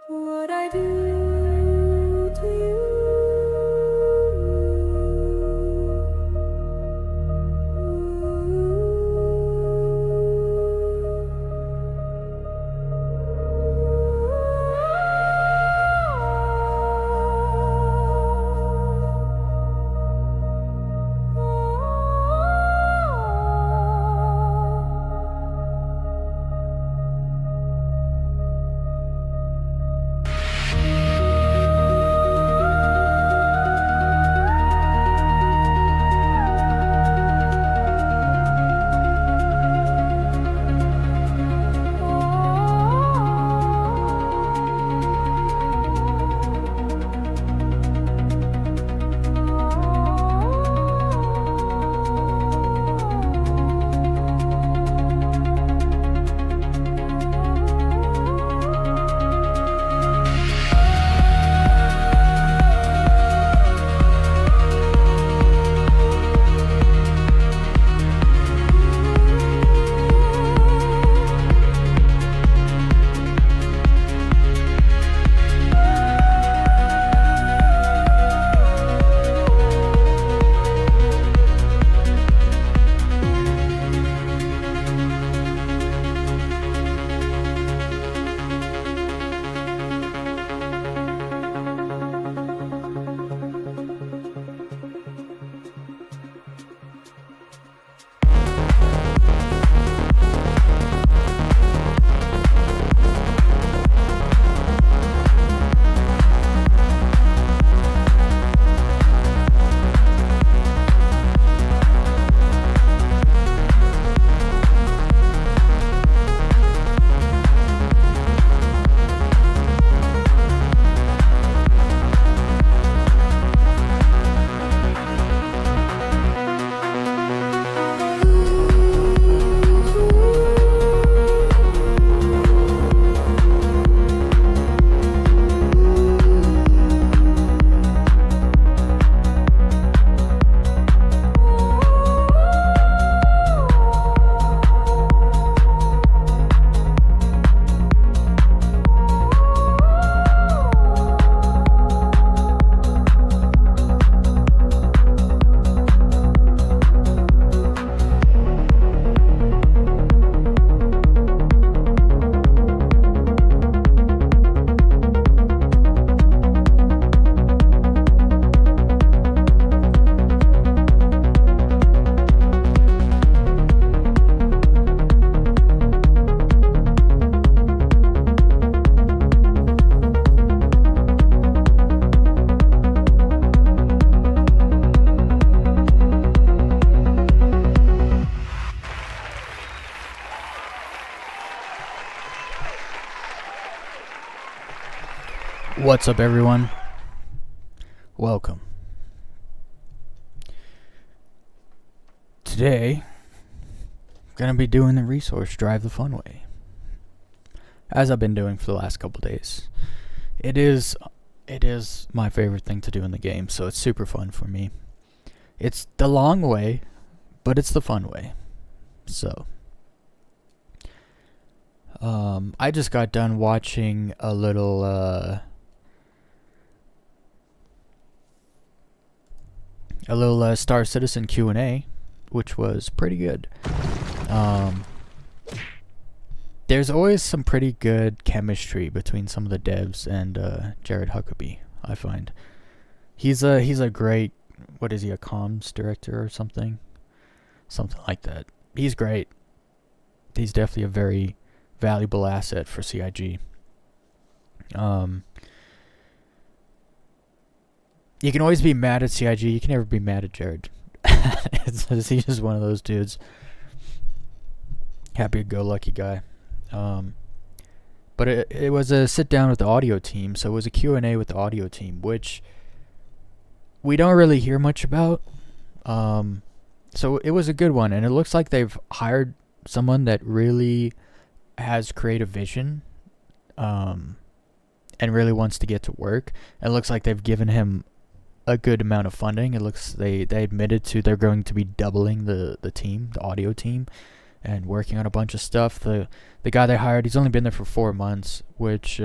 What I do to you. What's up, everyone? Welcome. Today, I'm gonna be doing the resource drive the fun way, as I've been doing for the last couple days. It is my favorite thing to do in the game, so it's super fun for me. It's the long way, but it's the fun way. So, I just got done watching a little Star Citizen Q&A, which was pretty good. There's always some pretty good chemistry between some of the devs and Jared Huckabee, I find. He's a great, what is he, a comms director or something? Something like that. He's great. He's definitely a very valuable asset for CIG. You can always be mad at CIG. You can never be mad at Jared. He's just one of those dudes. Happy-go-lucky guy. But it was a sit-down with the audio team, so it was a Q&A with the audio team, which we don't really hear much about. So it was a good one, and it looks like they've hired someone that really has creative vision, and really wants to get to work. It looks like they've given him a good amount of funding. It looks they admitted to they're going to be doubling the team, the audio team, and working on a bunch of stuff. The guy they hired, he's only been there for 4 months, which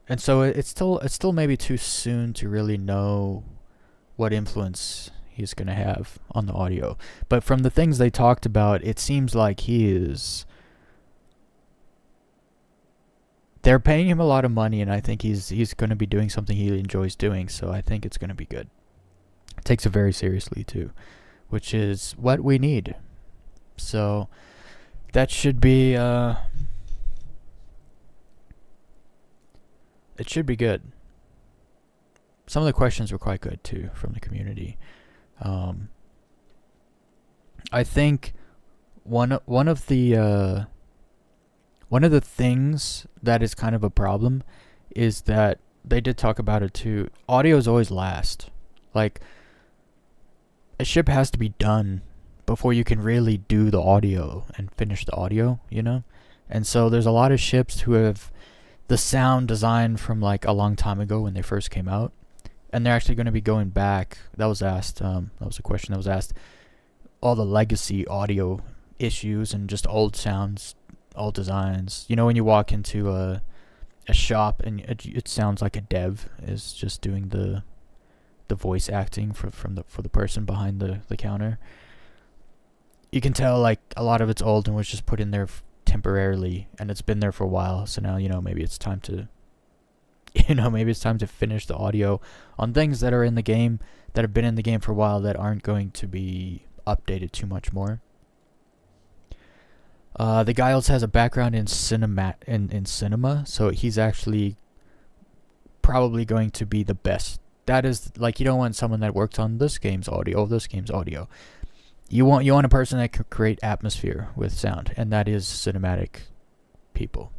And so it's still maybe too soon to really know what influence he's going to have on the audio. But from the things they talked about, it seems like they're paying him a lot of money, and I think he's going to be doing something he enjoys doing, so I think it's going to be good. Takes it very seriously too, which is what we need. So that should be it should be good. Some of the questions were quite good too from the community. I think one of the things that is kind of a problem is that they did talk about it too. Audio is always last. Like, a ship has to be done before you can really do the audio and finish the audio, you know? And so there's a lot of ships who have the sound designed from like a long time ago when they first came out, and they're actually going to be going back. That was asked. That was a question that was asked. All the legacy audio issues and just old sounds, old designs. You know, when you walk into a shop and it sounds like a dev is just doing the voice acting for the person behind the counter. You can tell like a lot of it's old and was just put in there temporarily, and it's been there for a while. So now, maybe it's time to finish the audio on things that are in the game, that have been in the game for a while, that aren't going to be updated too much more. The guy also has a background in cinema, so he's actually probably going to be the best. That is, like, you don't want someone that worked on this game's audio. You want a person that can create atmosphere with sound, and that is cinematic people.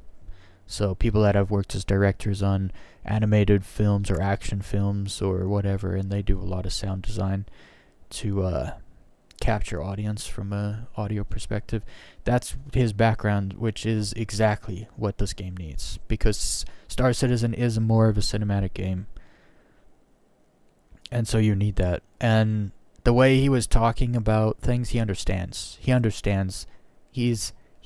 So people that have worked as directors on animated films or action films or whatever, and they do a lot of sound design to capture audience from a audio perspective. That's his background, which is exactly what this game needs, because Star Citizen is more of a cinematic game, and so you need that. And the way he was talking about things, he understands. He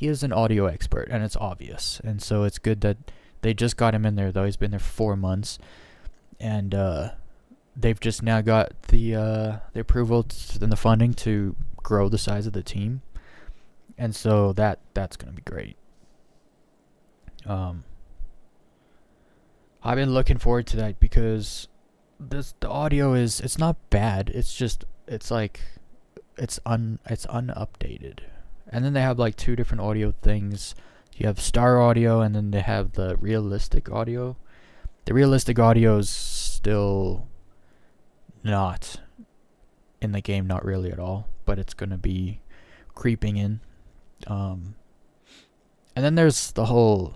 is an audio expert, and it's obvious. And so it's good that they just got him in there, though. He's been there 4 months, and they've just now got the approval and the funding to grow the size of the team, and so that's gonna be great. I've been looking forward to that because the audio it's not bad. It's unupdated. And then they have like 2 different audio things. You have star audio, and then they have the realistic audio. The realistic audio is still not in the game, not really at all, but it's going to be creeping in. And then there's the whole...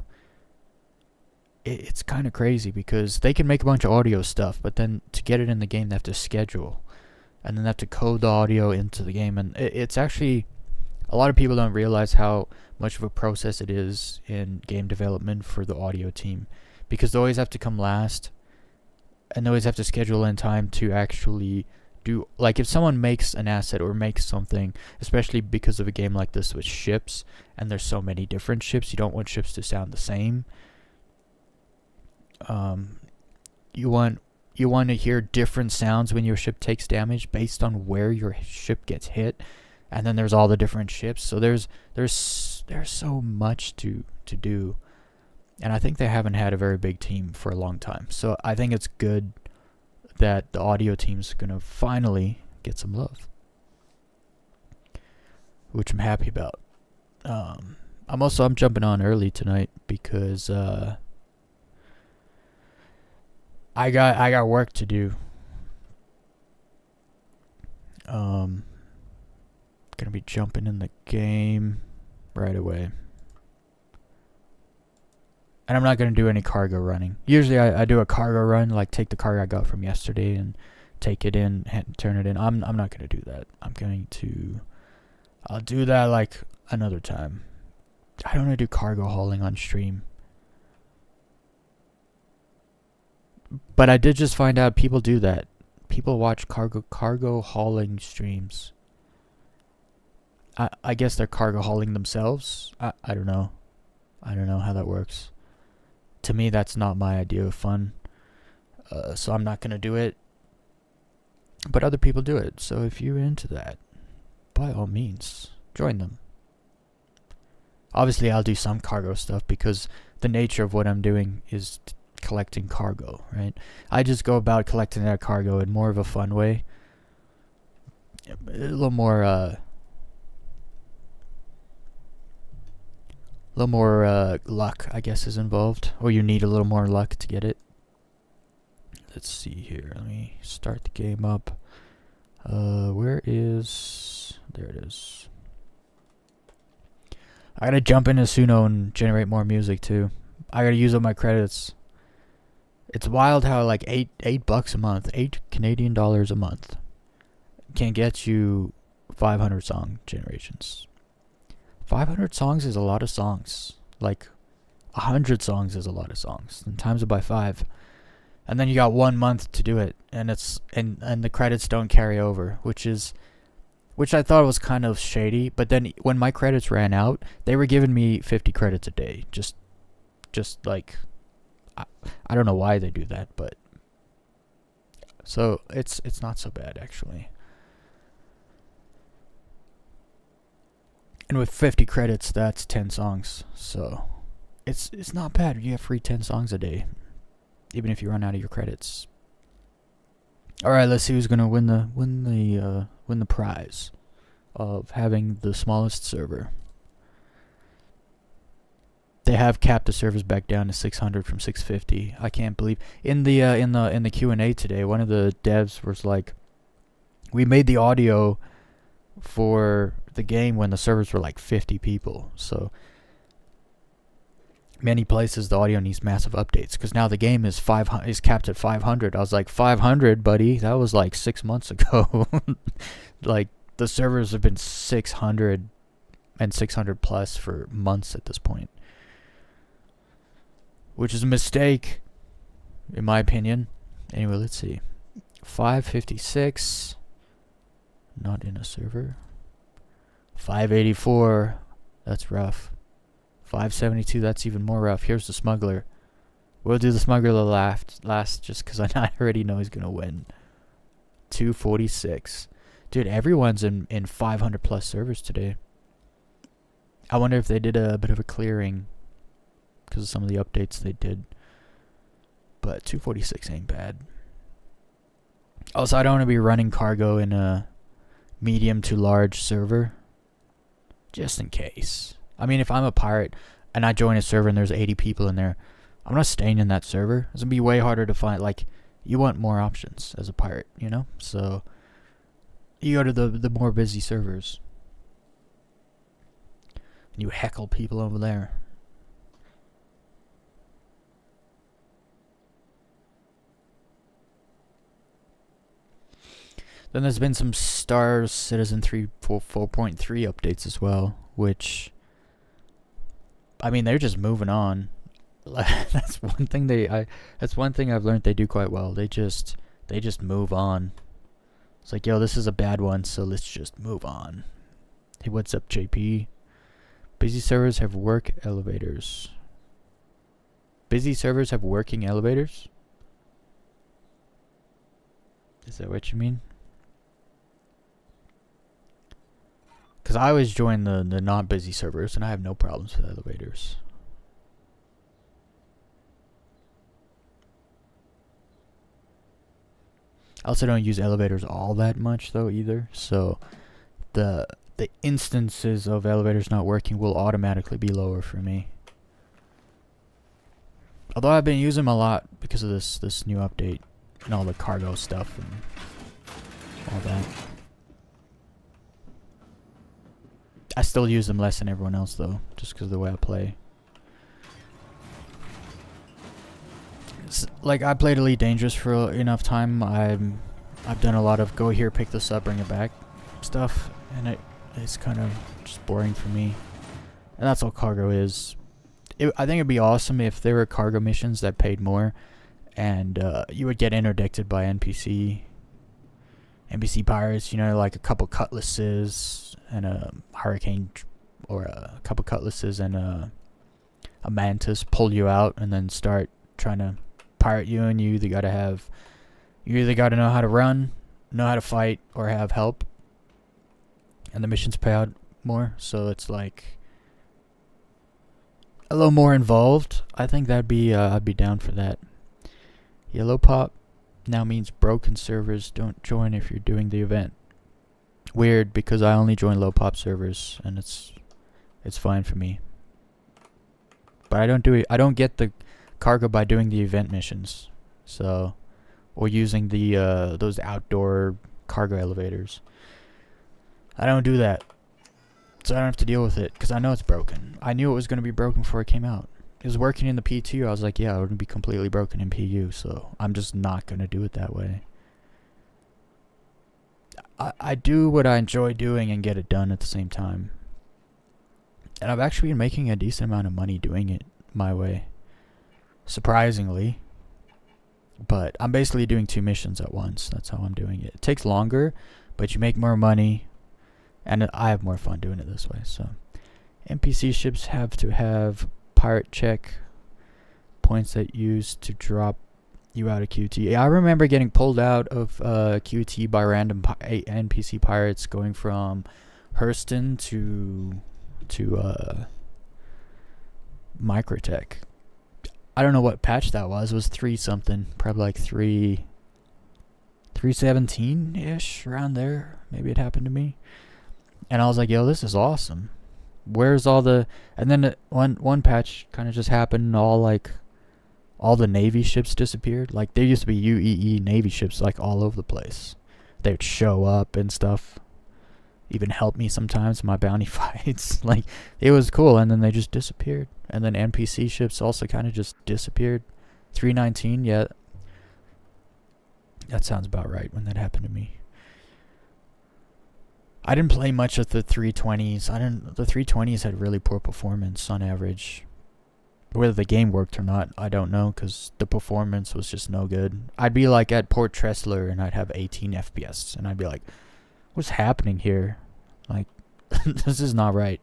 It's kind of crazy because they can make a bunch of audio stuff, but then to get it in the game, they have to schedule. And then they have to code the audio into the game. And it's actually... A lot of people don't realize how much of a process it is in game development for the audio team, because they always have to come last, and they always have to schedule in time to actually do, like, if someone makes an asset or makes something, especially because of a game like this with ships, and there's so many different ships, you don't want ships to sound the same. You want to hear different sounds when your ship takes damage based on where your ship gets hit. And then there's all the different ships. So there's so much to do. And I think they haven't had a very big team for a long time. So I think it's good that the audio team's going to finally get some love, which I'm happy about. I'm jumping on early tonight because I got work to do. Gonna be jumping in the game right away, and I'm not gonna do any cargo running. Usually I do a cargo run, like take the cargo I got from yesterday and take it in and turn it in. I'm not gonna do that. I'll do that like another time. I don't want to do cargo hauling on stream, but I did just find out people do that. People watch cargo hauling streams. I guess they're cargo hauling themselves. I don't know. I don't know how that works. to me, that's not my idea of fun. So I'm not gonna do it. But other people do it. So if you're into that, by all means, join them. Obviously, I'll do some cargo stuff because the nature of what I'm doing is collecting cargo, right? I just go about collecting that cargo in more of a fun way. A little more luck, I guess, is involved, or you need a little more luck to get it. Let's see here. Let me start the game up. Where is... There it is. I gotta jump into Suno and generate more music, too. I gotta use up my credits. It's wild how, like, $8 a month, 8 Canadian dollars a month, can get you 500 song generations. 500 songs is a lot of songs. Like, 100 songs is a lot of songs. And times it by 5. And then you got 1 month to do it, and the credits don't carry over, which I thought was kind of shady. But then when my credits ran out, they were giving me 50 credits a day. Just like, I don't know why they do that, but so it's not so bad actually. And with 50 credits, that's 10 songs. So it's not bad. You have free 10 songs a day, even if you run out of your credits. All right, let's see who's gonna win the prize of having the smallest server. They have capped the servers back down to 600 from 650. I can't believe in the Q&A today, one of the devs was like, "We made the audio for the game when the servers were like 50 people. So many places the audio needs massive updates because now the game is capped at 500. I was like, 500, buddy? That was like 6 months ago. Like, the servers have been 600 and 600 plus for months at this point, which is a mistake, in my opinion. Anyway, let's see. 556, not in a server. 584, that's rough. 572, that's even more rough. Here's the smuggler. We'll do the smuggler last just because I already know he's going to win. 246. Dude, everyone's in 500 plus servers today. I wonder if they did a bit of a clearing because of some of the updates they did. But 246 ain't bad. Also, I don't want to be running cargo in a medium to large server, just in case. I mean, if I'm a pirate and I join a server and there's 80 people in there, I'm not staying in that server. It's going to be way harder to find. Like, you want more options as a pirate, you know? So you go to the more busy servers. And you heckle people over there. Then there's been some Star Citizen 4.3 updates as well, which, I mean, they're just moving on. That's one thing I've learned they do quite well. They just move on. It's like, yo, this is a bad one, so let's just move on. Hey, what's up, JP? Busy servers have work elevators. Busy servers have working elevators? Is that what you mean? Because I always join the not busy servers and I have no problems with elevators. I also don't use elevators all that much though either, so the instances of elevators not working will automatically be lower for me. Although I've been using them a lot because of this new update and all the cargo stuff and all that. I still use them less than everyone else though, just because of the way I play. Like, I played Elite Dangerous for enough time. I've done a lot of go here, pick this up, bring it back stuff, and it's kind of just boring for me. And that's all cargo is. I think it'd be awesome if there were cargo missions that paid more, and you would get interdicted by NPC pirates. You know, like a couple cutlasses and a hurricane, or a couple cutlasses and a a mantis pull you out and then start trying to pirate you, and you either gotta know how to run, know how to fight, or have help. And the missions pay out more, so it's like a little more involved. I think I'd be down for that. Yellow pop now means broken servers don't join if you're doing the event. Weird, because I only join low pop servers and it's fine for me. But I don't get the cargo by doing the event missions. So, or using the those outdoor cargo elevators. I don't do that. So I don't have to deal with it because I know it's broken. I knew it was going to be broken before it came out. It was working in the P2. I was like, yeah, it would be completely broken in PU, so I'm just not going to do it that way. I do what I enjoy doing and get it done at the same time. And I've actually been making a decent amount of money doing it my way. Surprisingly. But I'm basically doing 2 missions at once. That's how I'm doing it. It takes longer, but you make more money. And I have more fun doing it this way. So NPC ships have to have pirate check points that used to drop you out of QT. I remember getting pulled out of QT by random NPC pirates going from Hurston to Microtech. I don't know what patch that was. It was 3 something, probably like 317 ish, around there. Maybe it happened to me. And I was like, yo, this is awesome. Where's all the... And then one patch kind of just happened. All the Navy ships disappeared. Like, there used to be UEE Navy ships, like, all over the place. They would show up and stuff. Even help me sometimes in my bounty fights. Like, it was cool. And then they just disappeared. And then NPC ships also kind of just disappeared. 319, yeah. That sounds about right when that happened to me. I didn't play much of the 320s. The 320s had really poor performance on average. Whether the game worked or not, I don't know, because the performance was just no good. I'd be like at Port Tressler and I'd have 18 FPS, and I'd be like, what's happening here? Like, this is not right.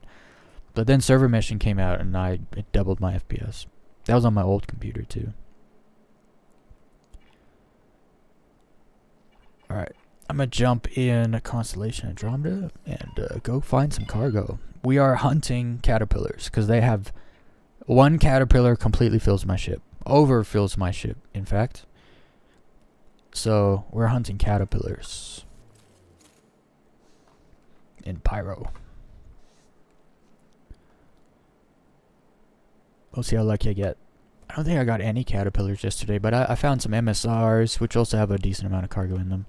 But then Server Mission came out and it doubled my FPS. That was on my old computer too. Alright. I'm going to jump in a Constellation Andromeda and go find some cargo. We are hunting caterpillars because they have... One caterpillar completely fills my ship. Overfills my ship, in fact. So, we're hunting caterpillars. In Pyro. We'll see how lucky I get. I don't think I got any caterpillars yesterday, but I found some MSRs, which also have a decent amount of cargo in them.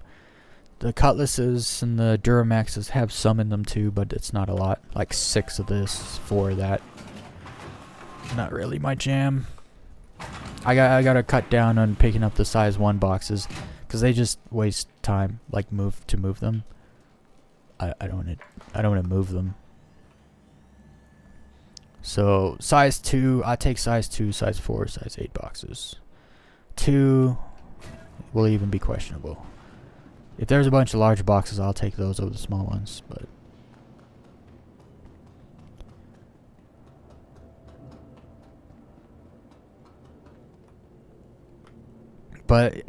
The Cutlasses and the Duramaxes have some in them too, but it's not a lot. Like 6 of this, 4 of that. Not really my jam. I gotta cut down on picking up the size 1 boxes, because they just waste time. Like move them. I don't wanna move them. So size 2, I take size 2, size 4, size 8 boxes. 2 will even be questionable. If there's a bunch of large boxes, I'll take those over the small ones, but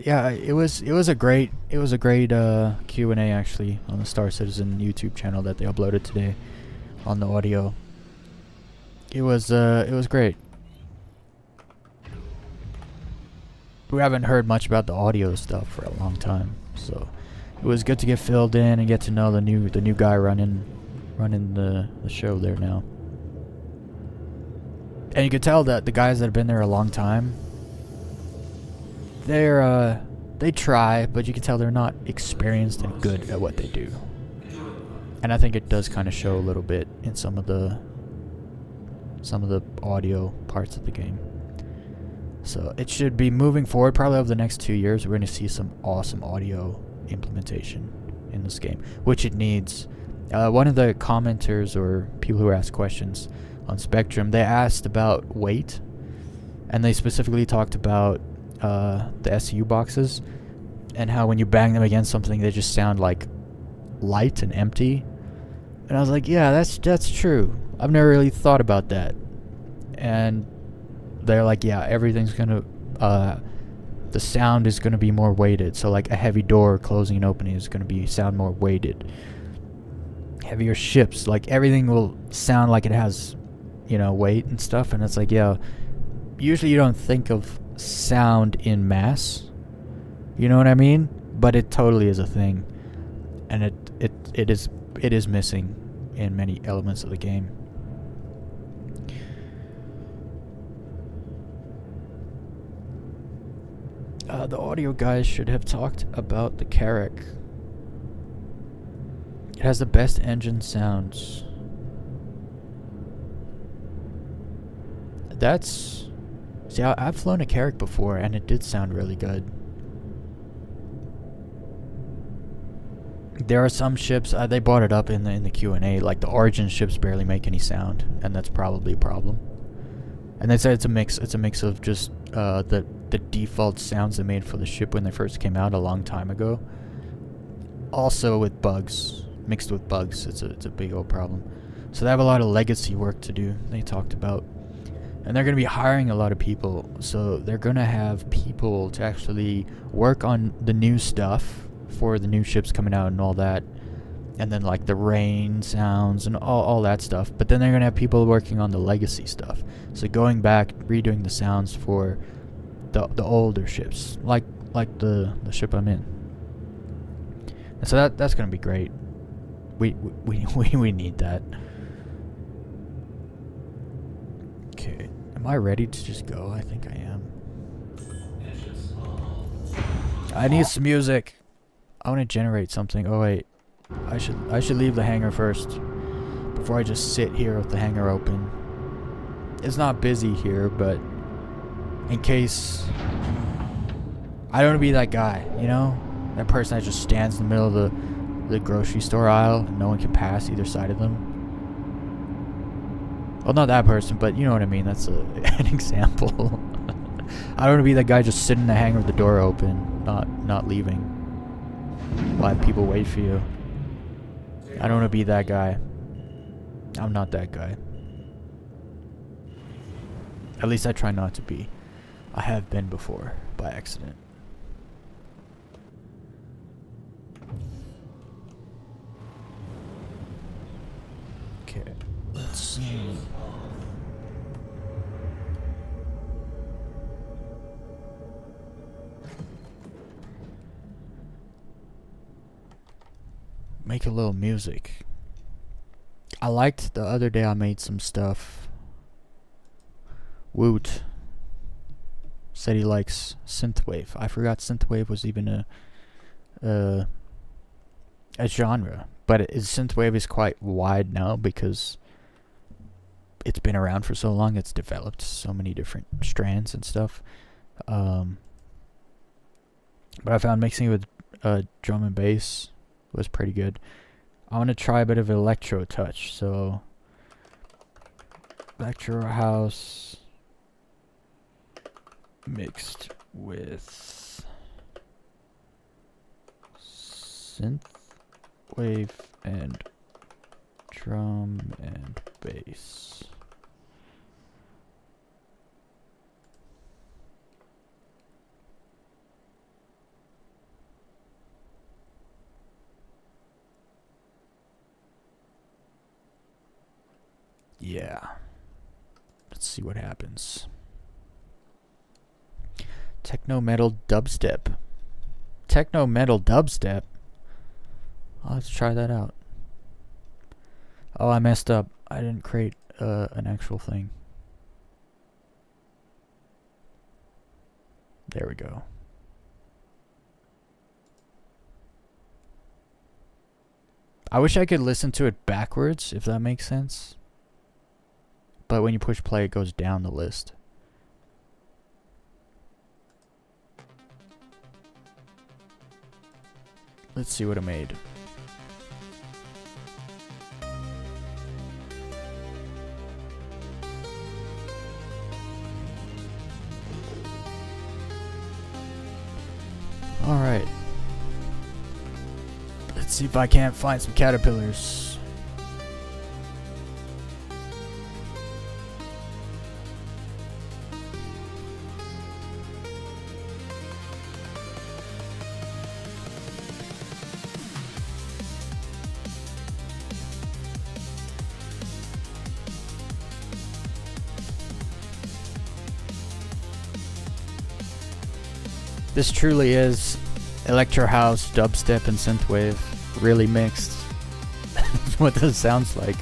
yeah, it was a great Q&A actually on the Star Citizen YouTube channel that they uploaded today on the audio. It was great. We haven't heard much about the audio stuff for a long time, so it was good to get filled in and get to know the new guy running the show there now. And you could tell that the guys that have been there a long time, they try, but you can tell they're not experienced and good at what they do. And I think it does kind of show a little bit in some of the audio parts of the game. So it should be moving forward, probably over the next 2 years, we're going to see some awesome audio implementation in this game, which it needs. One of the commenters or people who asked questions on Spectrum, they asked about weight, and they specifically talked about the SU boxes and how when you bang them against something, they just sound like light and empty. And I was like, yeah, that's true. I've never really thought about that. And they're like, yeah, everything's gonna, the sound is gonna be more weighted. So like a heavy door closing and opening is gonna be sound more weighted. Heavier ships, like everything will sound like it has, weight and stuff. And it's like, yeah, usually you don't think of sound in mass. You know what I mean? But it totally is a thing, and it is missing in many elements of the game. The audio guys should have talked about the Carrack. It has the best engine sounds. See, I've flown a Carrack before, and it did sound really good. There are some ships, they brought it up in the Q&A, like the Origin ships barely make any sound, and that's probably a problem. And they said it's a mix of just the default sounds they made for the ship when they first came out a long time ago. Also with bugs, mixed with bugs, it's a big old problem. So they have a lot of legacy work to do, they talked about. And they're going to be hiring a lot of people, so they're going to have people to actually work on the new stuff for the new ships coming out and all that, and then like the rain sounds and all that stuff. But then they're gonna have people working on the legacy stuff, so going back, redoing the sounds for the older ships, like the ship I'm in. And so that's gonna be great. We need that. Okay, am I ready to just go? I think I am. I need some music. I want to generate something. Oh wait, I should leave the hangar first before I just sit here with the hangar open. It's not busy here, but in case, I don't want to be that guy, that person that just stands in the middle of the grocery store aisle and no one can pass either side of them. Well, not that person, but you know what I mean. That's an example. I don't want to be that guy just sitting in the hangar with the door open, not leaving. Why people wait for you. I don't want to be that guy. I'm not that guy. At least I try not to be. I have been before, by accident. Okay, let's see. Make a little music. I liked the other day I made some stuff. Woot said he likes synthwave. I forgot synthwave was even a genre, but synthwave is quite wide now because it's been around for so long. It's developed so many different strands and stuff. But I found mixing it with drum and bass was pretty good. I want to try a bit of electro touch, so electro house mixed with synth wave and drum and bass. Yeah. Let's see what happens. Techno metal dubstep. Techno metal dubstep? I'll have to try that out. Oh, I messed up. I didn't create an actual thing. There we go. I wish I could listen to it backwards, if that makes sense. But when you push play, it goes down the list. Let's see what I made. Alright. Let's see if I can't find some caterpillars. This truly is electro house, dubstep, and synthwave really mixed. That's what this sounds like.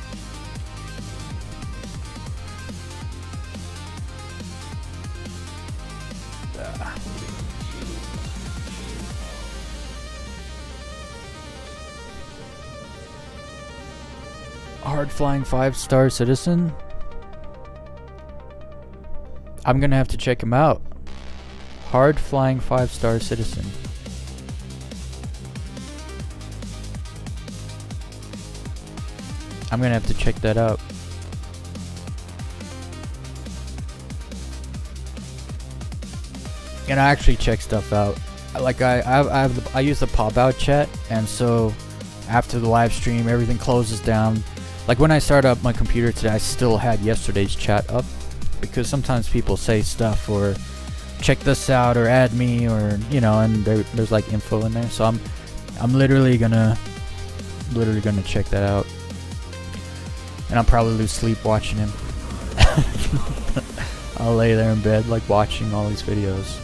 Hard flying 5-star citizen. I'm gonna have to check him out. Hard flying 5-star citizen. I'm gonna have to check that out. And I actually check stuff out. Like I use the pop out chat, and so after the live stream, everything closes down. Like when I started up my computer today, I still had yesterday's chat up because sometimes people say stuff or check this out or add me or and there's like info in there. So I'm literally gonna check that out, and I'll probably lose sleep watching him. I'll lay there in bed like watching all these videos.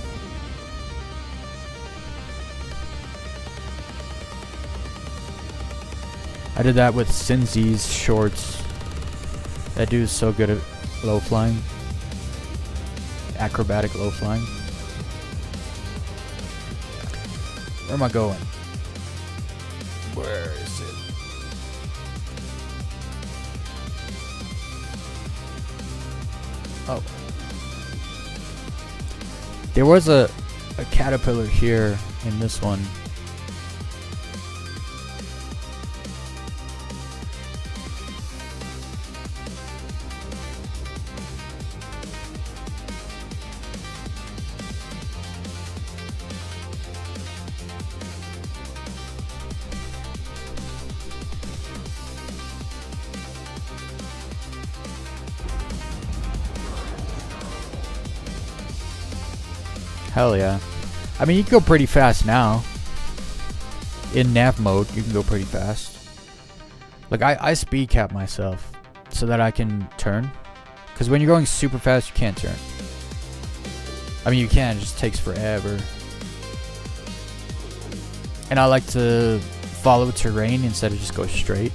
I did that with Sinzi's shorts. That dude is so good at low flying. Acrobatic low flying. Where am I going? Where is it? Oh. There was a caterpillar here in this one. Hell yeah. I mean, you can go pretty fast now. In nav mode, you can go pretty fast. Like, I speed cap myself so that I can turn. Because when you're going super fast, you can't turn. I mean, you can, it just takes forever. And I like to follow terrain instead of just go straight.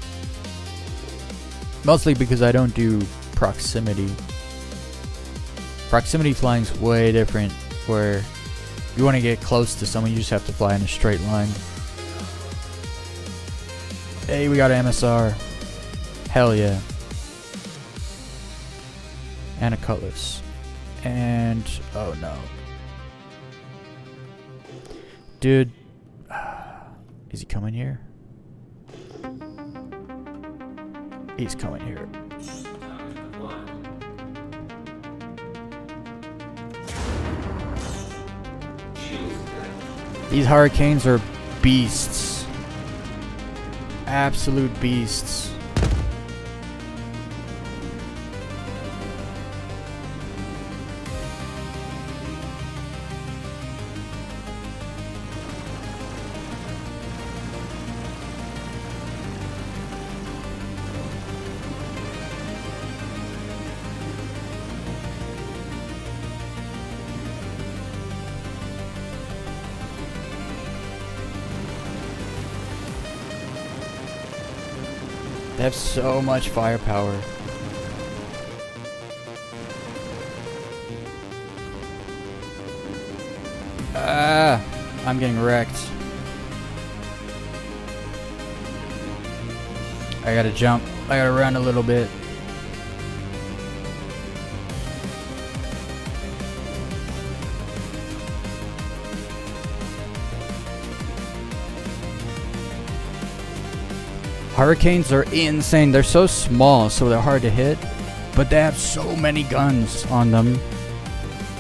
Mostly because I don't do proximity. Proximity flying's way different, where if you want to get close to someone, you just have to fly in a straight line. Hey, we got an MSR. Hell yeah. And a cutlass. And oh no. Dude, is he coming here? He's coming here. These hurricanes are beasts. Absolute beasts. They have so much firepower. Ah, I'm getting wrecked. I gotta jump. I gotta run a little bit. Hurricanes are insane. They're so small, so they're hard to hit, but they have so many guns on them.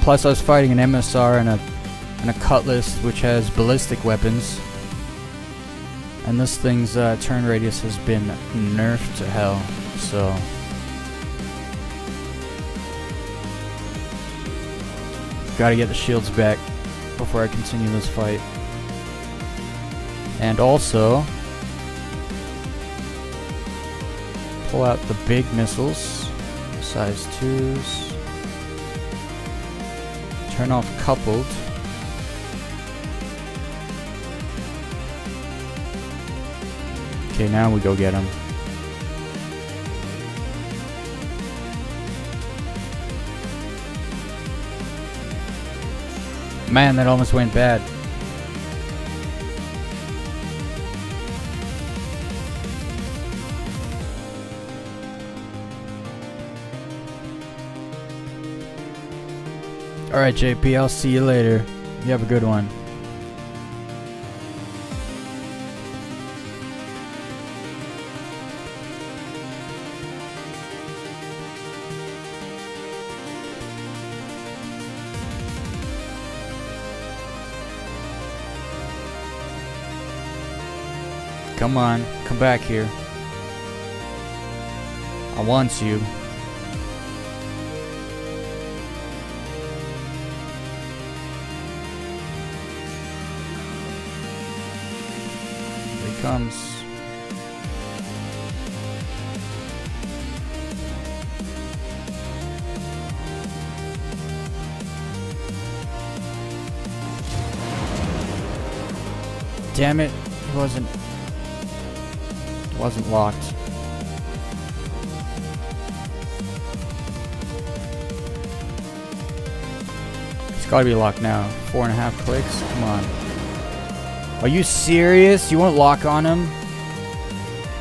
Plus, I was fighting an MSR and a cutlass, which has ballistic weapons. And this thing's turn radius has been nerfed to hell, so... Gotta get the shields back before I continue this fight. And also... pull out the big missiles, size 2s. Turn off coupled. Okay, now we go get him. Man, that almost went bad. Alright, JP, I'll see you later. You have a good one. Come on, come back here. I want you. Here he comes. Damn it, he wasn't locked. It's gotta be locked now. 4.5 clicks? Come on. Are you serious? You won't lock on him?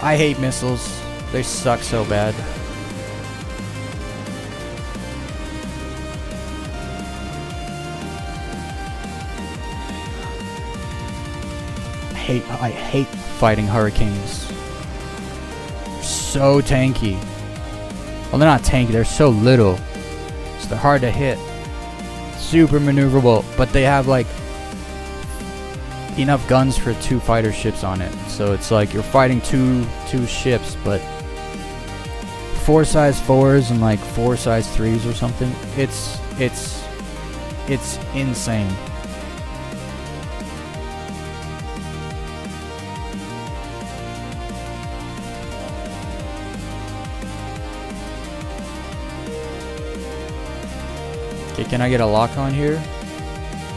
I hate missiles. They suck so bad. I hate fighting hurricanes. They're so tanky. Well, they're not tanky, they're so little. So they're hard to hit. Super maneuverable, but they have like enough guns for 2 fighter ships on it. So it's like you're fighting two ships, but 4 size 4s and like 4 size 3s or something. It's insane. Okay, can I get a lock on here?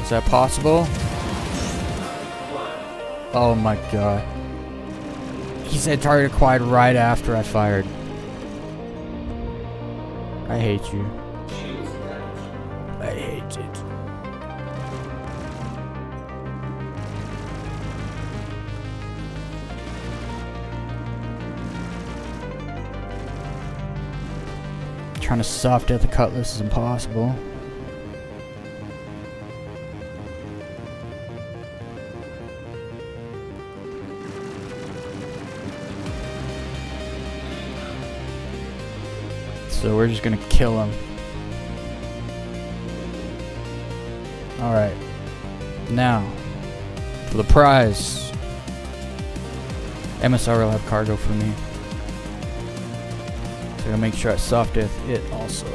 Is that possible? Oh my god. He said target acquired right after I fired. I hate you. I hate it. Trying to soft death the Cutlass is impossible. So we're just gonna kill him. Alright. Now, for the prize. MSR will have cargo for me. So I'm gonna make sure I soft death it also.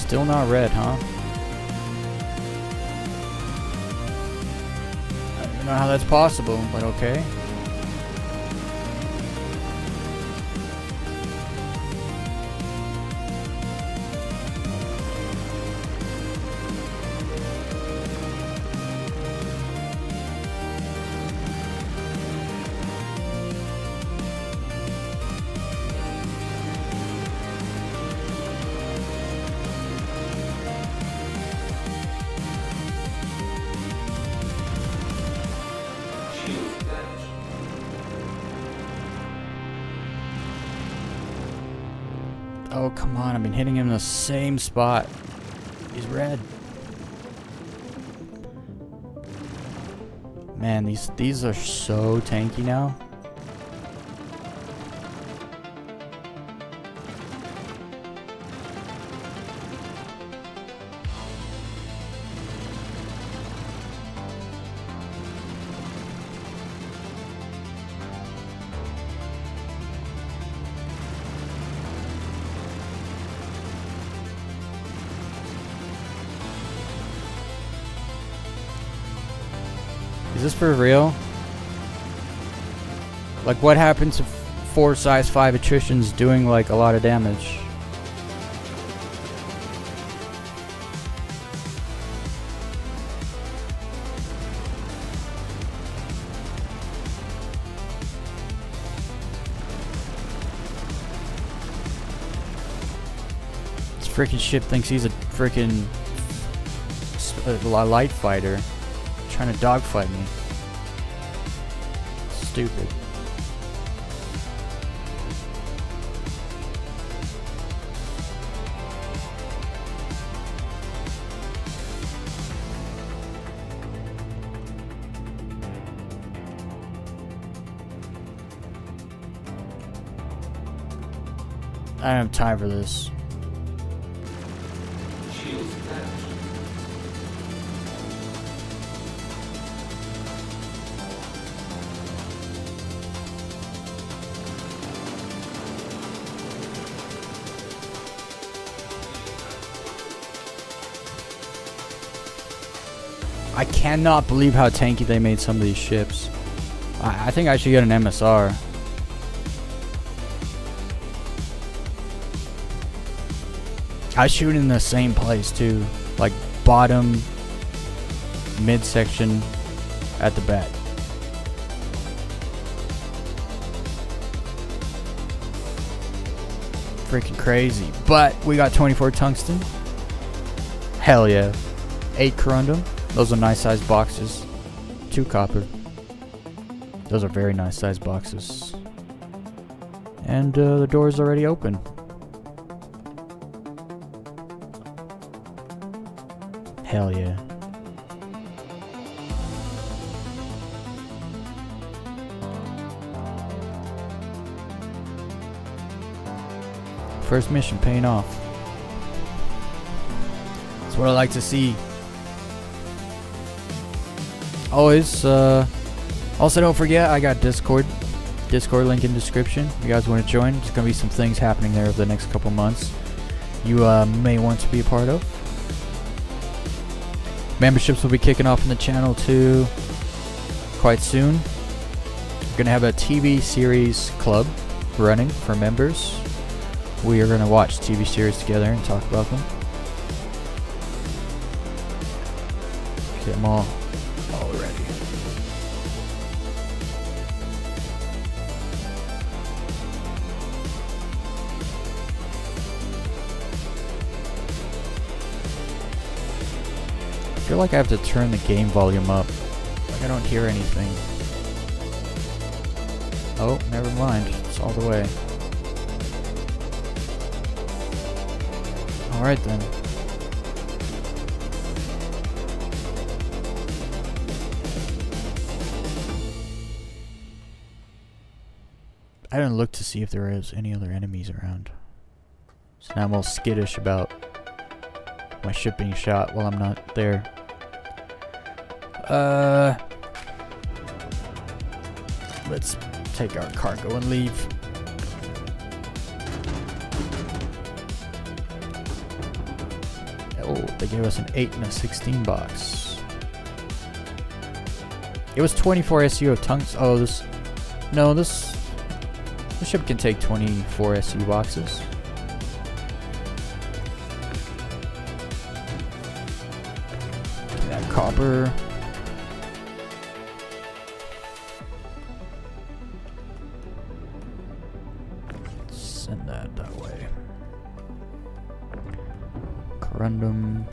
Still not red, huh? I don't even know how that's possible, but okay. Oh, come on. I've been hitting him in the same spot. He's red. Man, these are so tanky now. Is this for real? Like, what happens to 4 size 5 attritions doing like a lot of damage? This freaking ship thinks he's a freaking light fighter trying to dogfight me. Stupid. I don't have time for this. Shields attached. I cannot believe how tanky they made some of these ships. I think I should get an MSR. I shoot in the same place too, like bottom, midsection, at the back. Freaking crazy. But we got 24 tungsten. Hell yeah. 8 corundum. Those are nice sized boxes. 2 copper. Those are very nice sized boxes. And the door is already open. Hell yeah. First mission paying off. That's what I like to see. Always, also don't forget I got Discord link in description. If you guys want to join, there's gonna be some things happening there over the next couple months you may want to be a part of. Memberships will be kicking off in the channel too quite soon. We're gonna have a TV series club running for members. We are gonna watch TV series together and talk about them. Get them all ready. I feel like I have to turn the game volume up. Like I don't hear anything. Oh, never mind. It's all the way. Alright then. I didn't look to see if there is any other enemies around. So now I'm all skittish about my ship being shot while I'm not there. Let's take our cargo and leave. Oh, they gave us an 8 and a 16 box. It was 24 SU of tungsten. Oh, this ship can take 24 SU boxes. Give me that copper. Send that way. Corundum.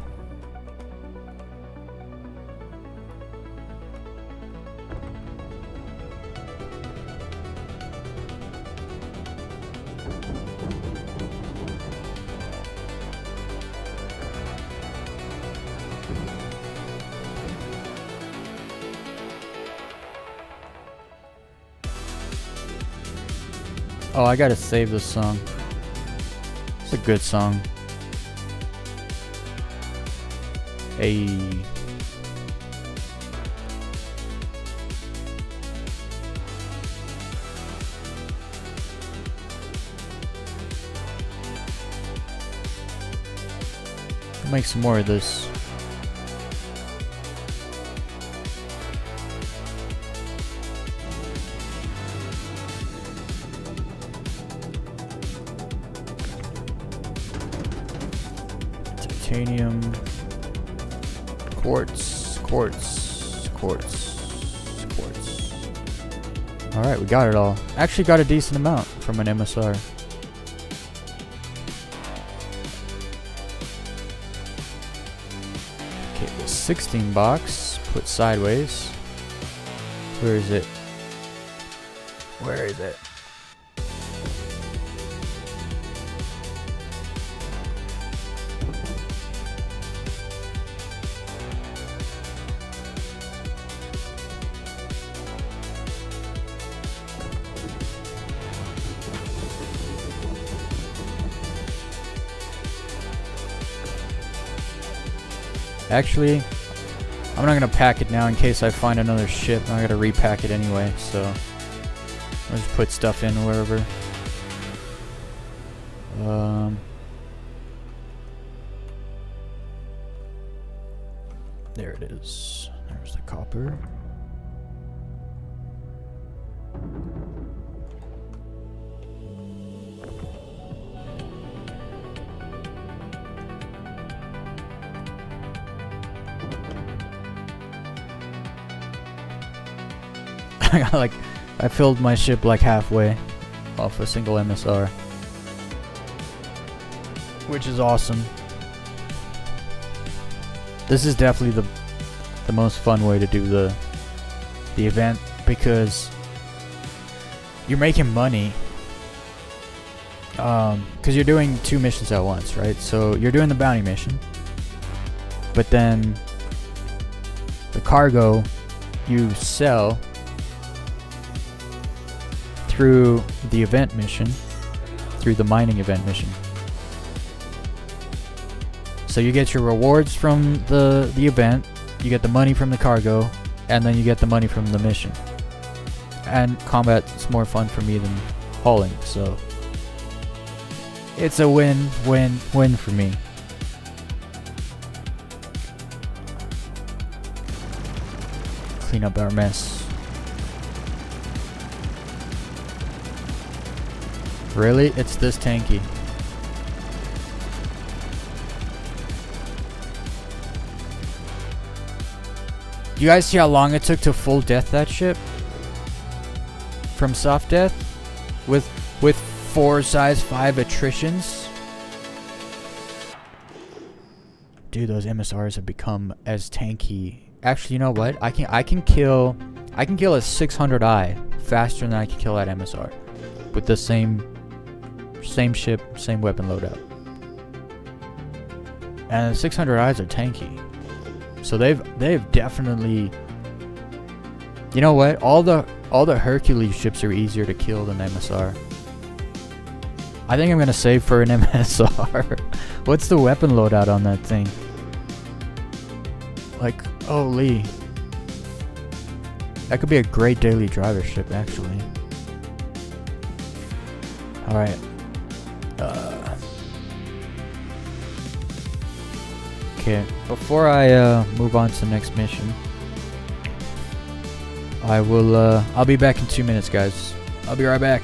Oh, I gotta save this song. It's a good song. Hey. I'll make some more of this. titanium, quartz. Alright, we got it all. Actually got a decent amount from an MSR. Okay, the 16 box, put sideways. Where is it? Where is it? Actually, I'm not gonna pack it now in case I find another ship. I gotta repack it anyway, so I'll just put stuff in wherever. There it is. There's the copper. I filled my ship like halfway off a single MSR, which is awesome. This is definitely the most fun way to do the event because you're making money. Because you're doing 2 missions at once, right? So you're doing the bounty mission, but then the cargo you sell through the event mission, through the mining event mission. So you get your rewards from the event, you get the money from the cargo, and then you get the money from the mission. And combat's more fun for me than hauling, so it's a win-win-win for me. Clean up our mess. Really? It's this tanky. Do you guys see how long it took to full death that ship? From soft death? With 4 size 5 attritions? Dude, those MSRs have become as tanky. Actually, you know what? I can kill a 600i faster than I can kill that MSR with the same ship, same weapon loadout. And the 600i's are tanky. So they've definitely, you know what? All the Hercules ships are easier to kill than MSR. I think I'm gonna save for an MSR. What's the weapon loadout on that thing? Like, holy. That could be a great daily driver ship, actually. Alright. Okay, before I move on to the next mission, I'll be back in 2 minutes, guys. I'll be right back.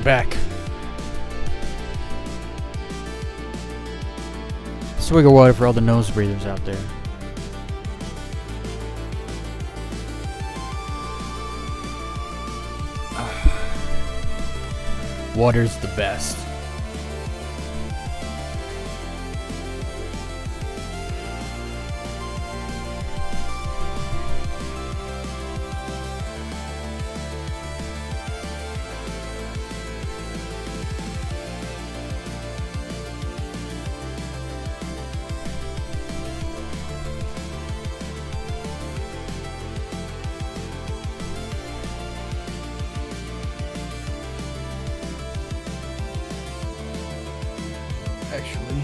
back. Swig of water for all the nose breathers out there. Water's the best. Actually,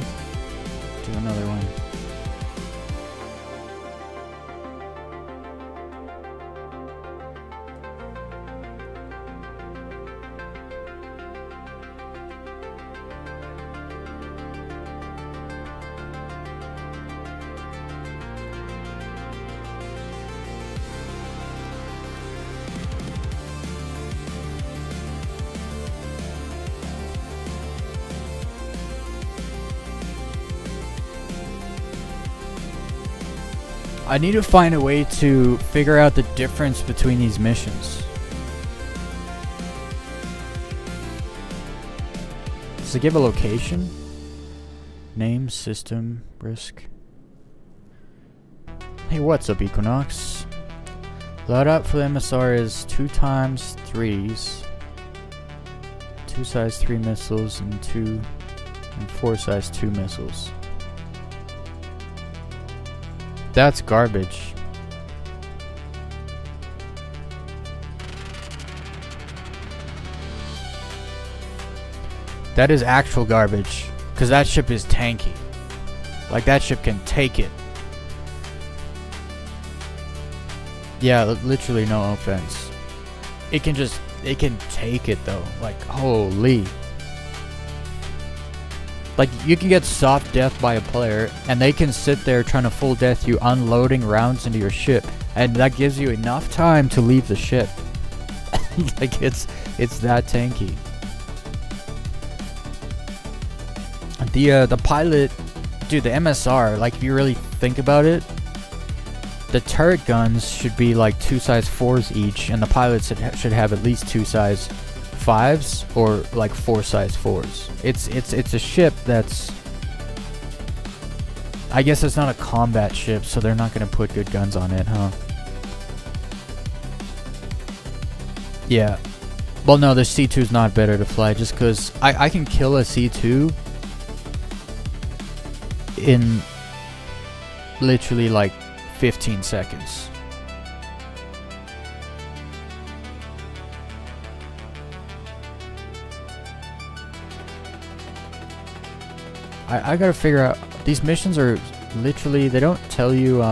do another one. I need to find a way to figure out the difference between these missions. Does it give a location? Name, system, risk. Hey, what's up, Equinox? Loadout for the MSR is 2x3s. 2 size 3 missiles and 4 size 2 missiles. That's garbage. That is actual garbage. Because that ship is tanky. Like, that ship can take it. Yeah, literally no offense. It can take it though. Like, holy. Like, you can get soft death by a player, and they can sit there trying to full death you, unloading rounds into your ship, and that gives you enough time to leave the ship. Like, it's that tanky. The pilot, dude, the MSR, like, if you really think about it, the turret guns should be like 2 size 4s each, and the pilots should have at least 2 size 5s or like 4 size 4s. It's a ship that's, I guess it's not a combat ship, so they're not gonna put good guns on it, huh? Yeah. Well, no, the C2 is not better to fly, just because I can kill a C2 in literally like 15 seconds. I gotta figure out, these missions are literally, they don't tell you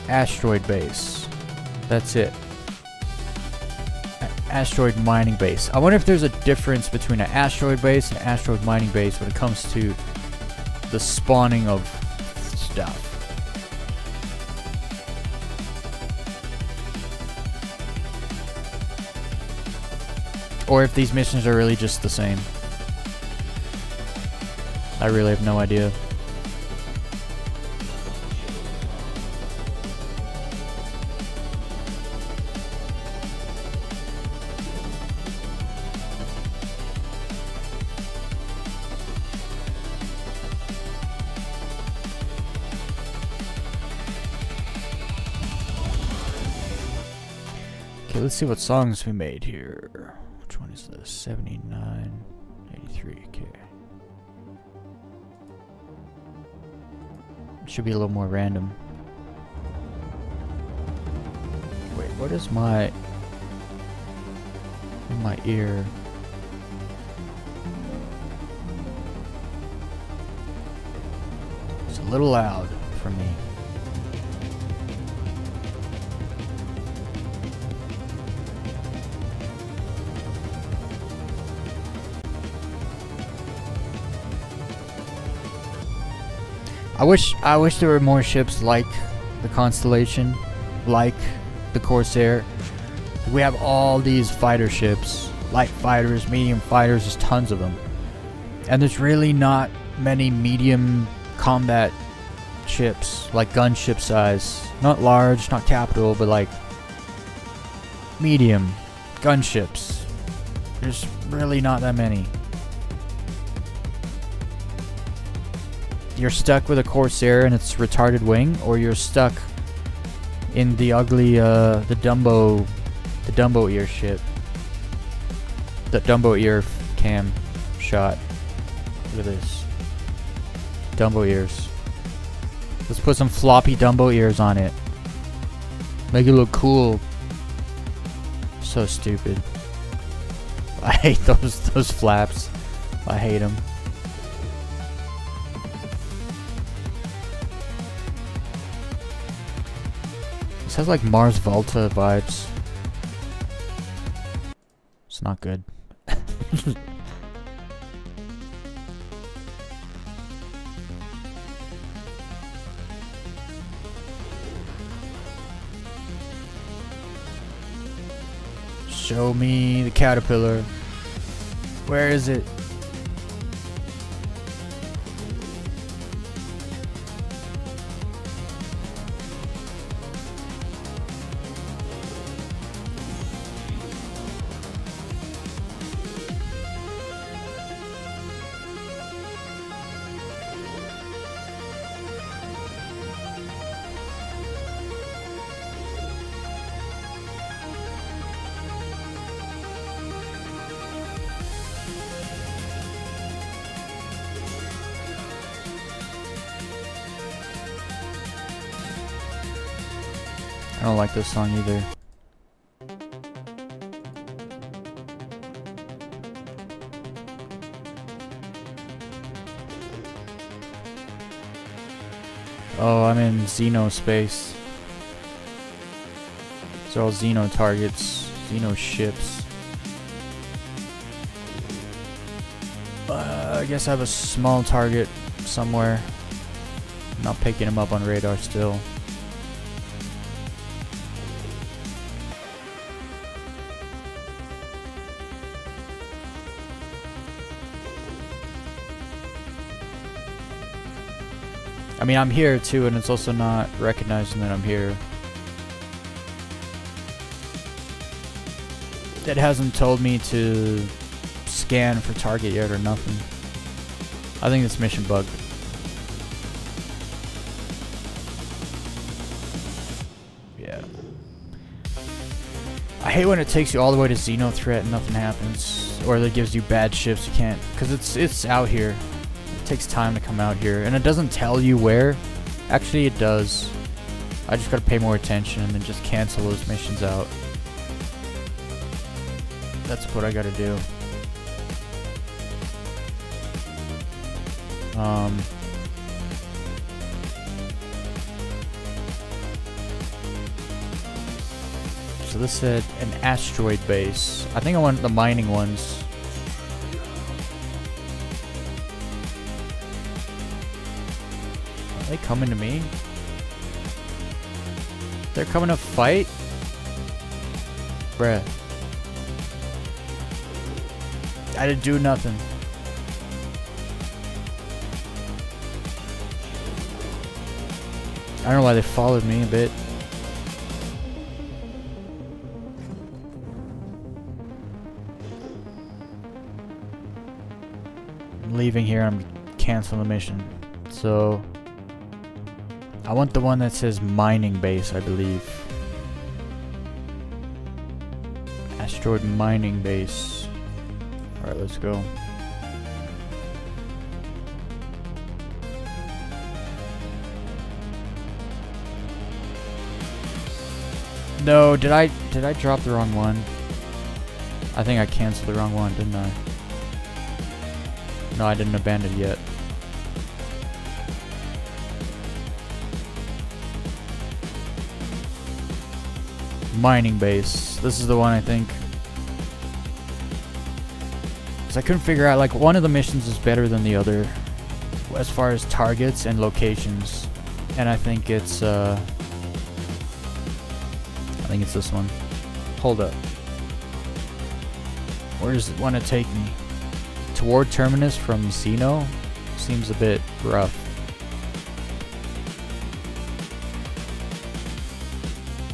asteroid base. That's it. Asteroid mining base. I wonder if there's a difference between an asteroid base and an asteroid mining base when it comes to the spawning of stuff. Or if these missions are really just the same. I really have no idea. Okay, let's see what songs we made here. Which one is this? 79, 83, okay. Should be a little more random. Wait, what is my in my ear? It's a little loud for me. I wish there were more ships like the Constellation, like the Corsair. We have all these fighter ships, light fighters, medium fighters, there's tons of them. And there's really not many medium combat ships, like gunship size. Not large, not capital, but like medium gunships. There's really not that many. You're stuck with a Corsair and its retarded wing, or you're stuck in the ugly, the Dumbo ear ship. The Dumbo ear cam shot. Look at this. Dumbo ears. Let's put some floppy Dumbo ears on it. Make it look cool. So stupid. I hate those flaps. I hate them. This has like Mars Volta vibes. It's not good. Show me the caterpillar. Where is it? I don't like this song either. Oh, I'm in Xeno space. These are all Xeno targets, Xeno ships. I guess I have a small target somewhere. I'm not picking him up on radar still. I mean, I'm here too, and it's also not recognizing that I'm here. It hasn't told me to scan for target yet or nothing. I think it's mission bug. Yeah. I hate when it takes you all the way to Xeno threat and nothing happens, or that gives you bad ships you can't, because it's out here. It takes time to come out here, and it doesn't tell you where. Actually, it does. I just gotta pay more attention and then just cancel those missions out. That's what I gotta do. So this said an asteroid base. I think I want the mining ones. Are they coming to me? They're coming to fight? Bruh. I didn't do nothing. I don't know why they followed me a bit. I'm leaving here and I'm canceling the mission. So I want the one that says mining base, I believe. Asteroid mining base. Alright, let's go. No, did I drop the wrong one? I think I canceled the wrong one, didn't I? No, I didn't abandon it yet. Mining base. This is the one, I think. Because I couldn't figure out, like, one of the missions is better than the other as far as targets and locations. And I think it's this one. Hold up. Where does it want to take me? Toward Terminus from Xeno? Seems a bit rough.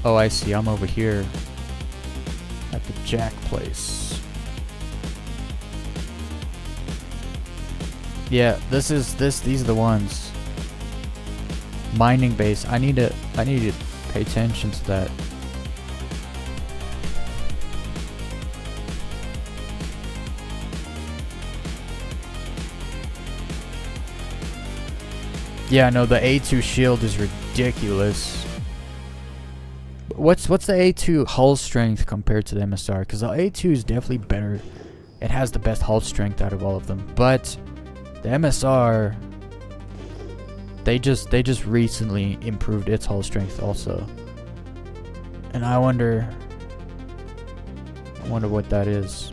Oh, I see. I'm over here at the Jack place. Yeah, these are the ones. Mining base. I need to pay attention to that. Yeah, no, the A2 shield is ridiculous. What's the A2 hull strength compared to the MSR? Because the A2 is definitely better. It has the best hull strength out of all of them. But the MSR, they just recently improved its hull strength also. And I wonder what that is.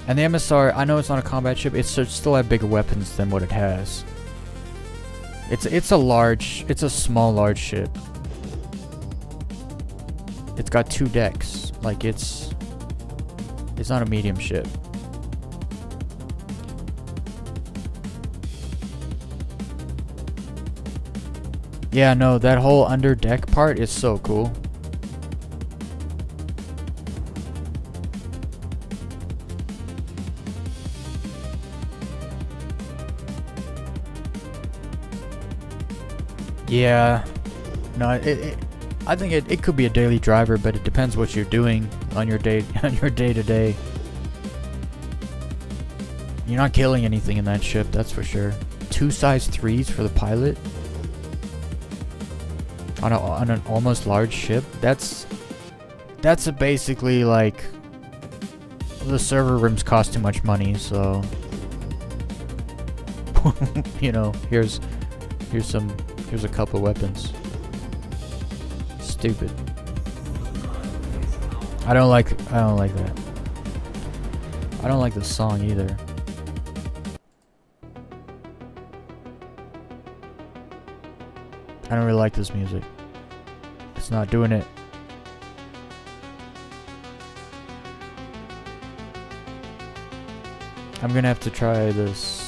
And the MSR, I know it's not a combat ship, it should still have bigger weapons than what it has. It's a small large ship. It's got 2 decks. Like it's not a medium ship. Yeah, no, that whole under deck part is so cool. Yeah, no, I think it could be a daily driver, but it depends what you're doing on your day to day. You're not killing anything in that ship, that's for sure. 2 size 3s for the pilot on an almost large ship. That's basically like the server rooms cost too much money, so you know, here's a couple weapons. Stupid. I don't like that. I don't like the song either. I don't really like this music. It's not doing it. I'm gonna have to try this.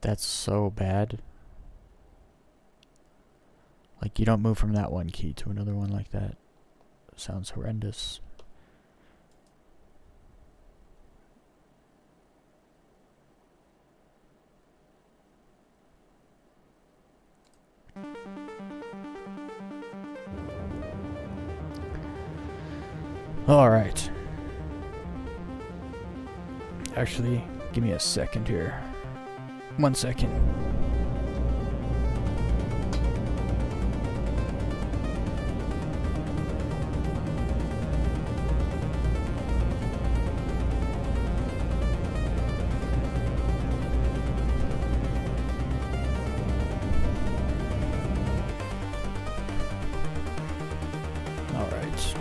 That's so bad. Like, you don't move from that one key to another one like that. Sounds horrendous. Alright. Actually, give me a second here. 1 second. All right.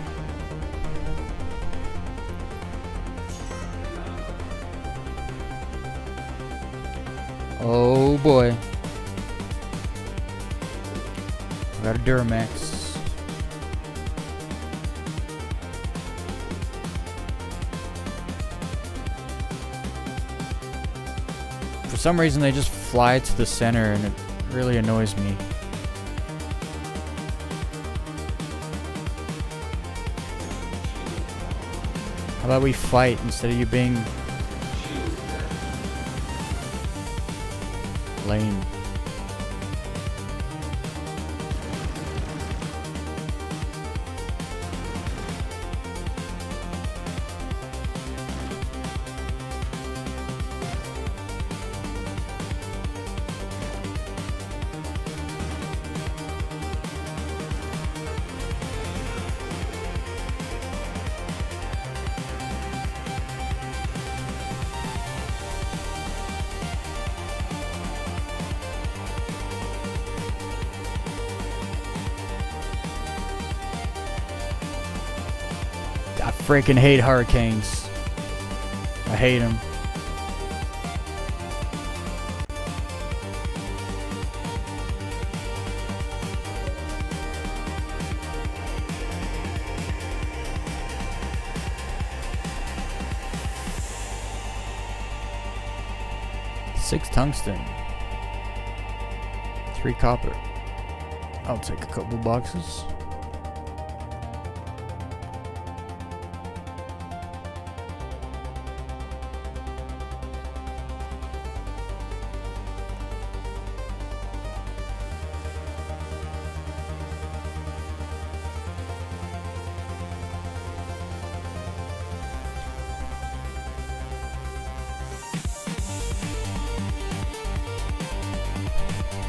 Oh boy. I got a Duramax. For some reason they just fly to the center and it really annoys me. How about we fight instead of you being lame? freaking hate hurricanes. I hate them. Six tungsten. 3 copper. I'll take a couple boxes.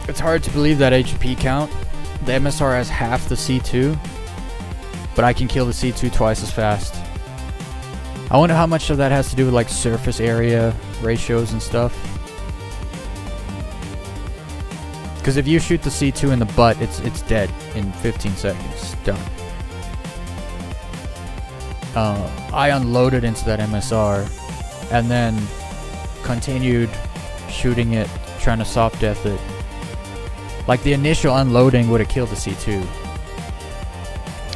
It's hard to believe that HP count. The MSR has half the C2, but I can kill the C2 twice as fast. I wonder how much of that has to do with like surface area ratios and stuff. Because if you shoot the C2 in the butt, it's dead in 15 seconds. Done. I unloaded into that MSR and then continued shooting it, trying to soft death it. Like the initial unloading would have killed the C2,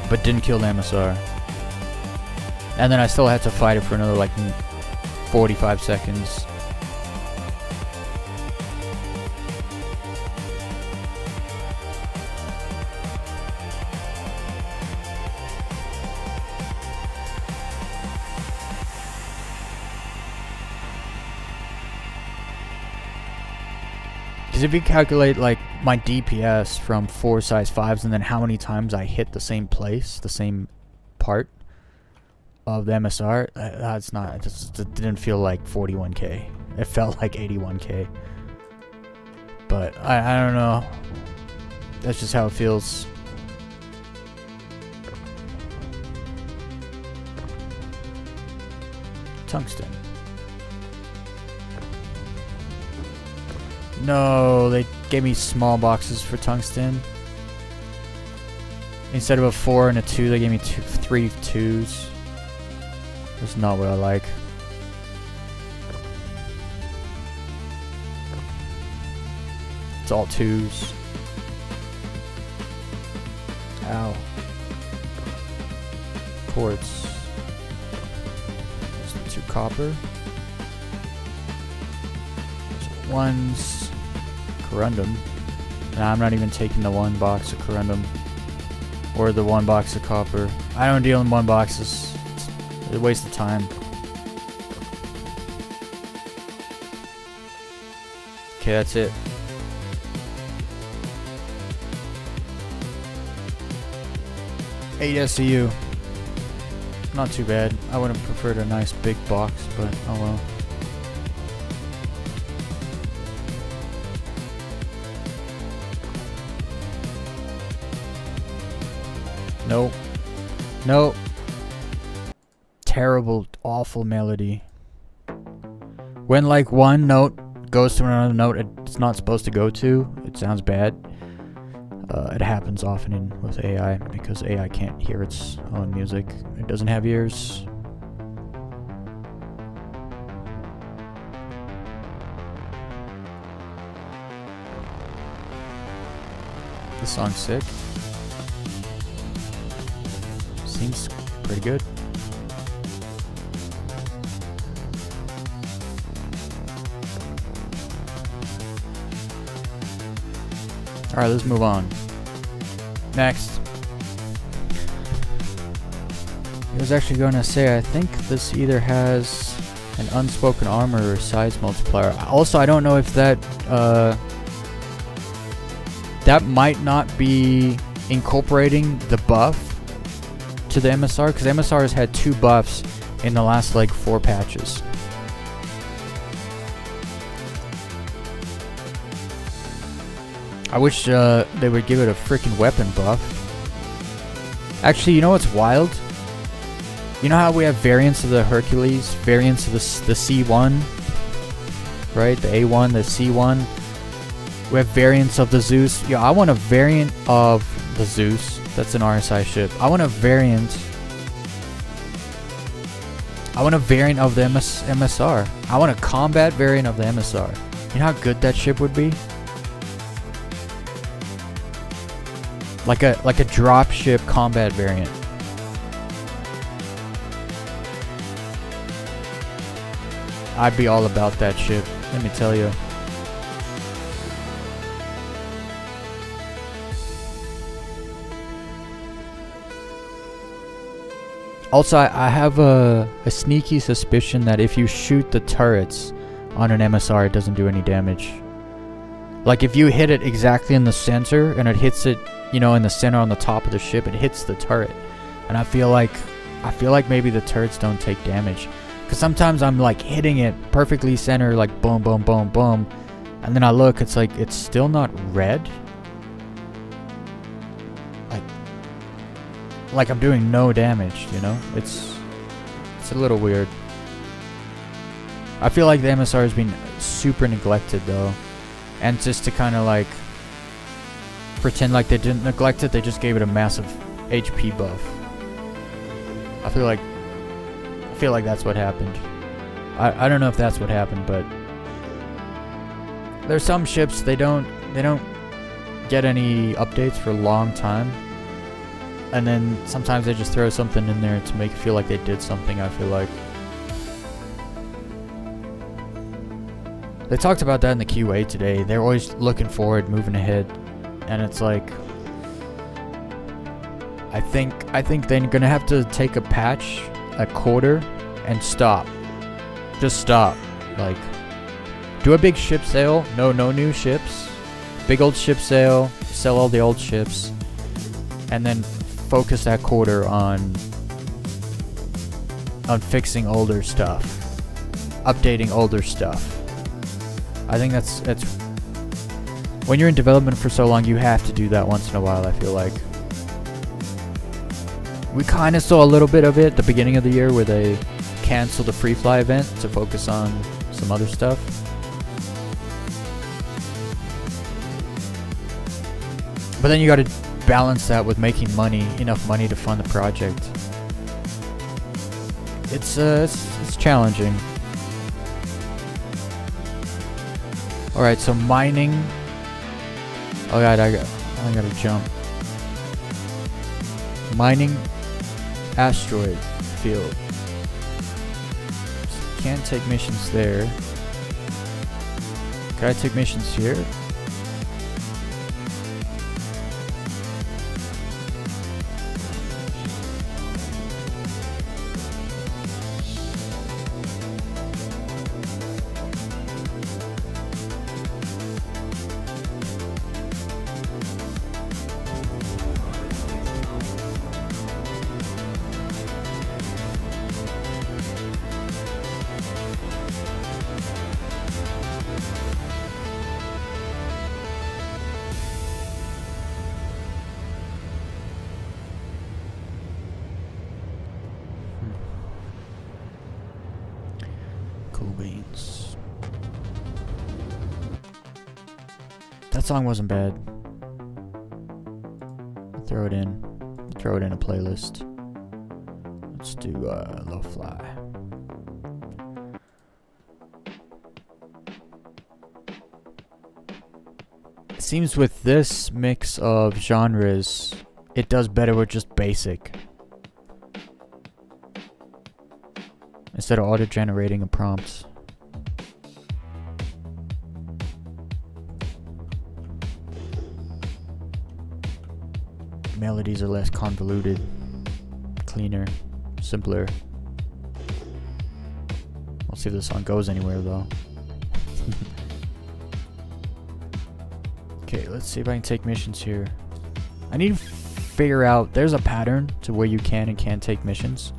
but didn't kill the MSR. And then I still had to fight it for another like 45 seconds. Because if you calculate like my DPS from 4 size 5s and then how many times I hit the same place, the same part of the MSR, that's not, it didn't feel like 41k. It felt like 81k. But I don't know. That's just how it feels. Tungsten. No, they gave me small boxes for tungsten. Instead of a 4 and a 2, they gave me 3 2s. That's not what I like. It's all 2s. Ow. Quartz. There's 2 copper. There's 1s. Corundum. Nah, I'm not even taking the 1 box of corundum. Or the 1 box of copper. I don't deal in 1 boxes. It's a waste of time. Okay, that's it. SCU. Not too bad. I would have preferred a nice big box, but oh well. Nope. Nope. Terrible, awful melody. When like one note goes to another note it's not supposed to go to, it sounds bad. It happens often with AI because AI can't hear its own music. It doesn't have ears. This song's sick. Seems pretty good. Alright, let's move on. Next. I was actually going to say, I think this either has an unspoken armor or size multiplier. Also, I don't know if that that might not be incorporating the buff to the MSR, because MSR has had 2 buffs in the last like 4 patches. I wish they would give it a freaking weapon buff. Actually, you know what's wild? You know how we have variants of the Hercules, variants of the C1, right? The A1, the C1. We have variants of the Zeus. Yeah, I want a variant of the Zeus. That's an RSI ship. I want a variant I want a variant of the MSR. I want a combat variant of the MSR. You know how good that ship would be? Like a drop ship combat variant. I'd be all about that ship, let me tell you. Also, I have a sneaky suspicion that if you shoot the turrets on an MSR, it doesn't do any damage. Like if you hit it exactly in the center and it hits it, you know, in the center on the top of the ship, it hits the turret. And I feel like maybe the turrets don't take damage. Because sometimes I'm like hitting it perfectly center, like boom, boom, boom, boom. And then I look, it's like, it's still not red. Like I'm doing no damage, you know? It's a little weird. I feel like the MSR has been super neglected though. And just to kind of like pretend like they didn't neglect it, they just gave it a massive HP buff. I feel like that's what happened. I don't know if that's what happened, but there's some ships they don't get any updates for a long time. And then sometimes they just throw something in there to make it feel like they did something, I feel like. They talked about that in the QA today. They're always looking forward, moving ahead. And it's like, I think they're gonna have to take a patch, a quarter, and stop. Just stop. Like, do a big ship sale. No new ships. Big old ship sale. Sell all the old ships. And then focus that quarter on fixing older stuff, updating older stuff. I think that's when you're in development for so long, you have to do that once in a while. I feel like we kind of saw a little bit of it at the beginning of the year where they canceled the free fly event to focus on some other stuff. But then you got to balance that with making money, enough money to fund the project. It's challenging. All right, so mining. Oh god, I gotta jump. Mining asteroid field. So can't take missions there. Can I take missions here? Cool beans. That song wasn't bad. Throw it in a playlist. Let's do Low Fly. It seems with this mix of genres, it does better with just basic. Instead of auto-generating a prompt. Melodies are less convoluted, cleaner, simpler. We'll see if this song goes anywhere though. Okay, let's see if I can take missions here. I need to figure out, there's a pattern to where you can and can't take missions.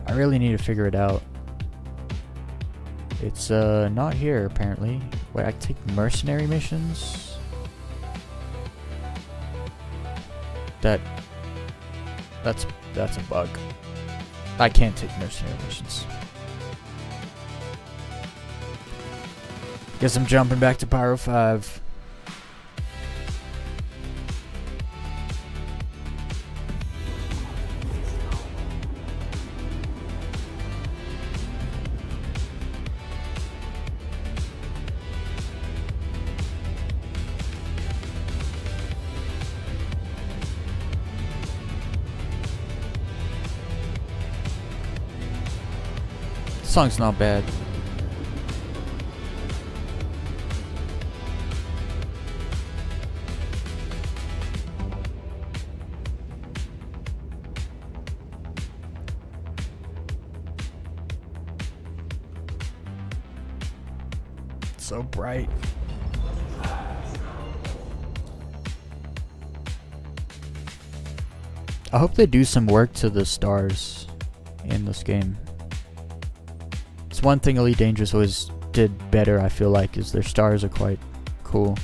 I really need to figure it out. It's not here apparently. Wait, I can take mercenary missions? That's a bug. I can't take mercenary missions. Guess I'm jumping back to Pyro 5. song's not bad. So bright. I hope they do some work to the stars in this game. It's one thing Elite Dangerous always did better, I feel like, is their stars are quite cool.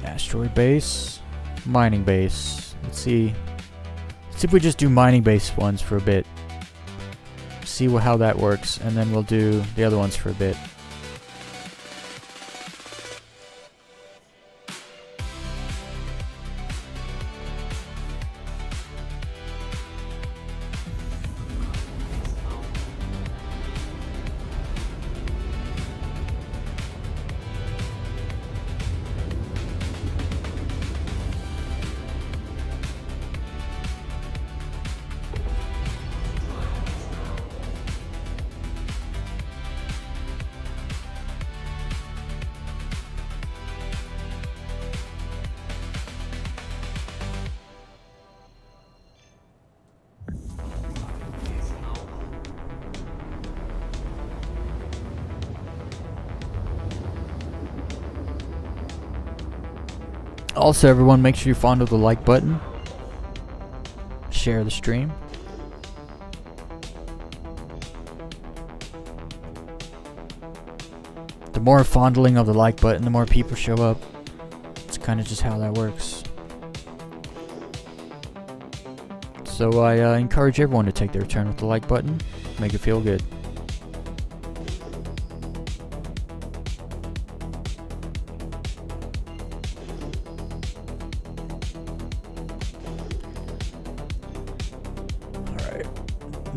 Asteroid base, mining base. Let's see if we just do mining base ones for a bit. See how that works, and then we'll do the other ones for a bit. Also, everyone, make sure you fondle the like button. Share the stream. The more fondling of the like button, the more people show up. It's kind of just how that works. So I encourage everyone to take their turn with the like button. Make it feel good.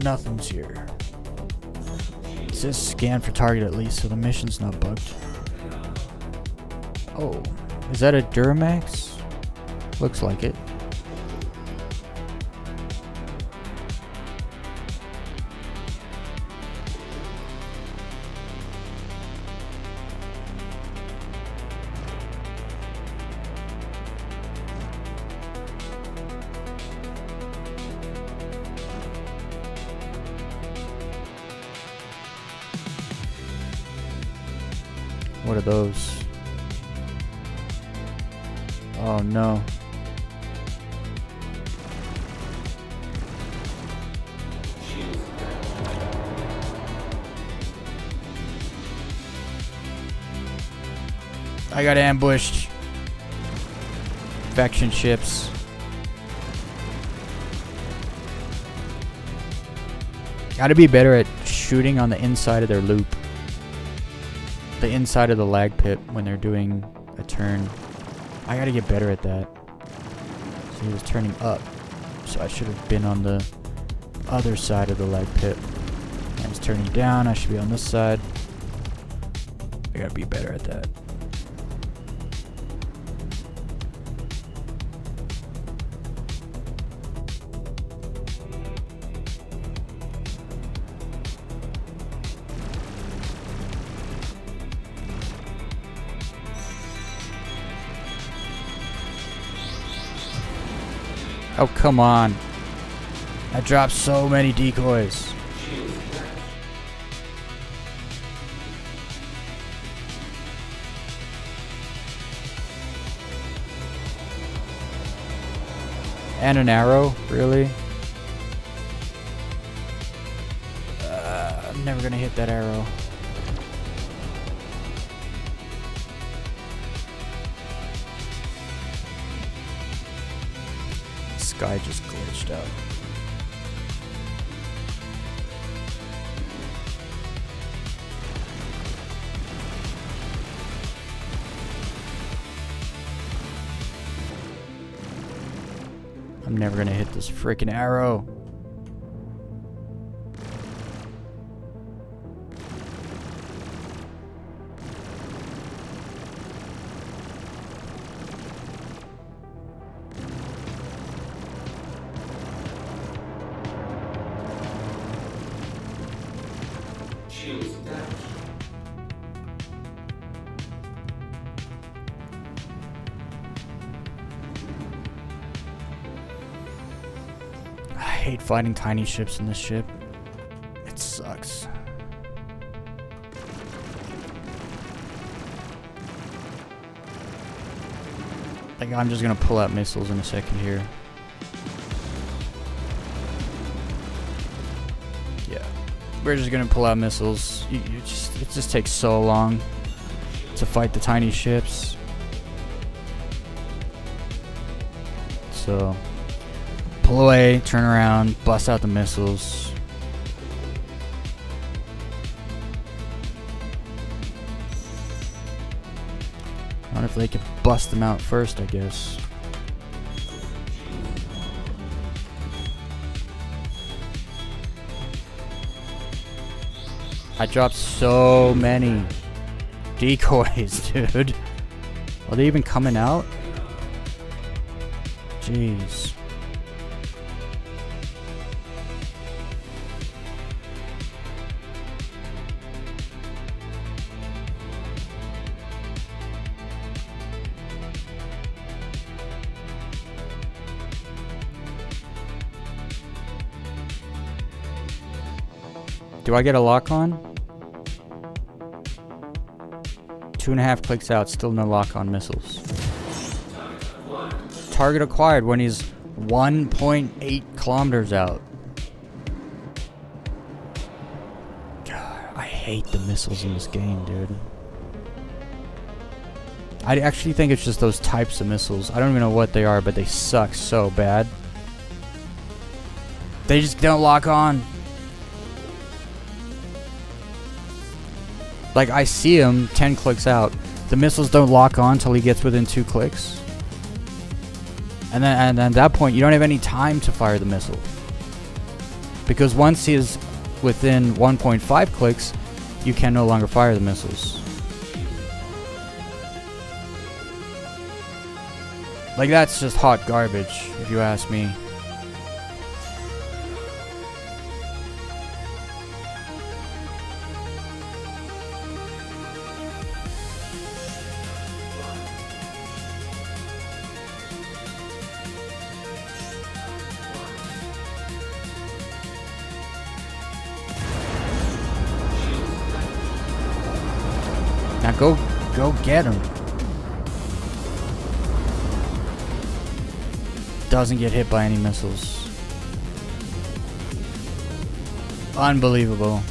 Nothing's here. It says scan for target at least, so the mission's not bugged. Oh, is that a Duramax? Looks like it. What are those? Oh no. I got ambushed. Faction ships. Gotta be better at shooting on the inside of their loop. The inside of the lag pit when they're doing a turn. I gotta get better at that. So he was turning up. So I should have been on the other side of the lag pit. I was turning down. I should be on this side. I gotta be better at that. Oh, come on. I dropped so many decoys. And an arrow? Really? I'm never gonna hit that arrow. Sky just glitched out. I'm never gonna hit this freaking arrow. I hate fighting tiny ships in this ship. It sucks. Like, I'm just gonna pull out missiles in a second here. Yeah, we're just gonna pull out missiles. It just takes so long to fight the tiny ships. So, pull away, turn around, bust out the missiles. I wonder if they could bust them out first, I guess. I dropped so many decoys, dude. Are they even coming out? Jeez. Do I get a lock on? 2.5 clicks out, still no lock on missiles. Target acquired when he's 1.8 kilometers out. God, I hate the missiles in this game, dude. I actually think it's just those types of missiles. I don't even know what they are, but they suck so bad. They just don't lock on. Like, I see him 10 clicks out. The missiles don't lock on until he gets within 2 clicks. And then at that point, you don't have any time to fire the missile. Because once he is within 1.5 clicks, you can no longer fire the missiles. Like, that's just hot garbage, if you ask me. Now go get him. Doesn't get hit by any missiles. Unbelievable.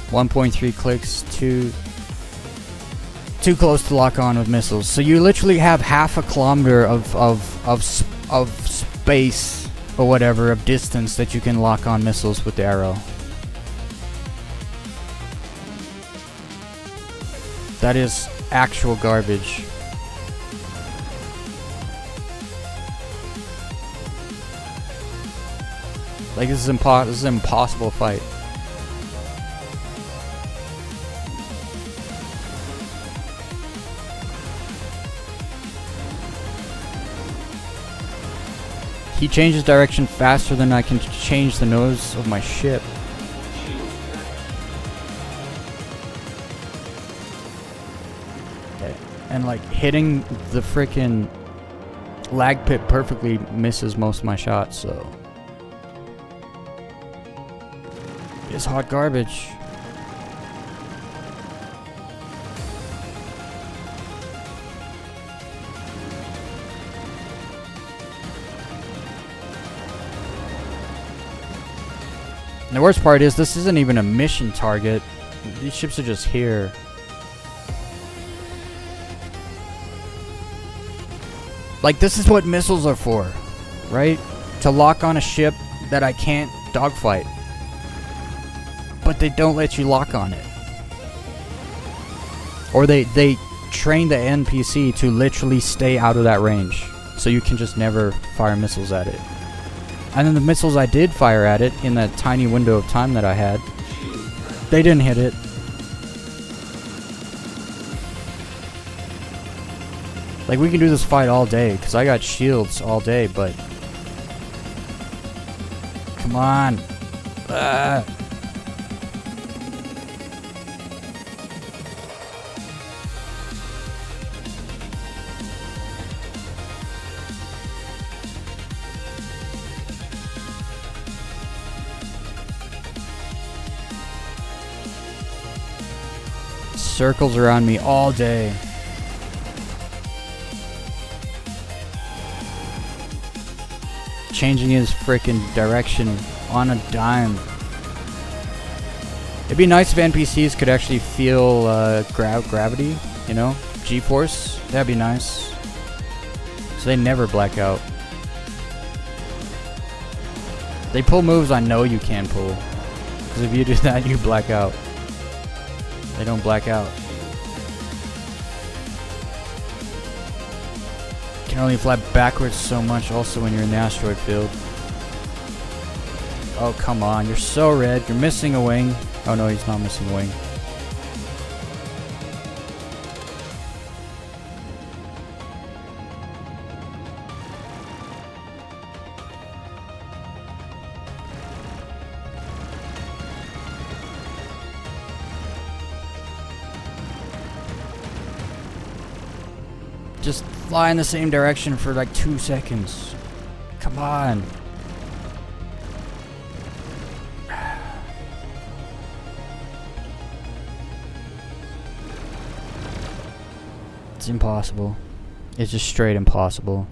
1.3 clicks, too close to lock on with missiles. So you literally have half a kilometer of space or whatever, of distance that you can lock on missiles with the arrow. That is actual garbage. Like, this is an impossible fight. He changes direction faster than I can change the nose of my ship. And like, hitting the frickin' lag pit perfectly misses most of my shots, so it's hot garbage. And the worst part is, this isn't even a mission target. These ships are just here. Like, this is what missiles are for, right? To lock on a ship that I can't dogfight. But they don't let you lock on it. Or they train the NPC to literally stay out of that range. So you can just never fire missiles at it. And then the missiles I did fire at it in that tiny window of time that I had, they didn't hit it. Like, we can do this fight all day, because I got shields all day, but come on. Ah. Circles around me all day. Changing his frickin' direction on a dime. It'd be nice if NPCs could actually feel gravity, you know? G-force. That'd be nice. So they never black out. They pull moves I know you can pull. Because if you do that, you black out. They don't black out. You can only fly backwards so much also when you're in the asteroid field. Oh, come on. You're so red. You're missing a wing. Oh, no, he's not missing a wing. Just fly in the same direction for like 2 seconds. Come on. It's impossible. It's just straight impossible.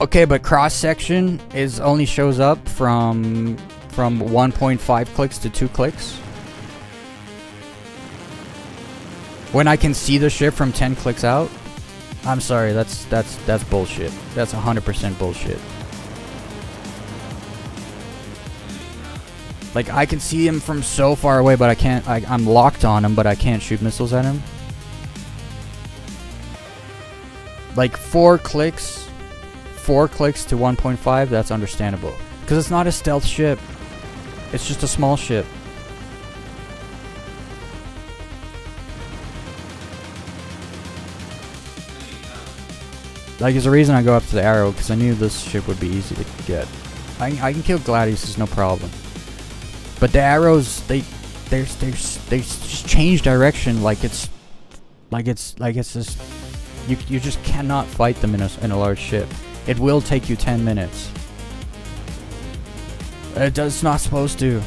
Okay, but cross section is only shows up from 1.5 clicks to 2 clicks. When I can see the ship from 10 clicks out, I'm sorry, that's bullshit. That's 100% bullshit. Like, I can see him from so far away, but I can't. I'm locked on him, but I can't shoot missiles at him. Like 4 clicks to 1.5, that's understandable. Because it's not a stealth ship. It's just a small ship. Like, there's a reason I go up to the arrow, because I knew this ship would be easy to get. I can kill Gladiuses, no problem. But the arrows, they just change direction like it's just you just cannot fight them in a large ship. It will take you 10 minutes. It's not supposed to.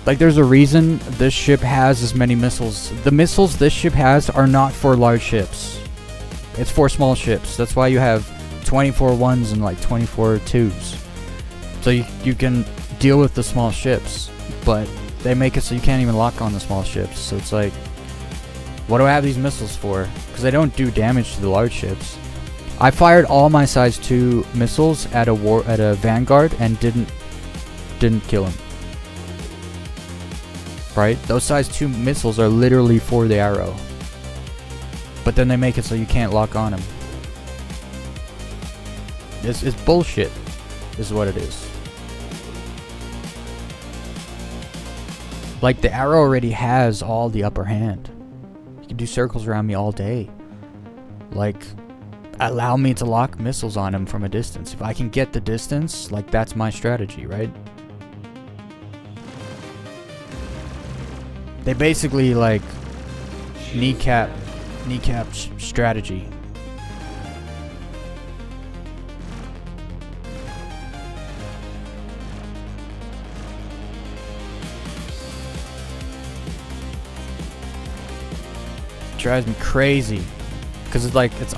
Like, there's a reason this ship has as many missiles. The missiles this ship has are not for large ships. It's for small ships. That's why you have 24 ones and like 24 twos. So you can deal with the small ships, but they make it so you can't even lock on the small ships. So it's like, what do I have these missiles for? Because they don't do damage to the large ships. I fired all my size 2 missiles at a Vanguard and didn't kill him. Right? Those size 2 missiles are literally for the arrow. But then they make it so you can't lock on them. It's bullshit, is what it is. Like, the arrow already has all the upper hand. You can do circles around me all day. Like, allow me to lock missiles on him from a distance. If I can get the distance, like, that's my strategy, right? They basically, like, kneecap strategy. Drives me crazy, because it's like it's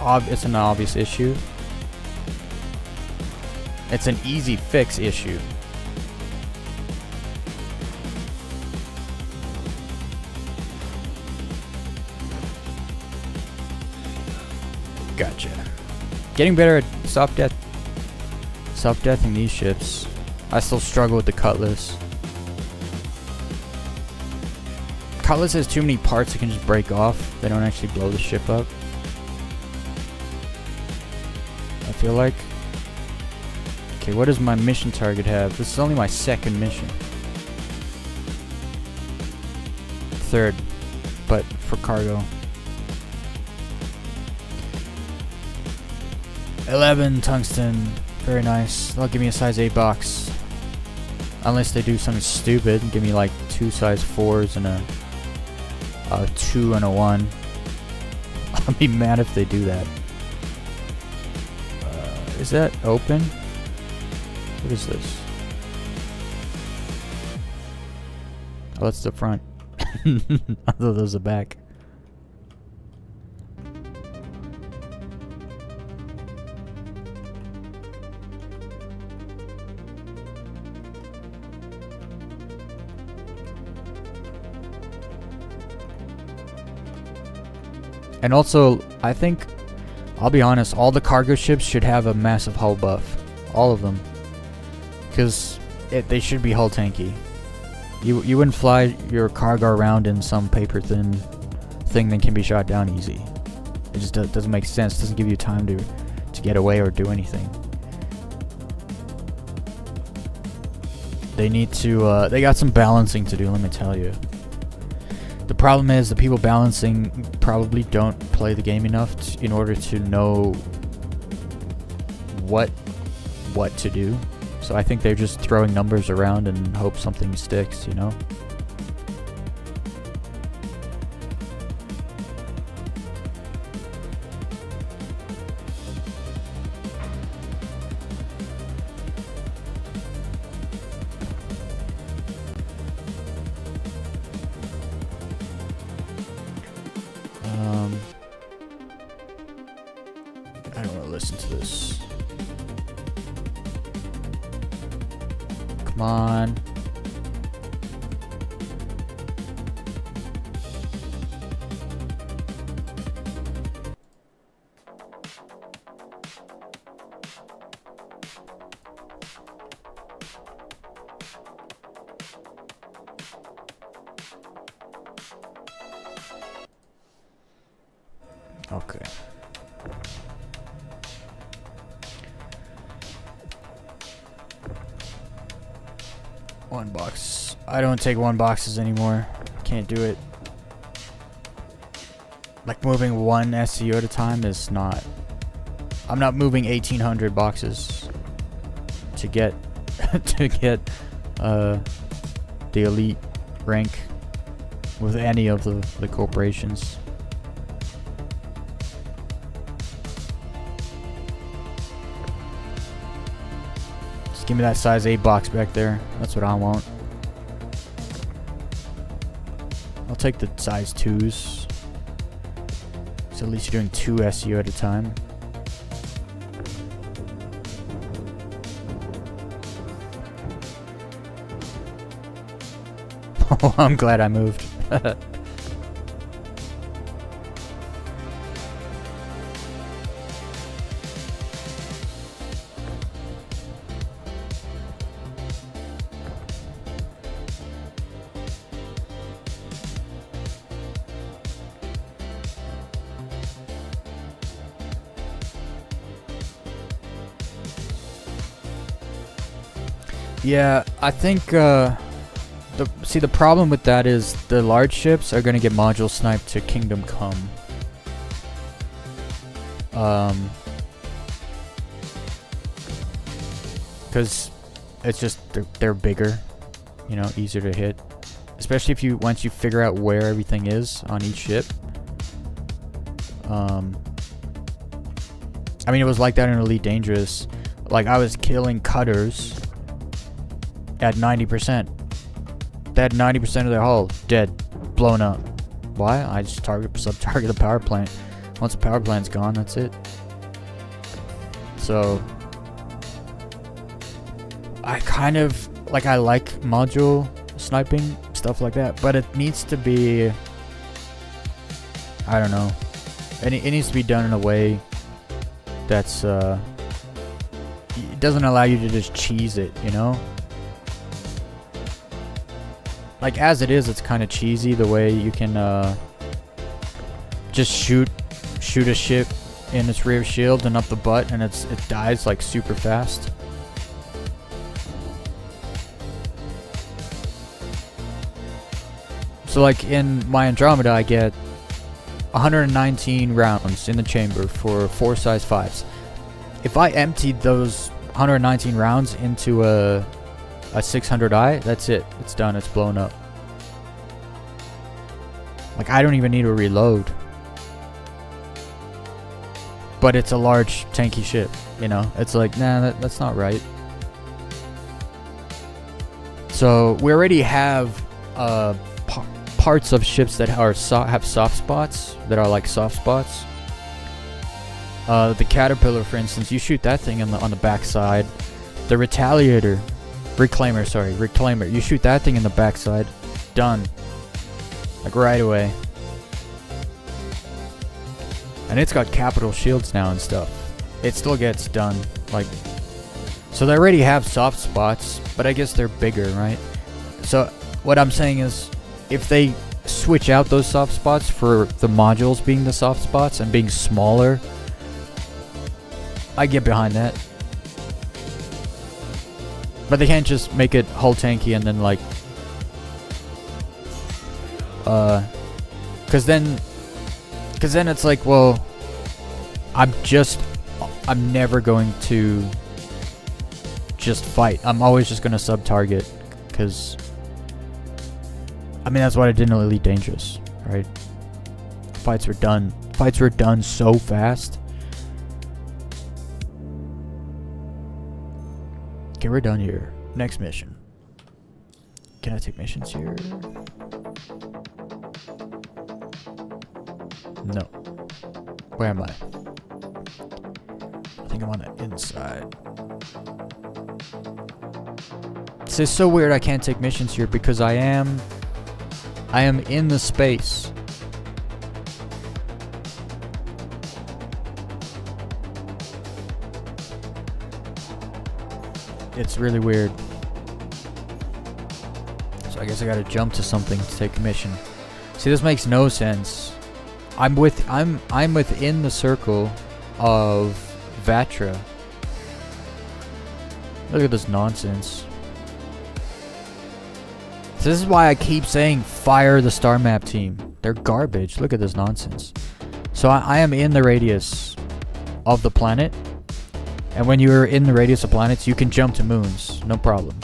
an obvious issue. It's an easy fix issue. Gotcha. Getting better at self-deathing these ships. I still struggle with the Cutlass. Cutlass has too many parts that can just break off. They don't actually blow the ship up. I feel like. Okay, what does my mission target have? This is only my 2nd mission. 3rd, but for cargo. 11 tungsten. Very nice. They'll give me a size 8 box. Unless they do something stupid and give me like 2 size 4s and a 2 and a 1. I'll be mad if they do that. Is that open? What is this? Oh, that's the front. I thought that was the back. And also, I think, I'll be honest, all the cargo ships should have a massive hull buff. All of them. Because they should be hull tanky. You wouldn't fly your cargo around in some paper thin thing that can be shot down easy. It just doesn't make sense. Doesn't give you time to get away or do anything. They need to, they got some balancing to do, let me tell you. The problem is the people balancing probably don't play the game enough in order to know what to do. So I think they're just throwing numbers around and hope something sticks, you know? I don't want to listen to this. Come on. Okay. One box. I don't take 1 boxes anymore. Can't do it. Like moving 1 SCU at a time is not. I'm not moving 1,800 boxes to get the elite rank with any of the corporations. Give me that size 8 box back there. That's what I want. I'll take the size 2s. So at least you're doing 2 SU at a time. Oh, I'm glad I moved. Yeah, I think the problem with that is the large ships are gonna get module sniped to Kingdom Come. Because it's just they're bigger, you know, easier to hit. Especially if once you figure out where everything is on each ship. I mean, it was like that in Elite Dangerous. Like, I was killing cutters at 90%. They had 90% of their hull dead, blown up. Why? I just sub-target the power plant. Once the power plant's gone, that's it. So I kind of I like module sniping, stuff like that, but it needs to be, I don't know, it needs to be done in a way that's it doesn't allow you to just cheese it, you know? Like, as it is, it's kind of cheesy the way you can just shoot a ship in its rear shield and up the butt, and it dies like super fast. So like in my Andromeda, I get 119 rounds in the chamber for 4 size 5s. if I emptied those 119 rounds into a 600i, that's it. It's done. It's blown up. Like, I don't even need to reload. But it's a large, tanky ship, you know? It's like, nah, that's not right. So, we already have parts of ships that are have soft spots, that are like soft spots. The Caterpillar, for instance, you shoot that thing on the backside. The Reclaimer, you shoot that thing in the backside, done. Like, right away. And it's got capital shields now and stuff. It still gets done. Like, so they already have soft spots, but I guess they're bigger, right? So what I'm saying is, if they switch out those soft spots for the modules being the soft spots and being smaller, I get behind that. But they can't just make it hull tanky and then like, cause then it's like, well, I'm never going to just fight. I'm always just gonna sub-target, cause I mean, that's what I did in Elite Dangerous, right? Fights were done so fast. Okay, we're done here. Next mission. Can I take missions here? No. Where am I? I think I'm on the inside. It's so weird I can't take missions here because I am in the space. It's really weird. So I guess I gotta jump to something to take a mission. See, this makes no sense. I'm within the circle of Vatra. Look at this nonsense. So this is why I keep saying fire the star map team. They're garbage. Look at this nonsense. So I am in the radius of the planet. And when you're in the radius of planets, you can jump to moons. No problem.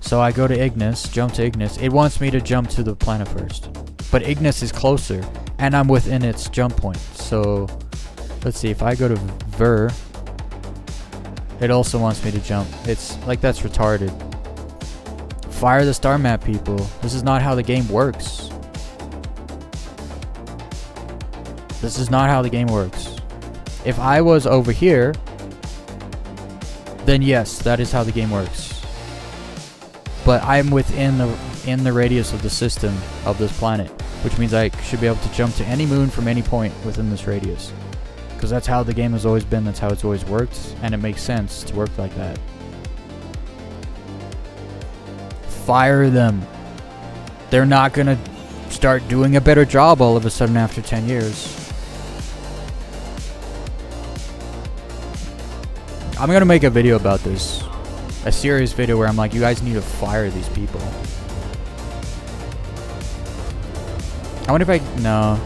So I go to Ignis, jump to Ignis. It wants me to jump to the planet first. But Ignis is closer. And I'm within its jump point. So let's see. If I go to Ver, it also wants me to jump. It's like, that's retarded. Fire the star map, people. This is not how the game works. This is not how the game works. If I was over here, then yes, that is how the game works. But I'm within the radius of the system of this planet, which means I should be able to jump to any moon from any point within this radius. Because that's how the game has always been, that's how it's always worked, and it makes sense to work like that. Fire them. They're not gonna start doing a better job all of a sudden after 10 years. I'm gonna make a video about this. A serious video where I'm like, you guys need to fire these people. I wonder if I... No.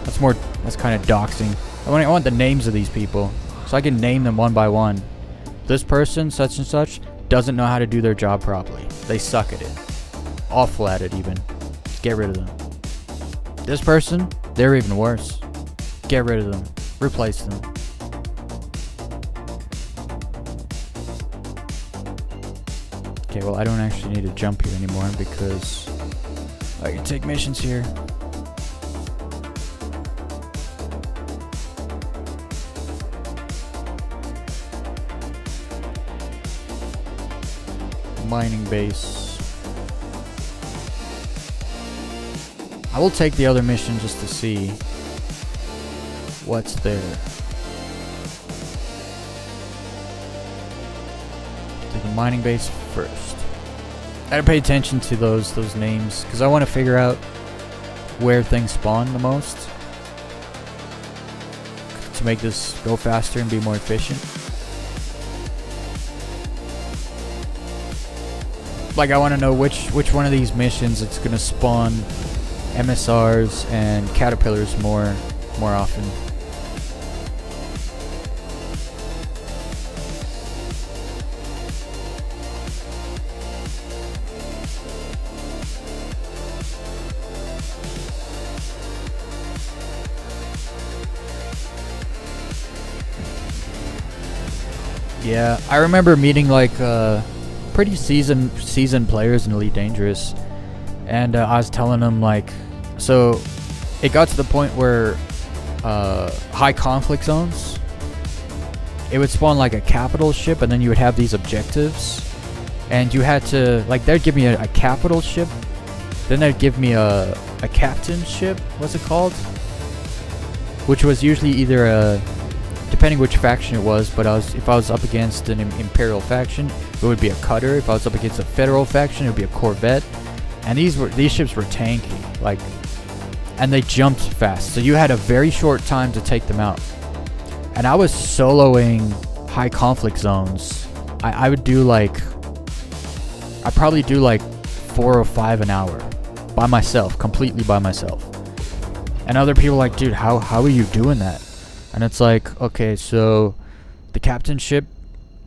That's kind of doxing. I want the names of these people. So I can name them one by one. This person, such and such, doesn't know how to do their job properly. They suck at it. Awful at it even. Get rid of them. This person, they're even worse. Get rid of them. Replace them. Okay, well, I don't actually need to jump here anymore because I can take missions here. Mining base. I will take the other mission just to see what's there. To the mining base first. I gotta pay attention to those names because I want to figure out where things spawn the most to make this go faster and be more efficient. Like, I want to know which one of these missions it's gonna spawn MSRs and caterpillars more often. Yeah, I remember meeting like pretty seasoned players in Elite Dangerous, and I was telling them like, so it got to the point where high conflict zones, it would spawn like a capital ship, and then you would have these objectives, and you had to like they'd give me a capital ship, then they'd give me a captain ship. What's it called? Which was usually either a, depending which faction it was, but if I was up against an Imperial faction, it would be a cutter. If I was up against a Federal faction, it would be a corvette. And these ships were tanky, like, and they jumped fast, so you had a very short time to take them out. And I was soloing high conflict zones. I would do like, I probably do like 4 or 5 an hour by myself, completely by myself. And other people are like, dude, how are you doing that? And it's like, okay, so the captain ship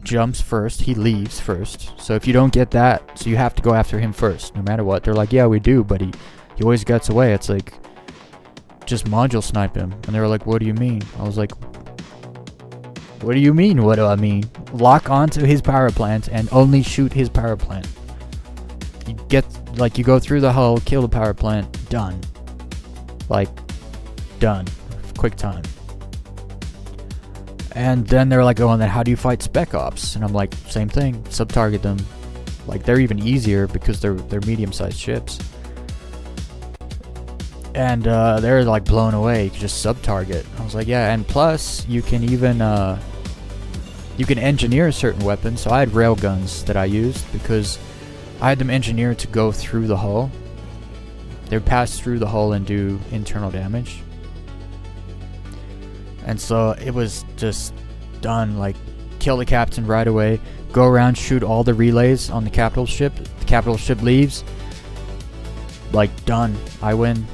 jumps first, he leaves first. So if you don't get that, so you have to go after him first, no matter what. They're like, yeah, we do, but he always gets away. It's like, just module snipe him. And they were like, what do you mean? I was like, what do you mean, what do I mean? Lock onto his power plant and only shoot his power plant. You get, like, you go through the hull, kill the power plant, done. Like, done. Quick time. And then they're like, oh, and then how do you fight spec ops? And I'm like, same thing, sub-target them. Like, they're even easier because they're medium-sized ships. And they're like blown away. You can just sub-target. I was like, yeah, and plus you can even you can engineer certain weapons. So I had railguns that I used because I had them engineered to go through the hull. They would pass through the hull and do internal damage. And so it was just done, like, kill the captain right away, go around, shoot all the relays on the capital ship. The capital ship leaves, like, done. I win.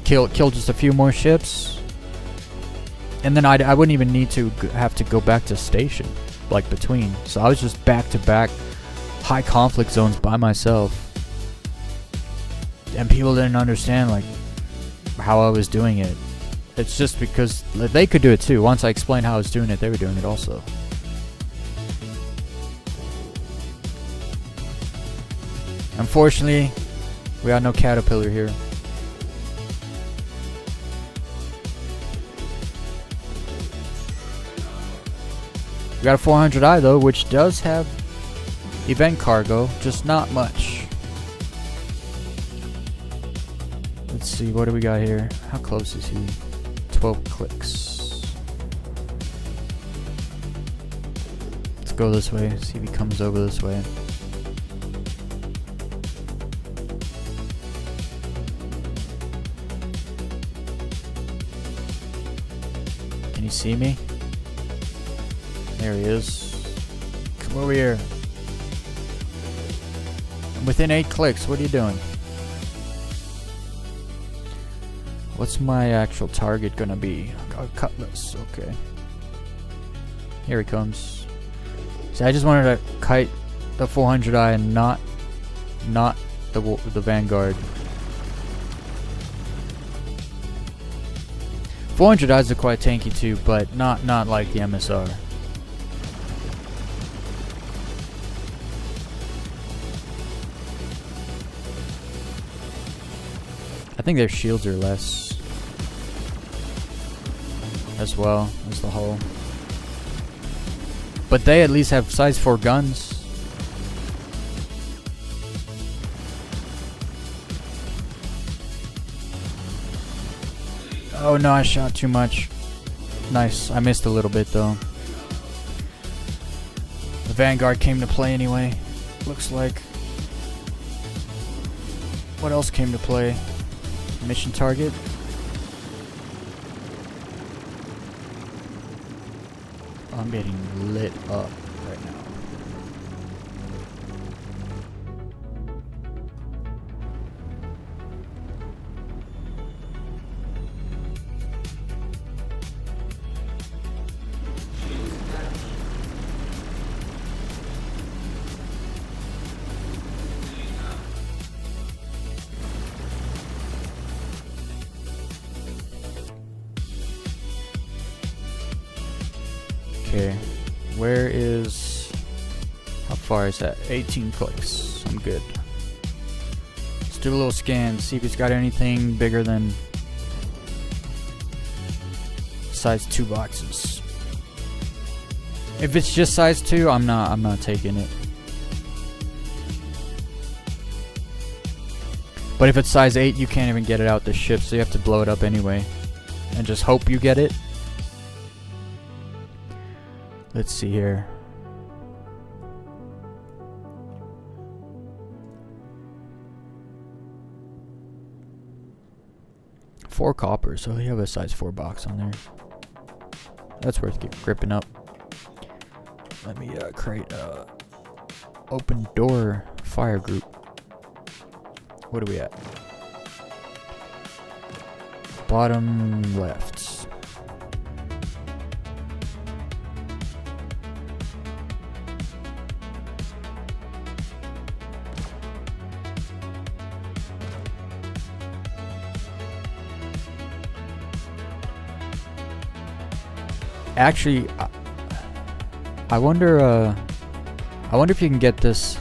Kill just a few more ships, and then I wouldn't even need to have to go back to station, like, between. So I was just back to back high conflict zones by myself, and people didn't understand like how I was doing it. It's just because they could do it too. Once I explained how I was doing it, they were doing it also. Unfortunately, we got no caterpillar here. We got a 400i though, which does have event cargo, just not much. Let's see, what do we got here? How close is he? 12 clicks. Let's go this way, see if he comes over this way. Can you see me? There he is. Come over here. I'm within 8 clicks. What are you doing? What's my actual target gonna be? A cutlass. Okay. Here he comes. See, I just wanted to kite the 400i and not the Vanguard. 400i's are quite tanky too, but not like the MSR. I think their shields are less as well as the hull. But they at least have size 4 guns. Oh no, I shot too much. Nice, I missed a little bit though. The Vanguard came to play anyway, looks like. What else came to play? Mission target. I'm getting lit up right now. Okay. Where is... How far is that? 18 clicks. I'm good. Let's do a little scan, see if it's got anything bigger than size 2 boxes. If it's just size 2, I'm not taking it. But if it's size 8, you can't even get it out the ship, so you have to blow it up anyway. And just hope you get it. Let's see here. $4 copper, so you have a size 4 box on there. That's worth gripping up. Let me create a open door fire group. What are we at? Bottom left. Actually, I wonder if you can get this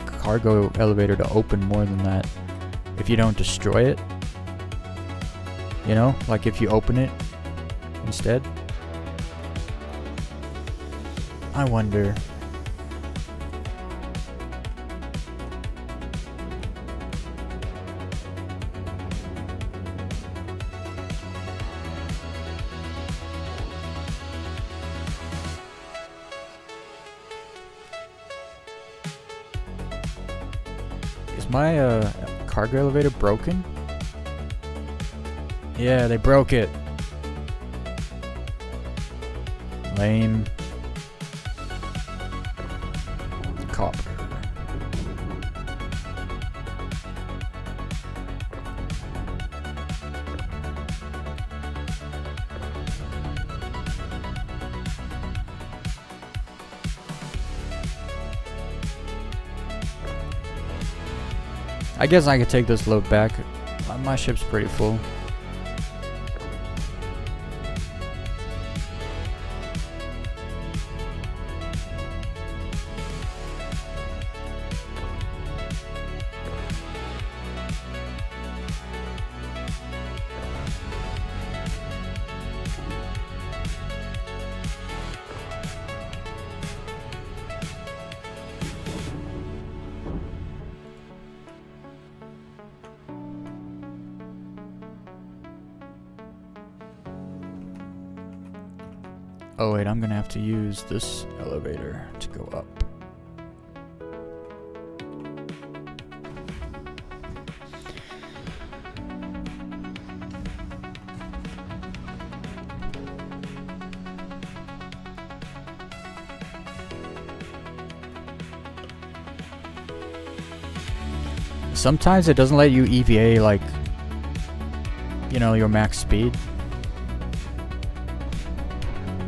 cargo elevator to open more than that if you don't destroy it. You know, like if you open it instead. I wonder. Is my cargo elevator broken? Yeah, they broke it. Lame. Copper. I guess I could take this load back. My ship's pretty full. Oh wait, I'm gonna have to use this elevator to go up. Sometimes it doesn't let you EVA like, you know, your max speed.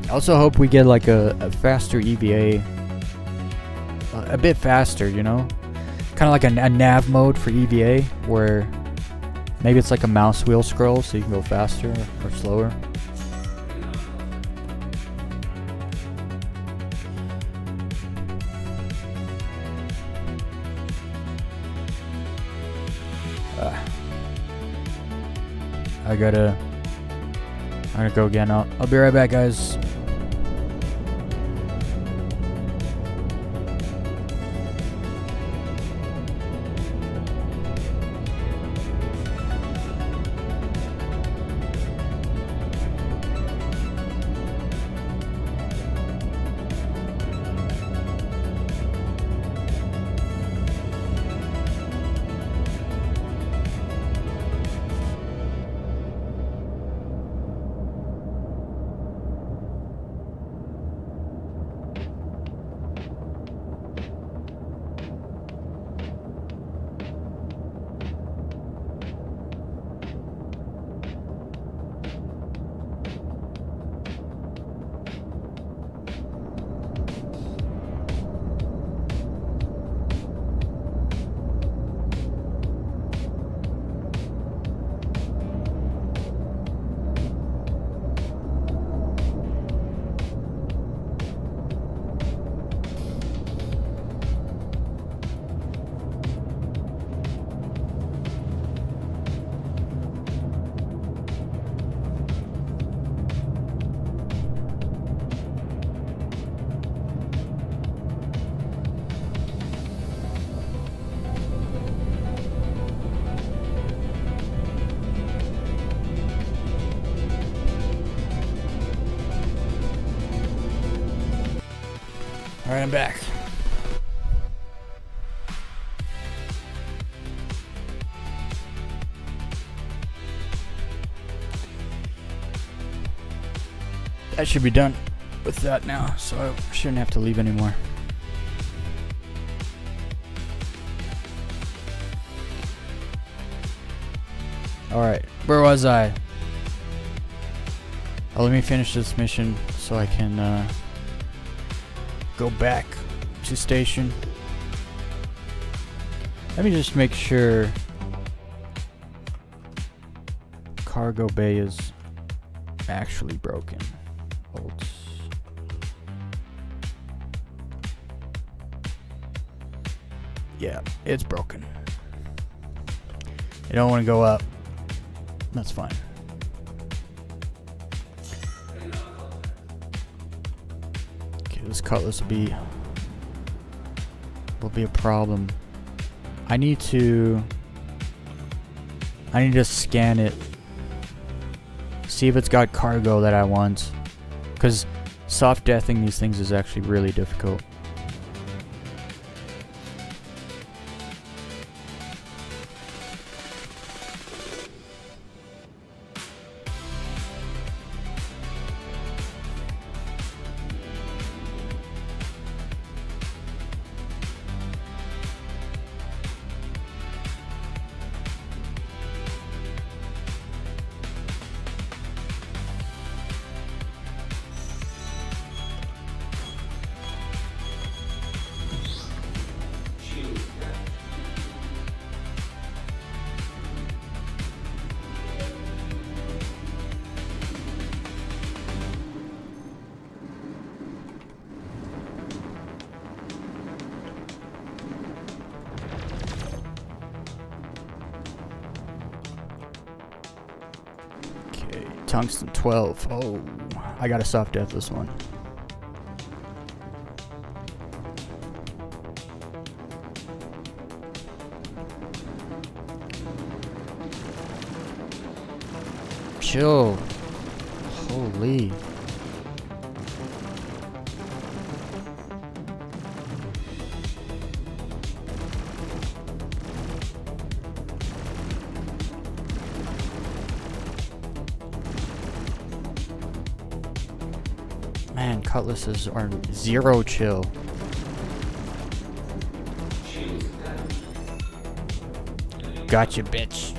I also hope we get like a faster EVA, a bit faster, you know, kind of like a nav mode for EVA, where maybe it's like a mouse wheel scroll, so you can go faster or slower. I'm gonna go again. I'll be right back, guys. Alright, I'm back. That should be done with that now, so I shouldn't have to leave anymore. Alright, where was I? Oh, let me finish this mission so I can go back to station. Let me just make sure cargo bay is actually broken. Hold. Yeah, it's broken. You don't want to go up. That's fine. Okay, this cutlass will be a problem. I need to scan it, see if it's got cargo that I want, because soft deathing these things is actually really difficult. Tungsten 12. Oh, I got a soft death this one. Chill. Holy. Man, cutlasses are zero chill. Gotcha, bitch.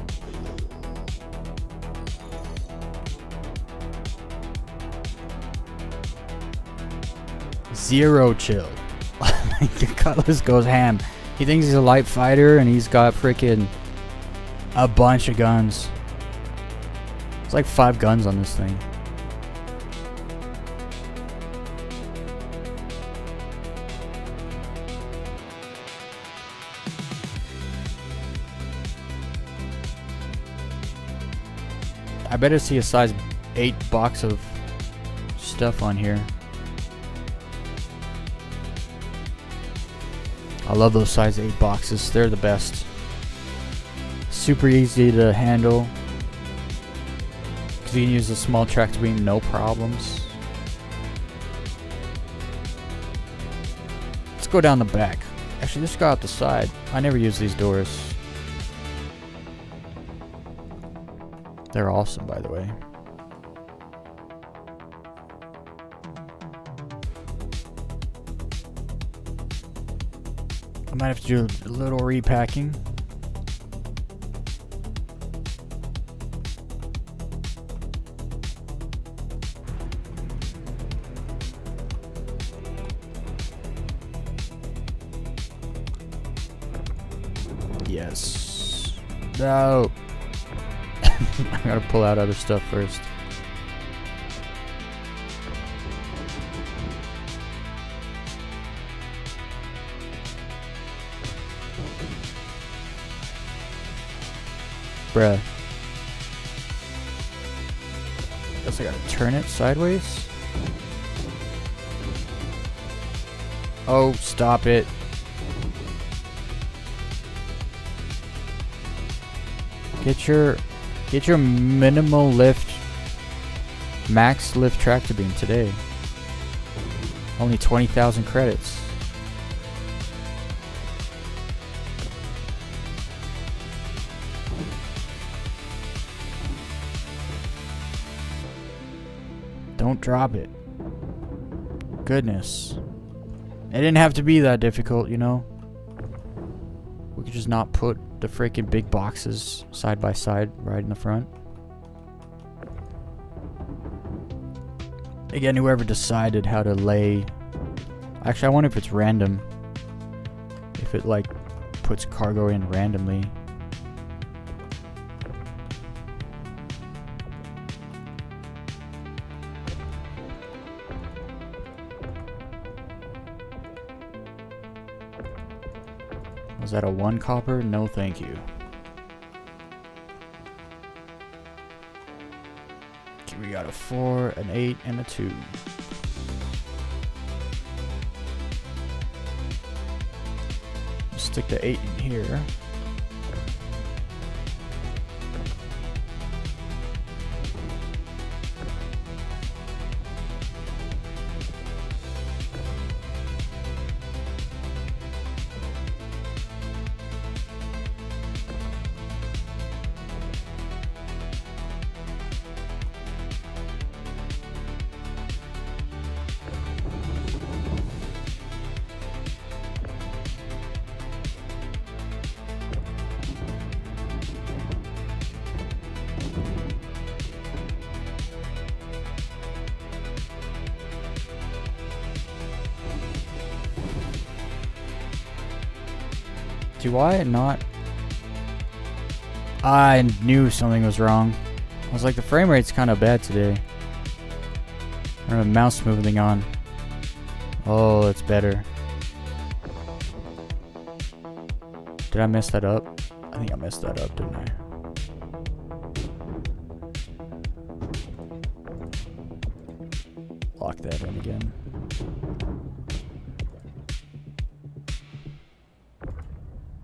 Zero chill. The cutlass goes ham. He thinks he's a light fighter and he's got freaking a bunch of guns. It's like 5 guns on this thing. I better see a size 8 box of stuff on here. I love those size 8 boxes. They're the best. Super easy to handle. Because you can use a small tractor beam, no problems. Let's go down the back. Actually, let's go out the side. I never use these doors. They're awesome, by the way. I might have to do a little repacking. Yes. No. I gotta pull out other stuff first. Bruh. Guess I gotta turn it sideways. Oh, stop it. Get your minimal lift, max lift tractor beam today. Only 20,000 credits. Don't drop it. Goodness. It didn't have to be that difficult, you know? We could just not put the freaking big boxes side by side right in the front. Again, whoever decided how to lay... Actually, I wonder if it's random. If it, like, puts cargo in randomly. Was that a 1 copper? No, thank you. Okay, we got a 4, an 8, and a 2. Stick the 8 in here. Do I not? I knew something was wrong. I was like, the frame rate's kind of bad today. I don't have mouse moving on. Oh, it's better. Did I mess that up? I think I messed that up, didn't I? Lock that in again.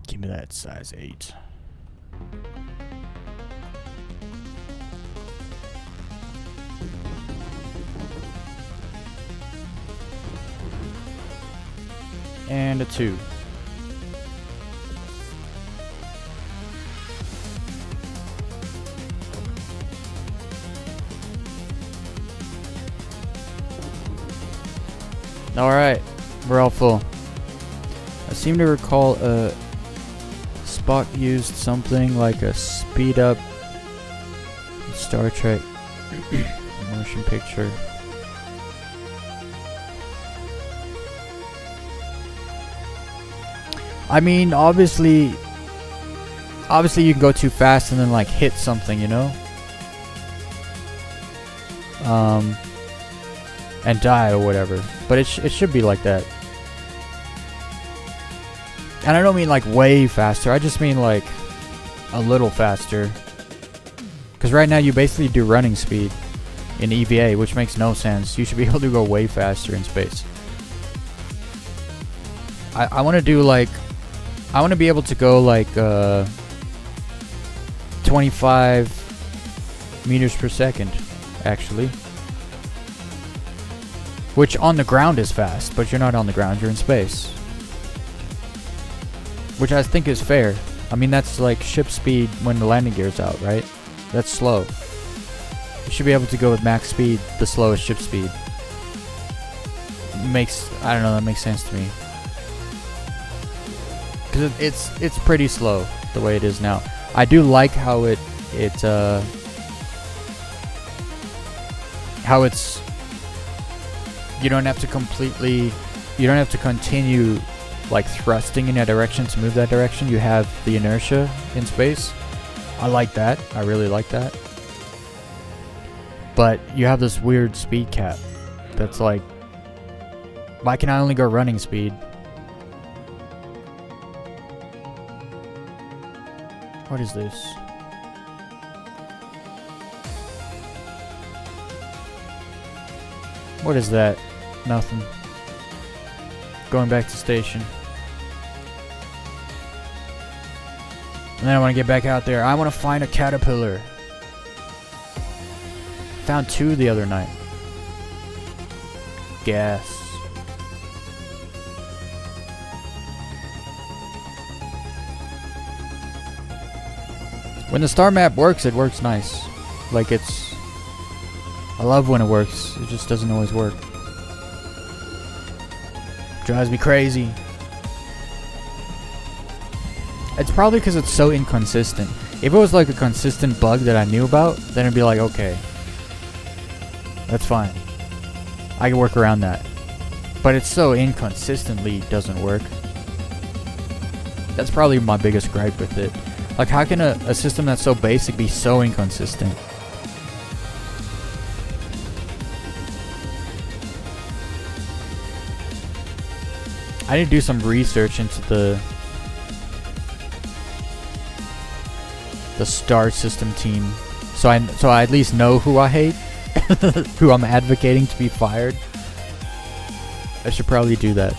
Give me that size 8. And a 2. Alright, we're all full. I seem to recall Spock used something like a speed up Star Trek motion picture. I mean, obviously you can go too fast and then like hit something, you know? And die or whatever. But it should be like that. And I don't mean like way faster. I just mean like a little faster. Because right now you basically do running speed in EVA, which makes no sense. You should be able to go way faster in space. I want to do like... I want to be able to go like 25 meters per second, actually. Which on the ground is fast, but you're not on the ground, you're in space. Which I think is fair. I mean, that's like ship speed when the landing gear's out, right? That's slow. You should be able to go with max speed, the slowest ship speed. I don't know, that makes sense to me. Because it's pretty slow, the way it is now. I do like how how it's... You don't have to continue like thrusting in a direction to move that direction. You have the inertia in space. I like that. I really like that. But you have this weird speed cap that's like, why can I only go running speed? What is this? What is that? Nothing. Going back to station. And then I want to get back out there. I want to find a caterpillar. Found 2 the other night. Gas. When the star map works, it works nice. Like it's I love when it works. It just doesn't always work. Drives me crazy. It's probably because it's so inconsistent. If it was like a consistent bug that I knew about, then it'd be like, okay, that's fine. I can work around that. But it so inconsistently doesn't work. That's probably my biggest gripe with it. Like, how can a system that's so basic be so inconsistent? I need to do some research into the star system team, so I at least know who I hate, who I'm advocating to be fired. I should probably do that.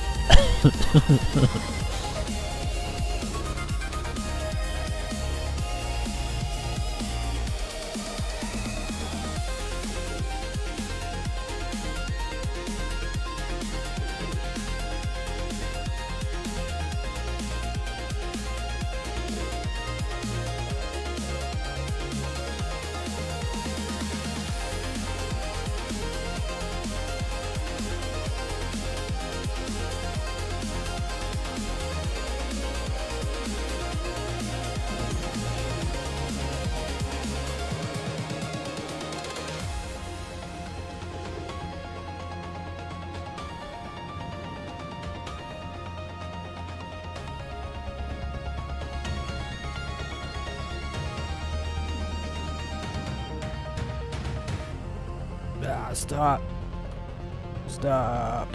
Stop. Stop.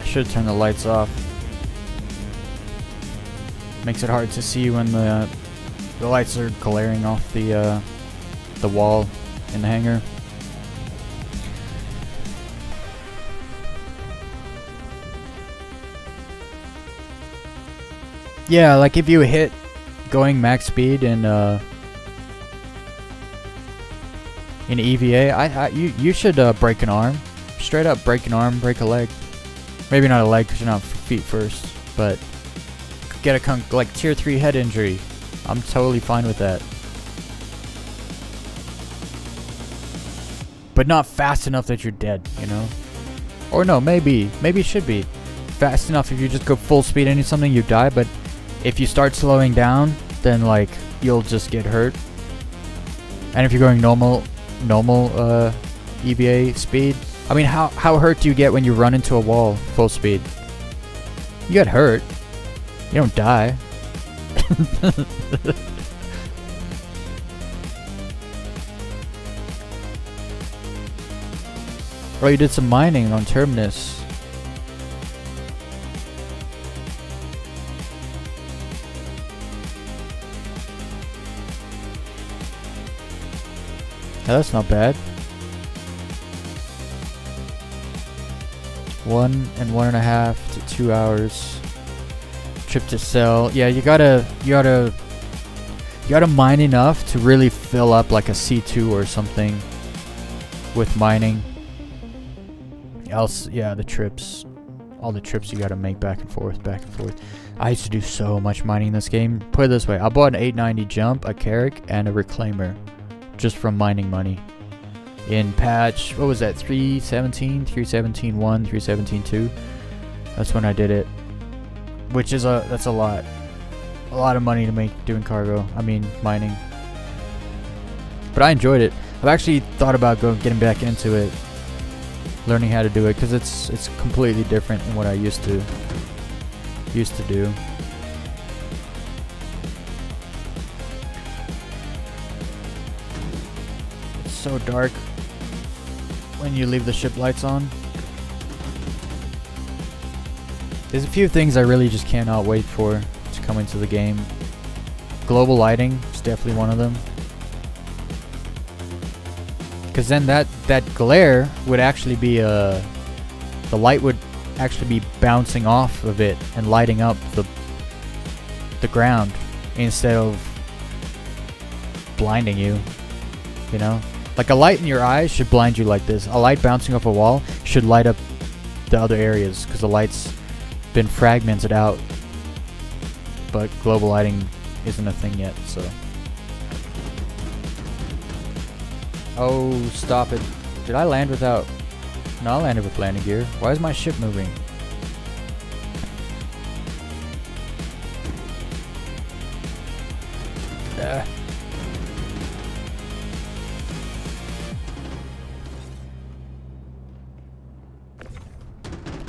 Should turn the lights off. Makes it hard to see when the lights are glaring off the wall in the hangar. Yeah, like if you hit going max speed in EVA, you should break an arm. Straight up break an arm, break a leg. Maybe not a leg because you're not feet first, but get a like tier 3 head injury. I'm totally fine with that. But not fast enough that you're dead, you know? Or no, maybe it should be fast enough if you just go full speed into something you die, but if you start slowing down, then like you'll just get hurt. And if you're going normal EVA speed, I mean, how hurt do you get when you run into a wall full speed? You get hurt. You don't die. Oh, you did some mining on Terminus. Yeah, that's not bad. 1.5 to 2 hours. Trip to sell. Yeah, you gotta mine enough to really fill up like a C2 or something with mining. Else, yeah, the trips, all the trips you gotta make back and forth. I used to do so much mining in this game. Put it this way, I bought an 890 jump, a Carrick, and a reclaimer just from mining money. In patch, what was that, 317, 317.1, 317.2? That's when I did it. Which is that's a lot of money to make doing cargo. I mean, mining. But I enjoyed it. I've actually thought about getting back into it, learning how to do it, because it's completely different than what I used to do. It's so dark when you leave the ship lights on. There's a few things I really just cannot wait for to come into the game. Global lighting, It's definitely one of them. Because then that glare would actually be the light would actually be bouncing off of it and lighting up the ground instead of blinding you. You know, like a light in your eyes should blind you like this. A light bouncing off a wall should light up the other areas because the light's been fragmented out. But global lighting isn't a thing yet, so. Oh, stop it. Did I land without... No, I landed with landing gear. Why is my ship moving?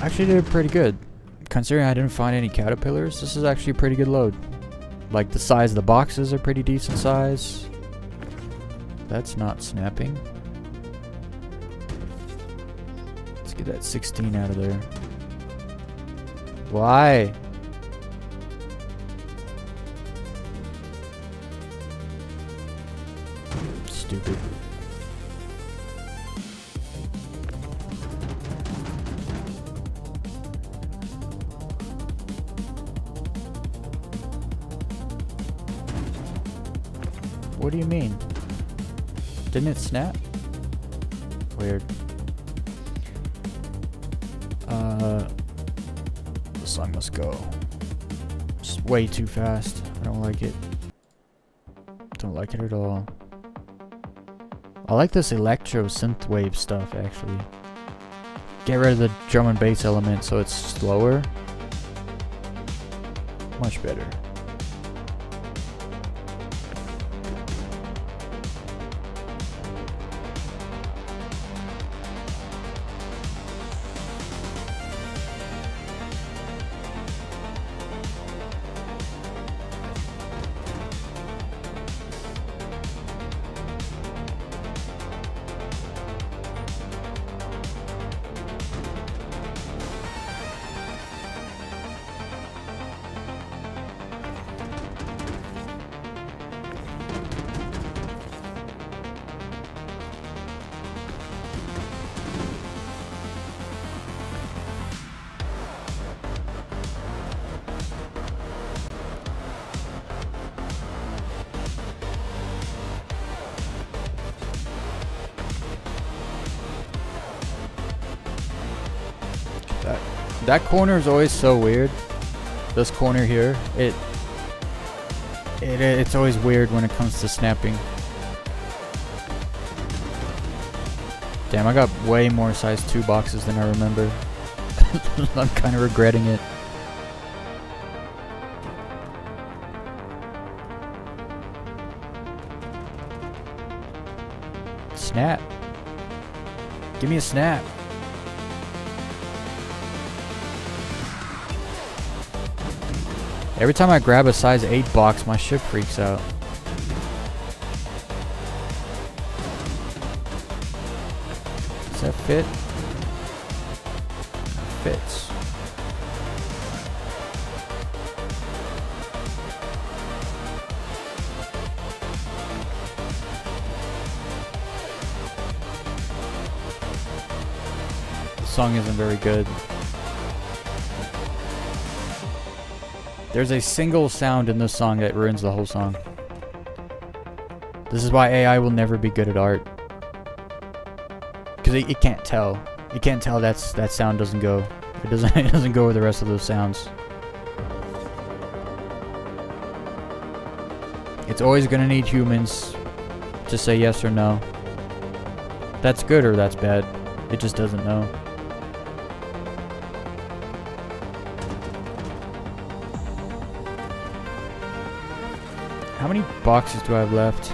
Actually did pretty good. Considering I didn't find any caterpillars, this is actually a pretty good load. Like, the size of the boxes are pretty decent size. That's not snapping. Let's get that 16 out of there. Why? Stupid. What do you mean? Didn't it snap? Weird. The song must go. Just way too fast. I don't like it. Don't like it at all. I like this electro synthwave stuff actually. Get rid of the drum and bass element so it's slower. Much better. That corner is always so weird. This corner here, it's always weird when it comes to snapping. Damn, I got way more size 2 boxes than I remember. I'm kind of regretting it. Snap. Give me a snap. Every time I grab a size 8 box, my ship freaks out. Does that fit? It fits. The song isn't very good. There's a single sound in this song that ruins the whole song. This is why AI will never be good at art. Because it can't tell. It can't tell that sound doesn't go. It doesn't go with the rest of those sounds. It's always gonna need humans to say yes or no. That's good or that's bad. It just doesn't know. How many boxes do I have left?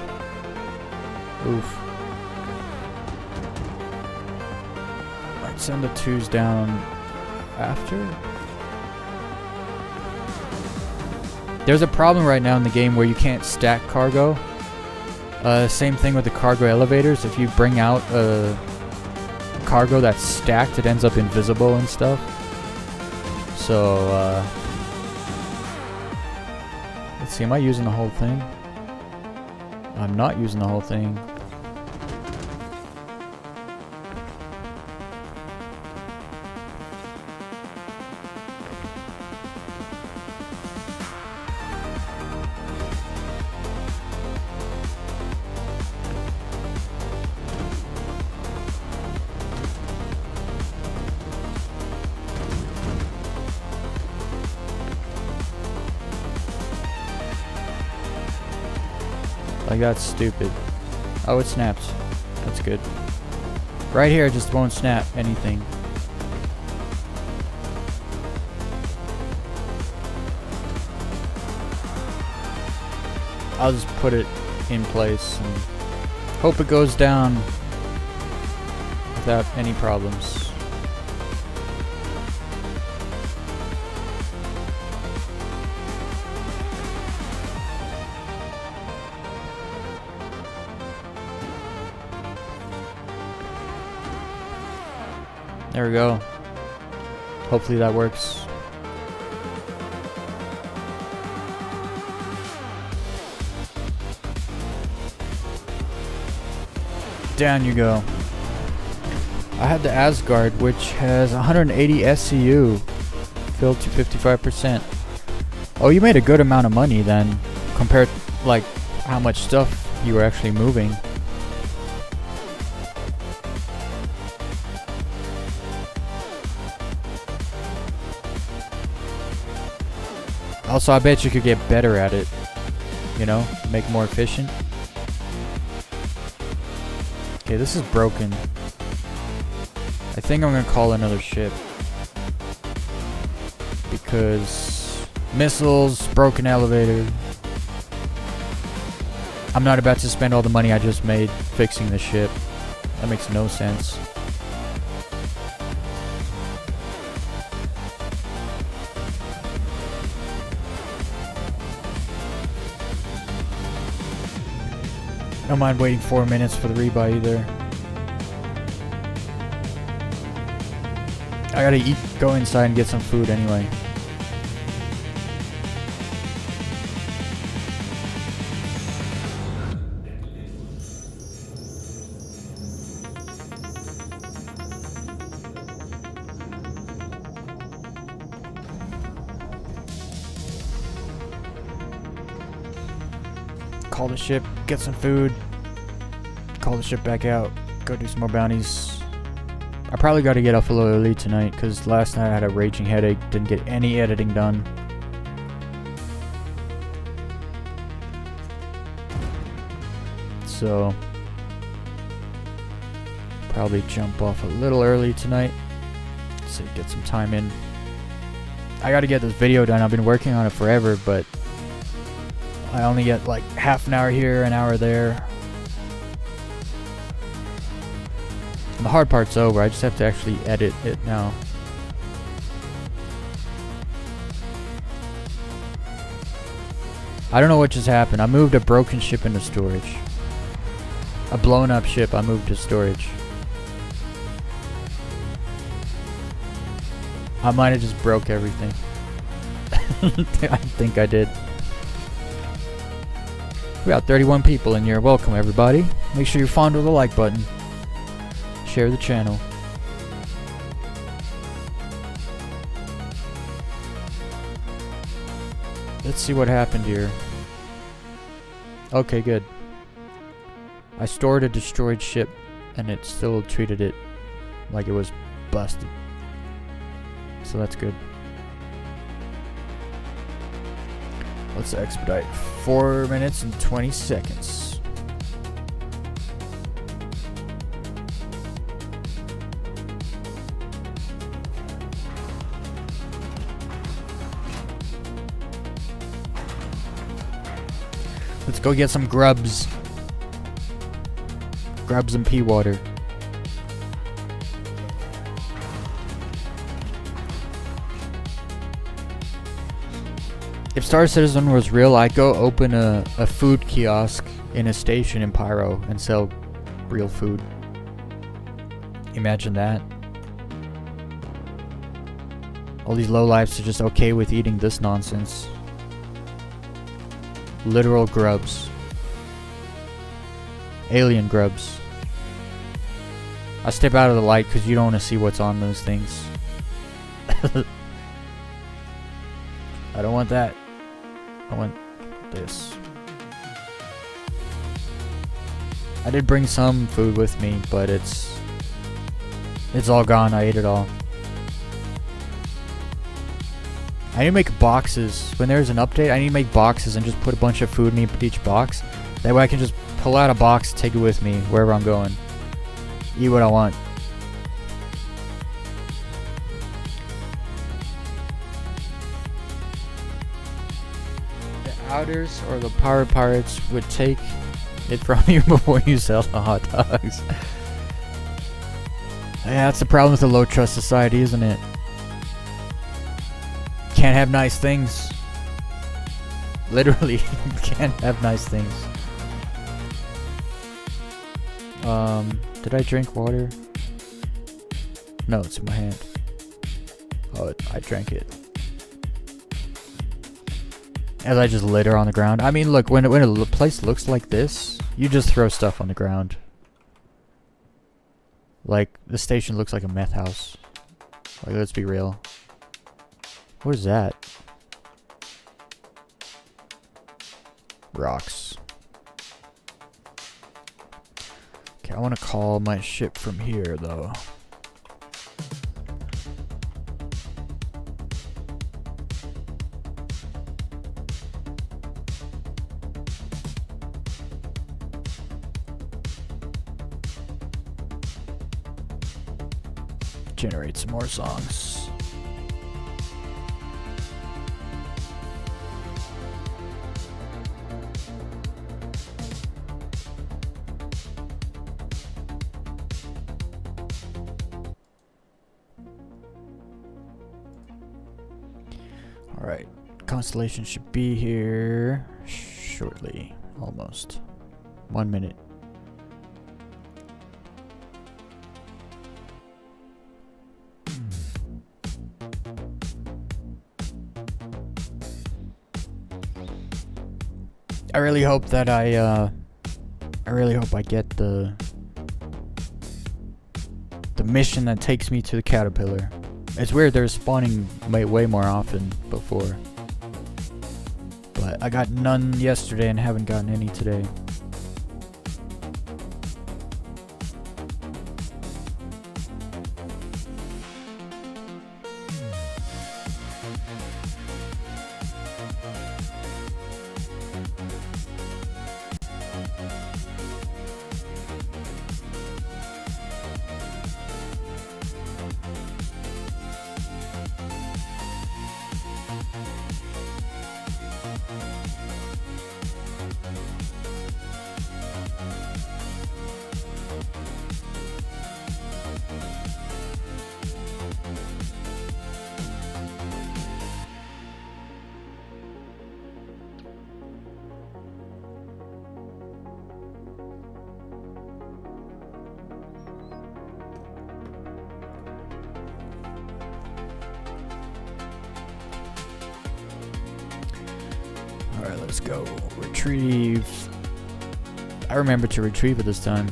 Oof. Might send the 2s down after. There's a problem right now in the game where you can't stack cargo. Same thing with the cargo elevators. If you bring out a cargo that's stacked, it ends up invisible and stuff. So, let's see, am I using the whole thing? I'm not using the whole thing. Like, that's stupid. Oh, it snaps. That's good. Right here, it just won't snap anything. I'll just put it in place and hope it goes down without any problems. There we go. Hopefully that works. Down you go. I have the Asgard, which has 180 SCU, filled to 55%. Oh, you made a good amount of money then, compared like how much stuff you were actually moving. Also, I bet you could get better at it, you know, make more efficient. Okay, this is broken. I think I'm gonna call another ship. Because missiles, broken elevator. I'm not about to spend all the money I just made fixing the ship. That makes no sense. I don't mind waiting 4 minutes for the rebuy either. I gotta eat, go inside and get some food anyway. Call the ship, get some food, call the ship back out, go do some more bounties. I probably got to get up a little early tonight because last night I had a raging headache, didn't get any editing done. So, probably jump off a little early tonight, so get some time in. I got to get this video done. I've been working on it forever, but I only get like half an hour here, an hour there. And the hard part's over. I just have to actually edit it now. I don't know what just happened. I moved a broken ship into storage. A blown up ship I moved to storage. I might have just broke everything. I think I did. We got 31 people in here. Welcome everybody. Make sure you fondle the like button. Share the channel. Let's see what happened here. Okay, good. I stored a destroyed ship and it still treated it like it was busted. So that's good. Let's expedite. 4 minutes and 20 seconds. Let's go get some grubs. Grubs and pea water. If Star Citizen was real, I'd go open a food kiosk in a station in Pyro and sell real food. Imagine that. All these lowlifes are just okay with eating this nonsense. Literal grubs. Alien grubs. I step out of the light because you don't want to see what's on those things. I don't want that. I want this. I did bring some food with me, but it's all gone. I ate it all. I need to make boxes. When there's an update, I need to make boxes and just put a bunch of food in each box. That way I can just pull out a box, take it with me wherever I'm going. Eat what I want. The Outers or the Pirate Pirates would take it from you before you sell the hot dogs. Yeah, that's the problem with the low trust society, isn't it? Can't have nice things. Literally, can't have nice things. Did I drink water? No, it's in my hand. Oh, I drank it. As I just litter on the ground. I mean, look, when a place looks like this, you just throw stuff on the ground. Like, the station looks like a meth house. Like, let's be real. What is that? Rocks. Okay, I want to call my ship from here, though. Generate some more songs. Alright, Constellation should be here shortly. Almost. 1 minute. I really hope that I really hope I get the mission that takes me to the caterpillar. It's weird, they're spawning way more often before. But I got none yesterday and haven't gotten any today. Alright, let's go. Retrieve. I remember to retrieve it this time.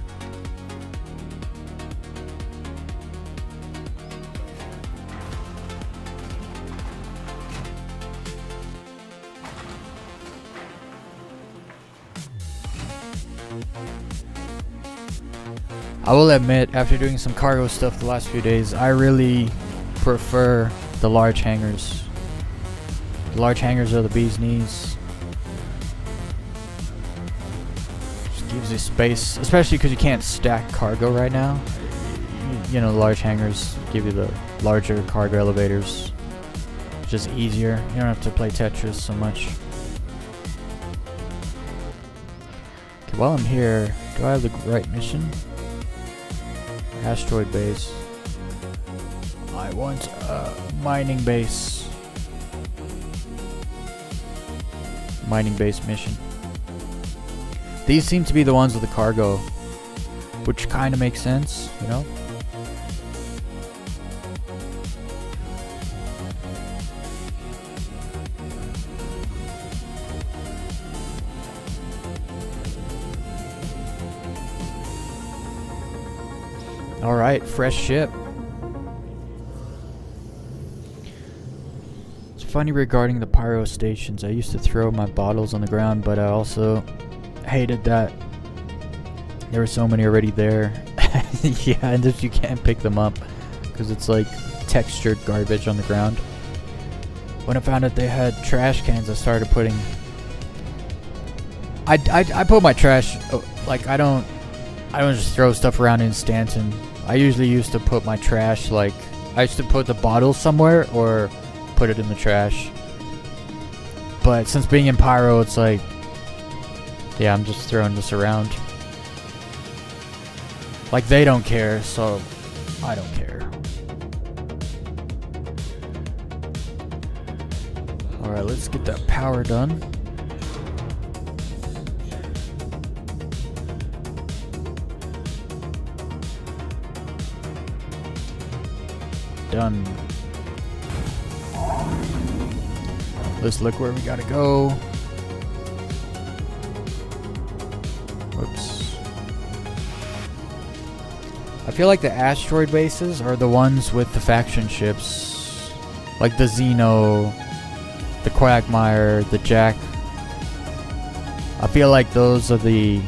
I will admit, after doing some cargo stuff the last few days, I really prefer the large hangars. The large hangars are the bee's knees. Just gives you space, especially because you can't stack cargo right now. You know, the large hangars give you the larger cargo elevators. It's just easier. You don't have to play Tetris so much. Okay, while I'm here, do I have the right mission? Asteroid base. I want a mining base. Mining base mission. These seem to be the ones with the cargo, which kind of makes sense, you know? Alright, fresh ship. It's funny regarding the pyro stations. I used to throw my bottles on the ground, but I also hated that there were so many already there. Yeah, and just you can't pick them up because it's like textured garbage on the ground. When I found out they had trash cans, I started putting... I put my trash, like I don't just throw stuff around in Stanton. I usually used to put my trash, like, I used to put the bottles somewhere or put it in the trash. But since being in Pyro, it's like, yeah, I'm just throwing this around. Like, they don't care, so I don't care. Alright, let's get that power done. Done. Let's look where we gotta go. Whoops. I feel like the asteroid bases are the ones with the faction ships. Like the Xeno, the Quagmire, the Jack. I feel like those are the...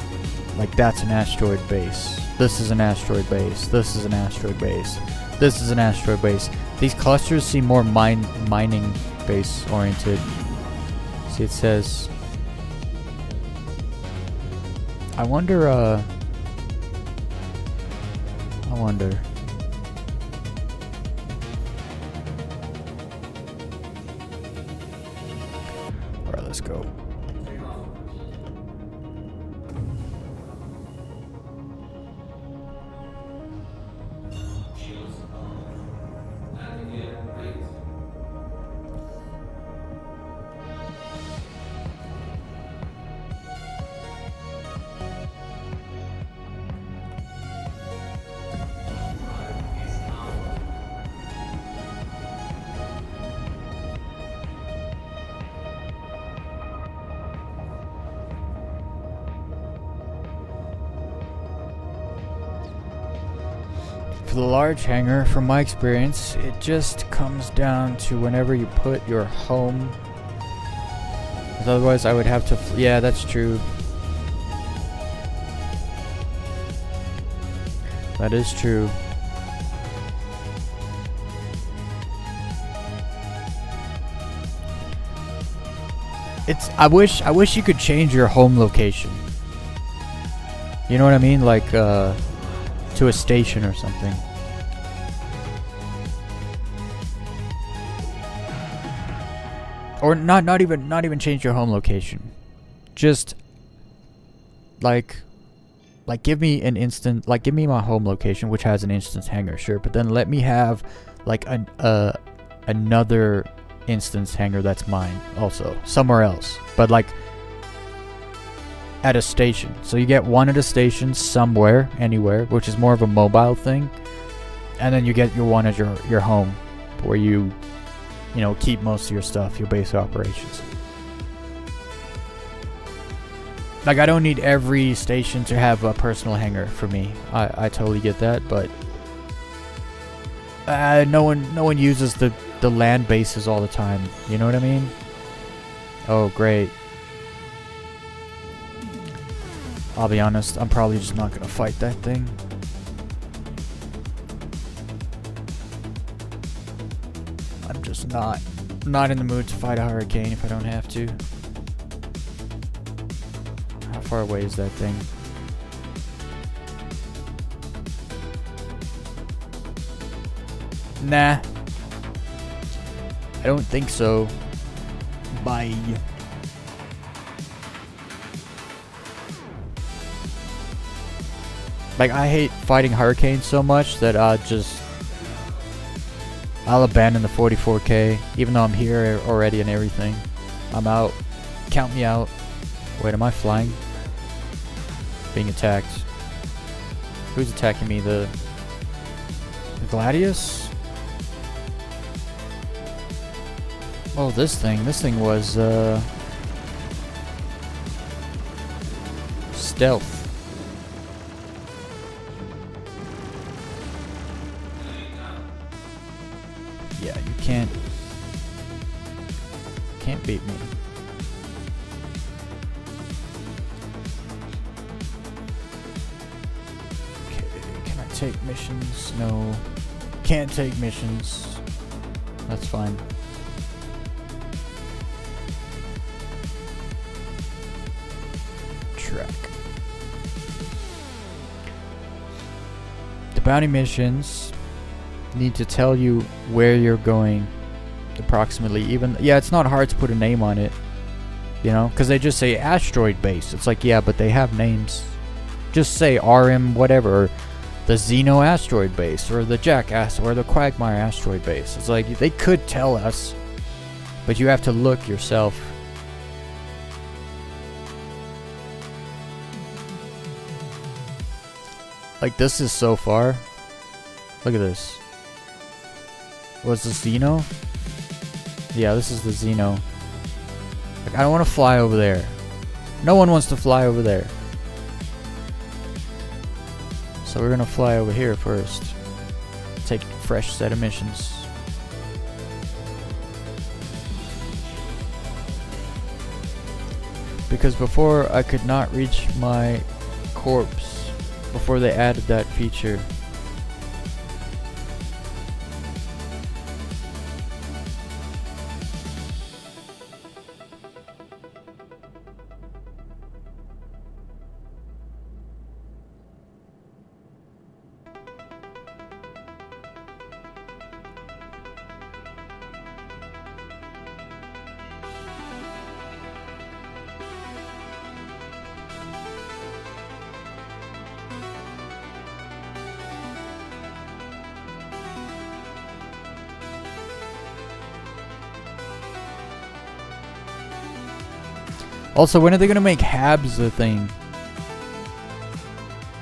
Like, that's an asteroid base. This is an asteroid base. This is an asteroid base. This is an asteroid base. These clusters seem more mining base oriented. See, it says... I wonder, Alright, let's go. For the large hangar, from my experience, it just comes down to whenever you put your home. 'Cause otherwise I would have to... yeah, that's true. That is true. It's... I wish you could change your home location. You know what I mean? Like, to a station or something. Or not even change your home location. Just like give me an instant, like give me my home location, which has an instance hangar, sure, but then let me have like another instance hangar that's mine also somewhere else, but like at a station. So you get one at a station somewhere, anywhere, which is more of a mobile thing, and then you get your one at your home, where you know, keep most of your stuff, your base operations. Like, I don't need every station to have a personal hangar for me. I totally get that, but no one uses the land bases all the time. You know what I mean? Oh, great. I'll be honest, I'm probably just not gonna fight that thing. I'm just not in the mood to fight a hurricane if I don't have to. How far away is that thing? Nah. I don't think so. Bye. Like, I hate fighting hurricanes so much that I'll abandon the 44K, even though I'm here already and everything. I'm out. Count me out. Wait, am I flying? Being attacked. Who's attacking me? The Gladius? Oh, this thing. This thing was, stealth. take missions. No. Can't take missions. That's fine. Track. The bounty missions need to tell you where you're going approximately. Even, yeah, it's not hard to put a name on it, you know, because they just say asteroid base. It's like, yeah, but they have names. Just say RM whatever, or the Xeno asteroid base, or the Jackass, or the Quagmire asteroid base. It's like, they could tell us, but you have to look yourself. Like, this is so far. Look at this. Was this Xeno? Yeah, this is the Xeno. Like, I don't want to fly over there. No one wants to fly over there. So we're gonna fly over here first. Take a fresh set of missions. Because before I could not reach my corpse before they added that feature. Also, when are they going to make HABs a thing?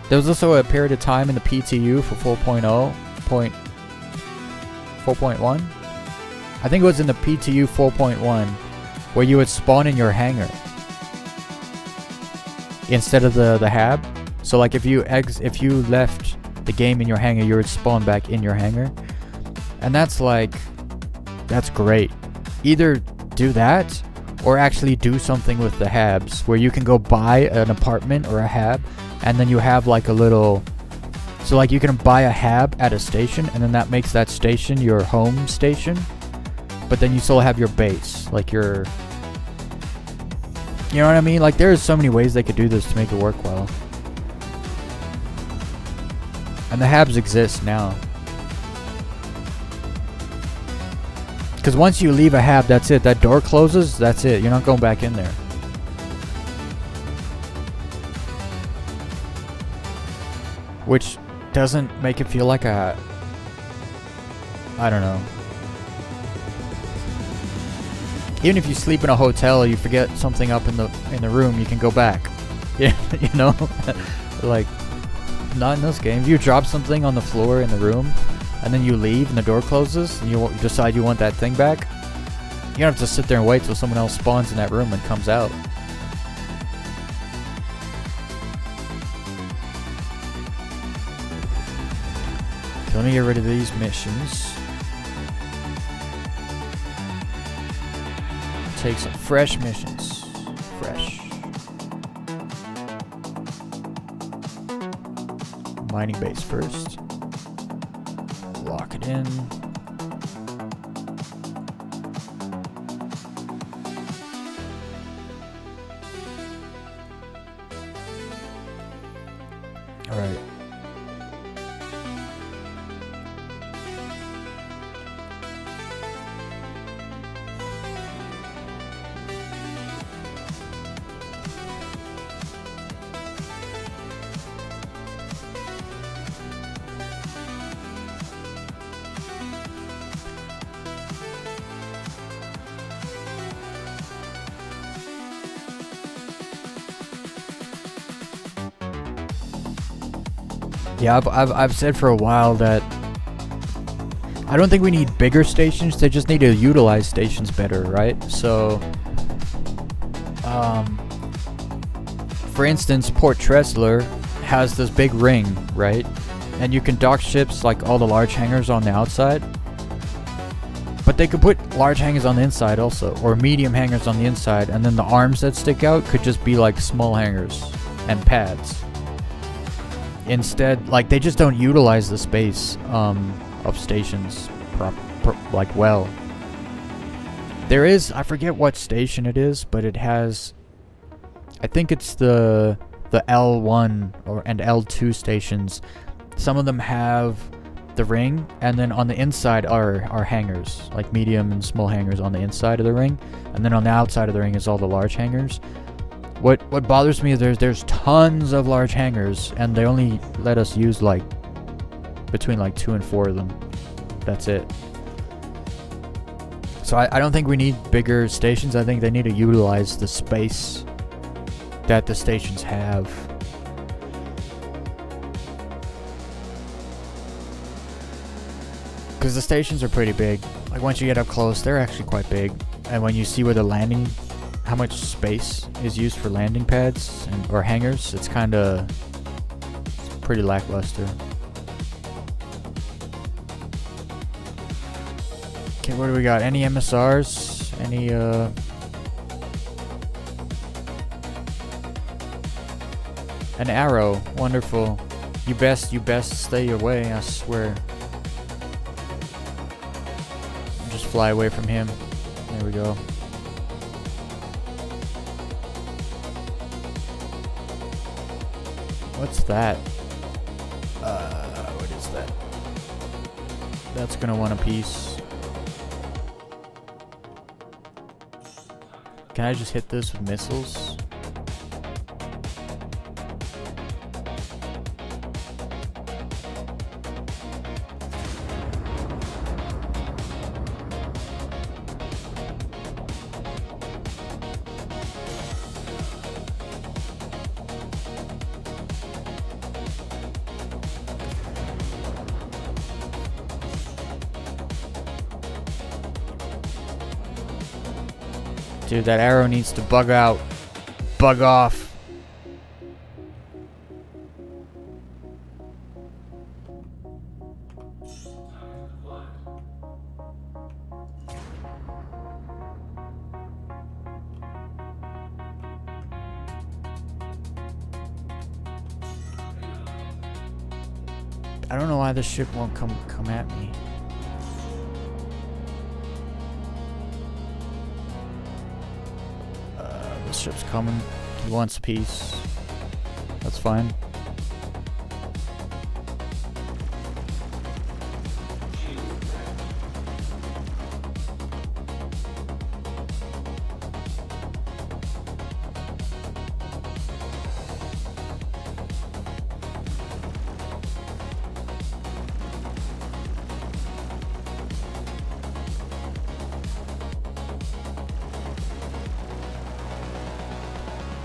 There was also a period of time in the PTU for 4.1. I think it was in the PTU 4.1 where you would spawn in your hangar instead of the HAB. So like if you left the game in your hangar, you would spawn back in your hangar. And that's great. Either do that or actually do something with the HABs where you can go buy an apartment or a HAB and then you have like a little, so like you can buy a HAB at a station and then that makes that station your home station, but then you still have your base, like your, you know what I mean? Like there's so many ways they could do this to make it work well. And the HABs exist now. Because once you leave a HAB, that's it. That door closes, that's it. You're not going back in there. Which doesn't make it feel like a... I don't know. Even if you sleep in a hotel, you forget something up in the room, you can go back. Yeah, you know? Like, not in this game. If you drop something on the floor in the room, and then you leave and the door closes and you decide you want that thing back, you don't have to sit there and wait till someone else spawns in that room and comes out. So let me get rid of these missions. Take some fresh missions. Fresh. Mining base first. Lock it in. All right. Yeah, I've said for a while that I don't think we need bigger stations. They just need to utilize stations better, right? So, for instance, Port Tressler has this big ring, right? And you can dock ships like all the large hangars on the outside. But they could put large hangars on the inside also, or medium hangars on the inside, and then the arms that stick out could just be like small hangars and pads. instead, like, they just don't utilize the space of stations like well. There is, I forget what station it is, but it has, I think it's the L1 and L2 stations. Some of them have the ring, and then on the inside are hangars, like medium and small hangars on the inside of the ring, and then on the outside of the ring is all the large hangars. What bothers me is there's tons of large hangars, and they only let us use like between like 2 and 4 of them. That's it. So I don't think we need bigger stations. I think they need to utilize the space that the stations have. Because the stations are pretty big. Like, once you get up close, they're actually quite big. And when you see where the landing, how much space is used for landing pads or hangars, it's pretty lackluster. Okay, what do we got? Any MSRs? Any an arrow. Wonderful. You best stay away, I swear. Just fly away from him. There we go. What's that? What is that? That's gonna want a piece. Can I just hit this with missiles? Dude, that arrow needs to bug out. Bug off. I don't know why this ship won't come at me. This ship's coming. He wants a piece. That's fine.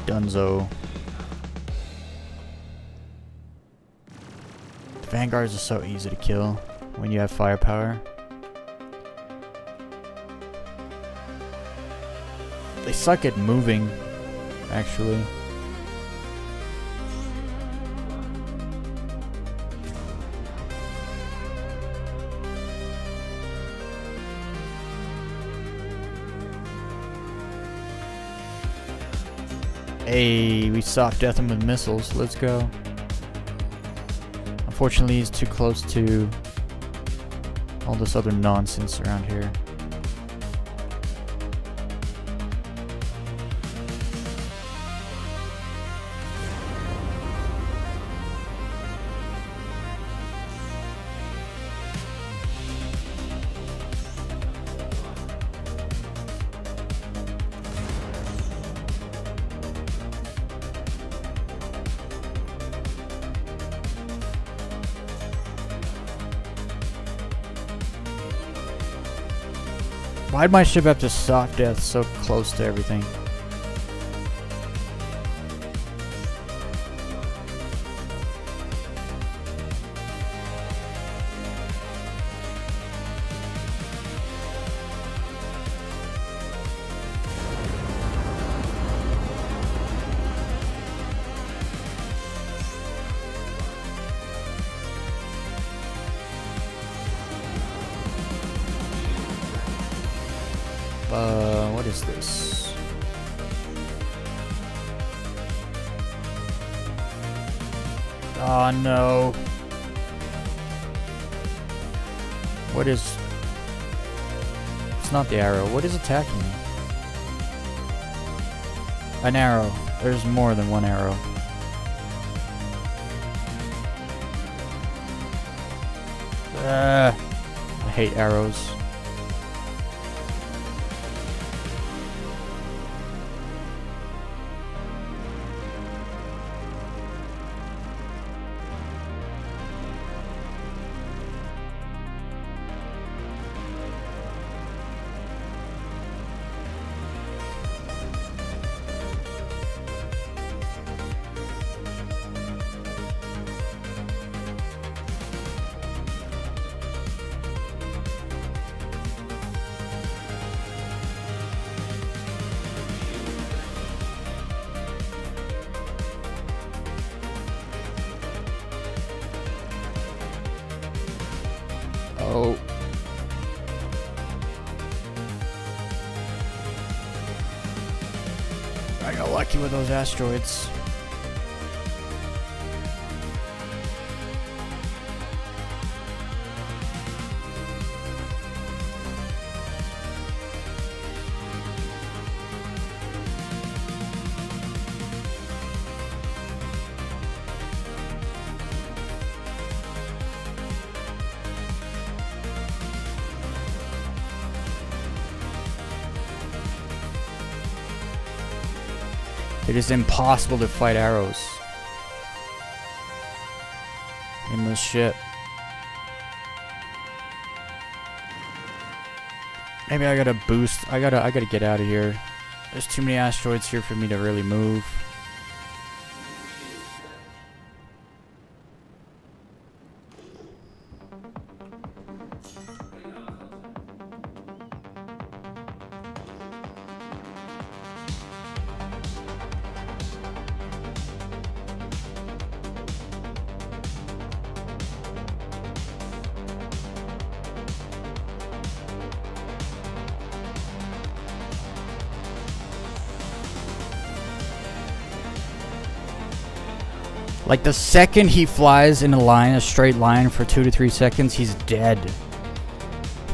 Dunzo. Vanguards are so easy to kill when you have firepower. They suck at moving, actually. Hey, we soft death him with missiles. Let's go. Unfortunately, he's too close to all this other nonsense around here. Why'd my ship have to soft death so close to everything? What is this? Oh no. What is... It's not the arrow. What is attacking me? An arrow. There's more than one arrow. I hate arrows. Oh. I got lucky with those asteroids. It is impossible to fight arrows in this ship. Maybe I gotta boost. I gotta get out of here. There's too many asteroids here for me to really move. Like the second he flies in a line, a straight line for 2 to 3 seconds, he's dead.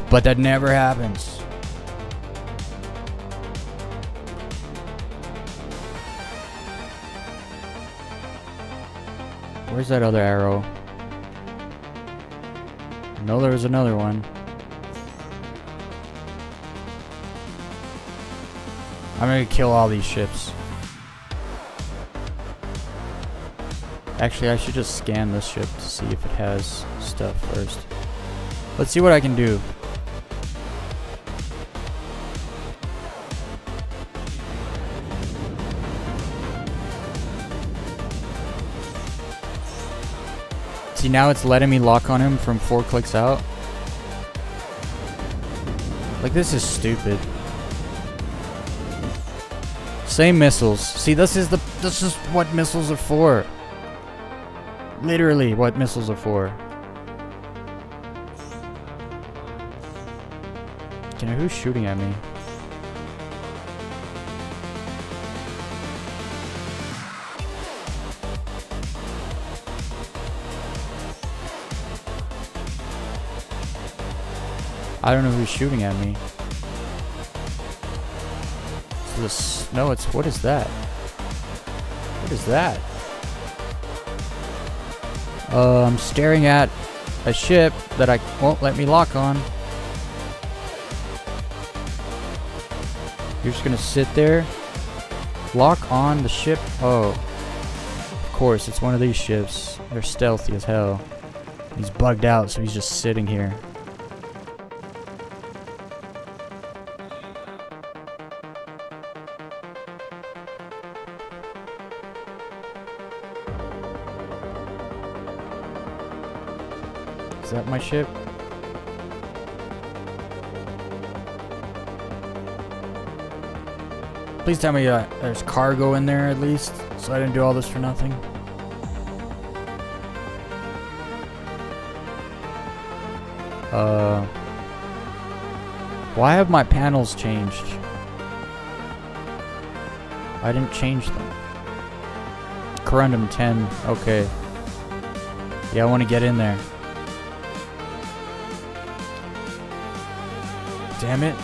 But that never happens. Where's that other arrow? No, there was another one. I'm gonna kill all these ships. Actually, I should just scan this ship to see if it has stuff first. Let's see what I can do. See, now it's letting me lock on him from 4 clicks out. Like, this is stupid. Same missiles. See, this is what missiles are for. Literally what missiles are for. You know, who's shooting at me? I don't know who's shooting at me. Is this, no, it's, what is that? What is that? I'm staring at a ship that I won't let me lock on. You're just gonna sit there, lock on the ship. Oh, of course, it's one of these ships. They're stealthy as hell. He's bugged out, so he's just sitting here. Is that my ship? Please tell me there's cargo in there at least, so I didn't do all this for nothing. Why have my panels changed? I didn't change them. Corundum 10, okay. Yeah, I want to get in there. Damn it.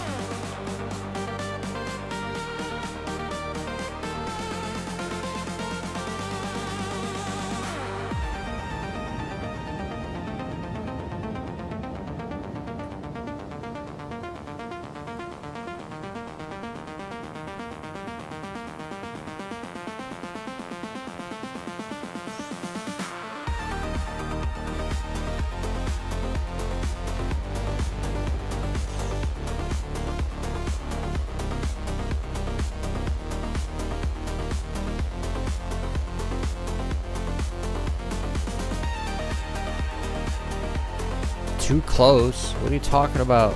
Too close? What are you talking about?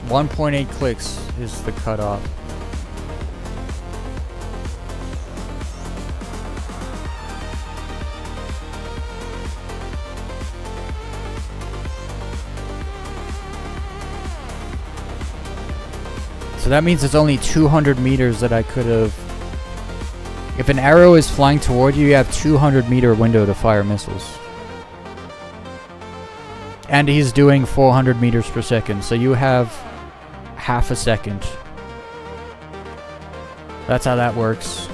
1.8 clicks is the cutoff. So that means it's only 200 meters that I could have. If an arrow is flying toward you, you have 200-meter window to fire missiles. And he's doing 400 meters per second, so you have half a second. That's how that works.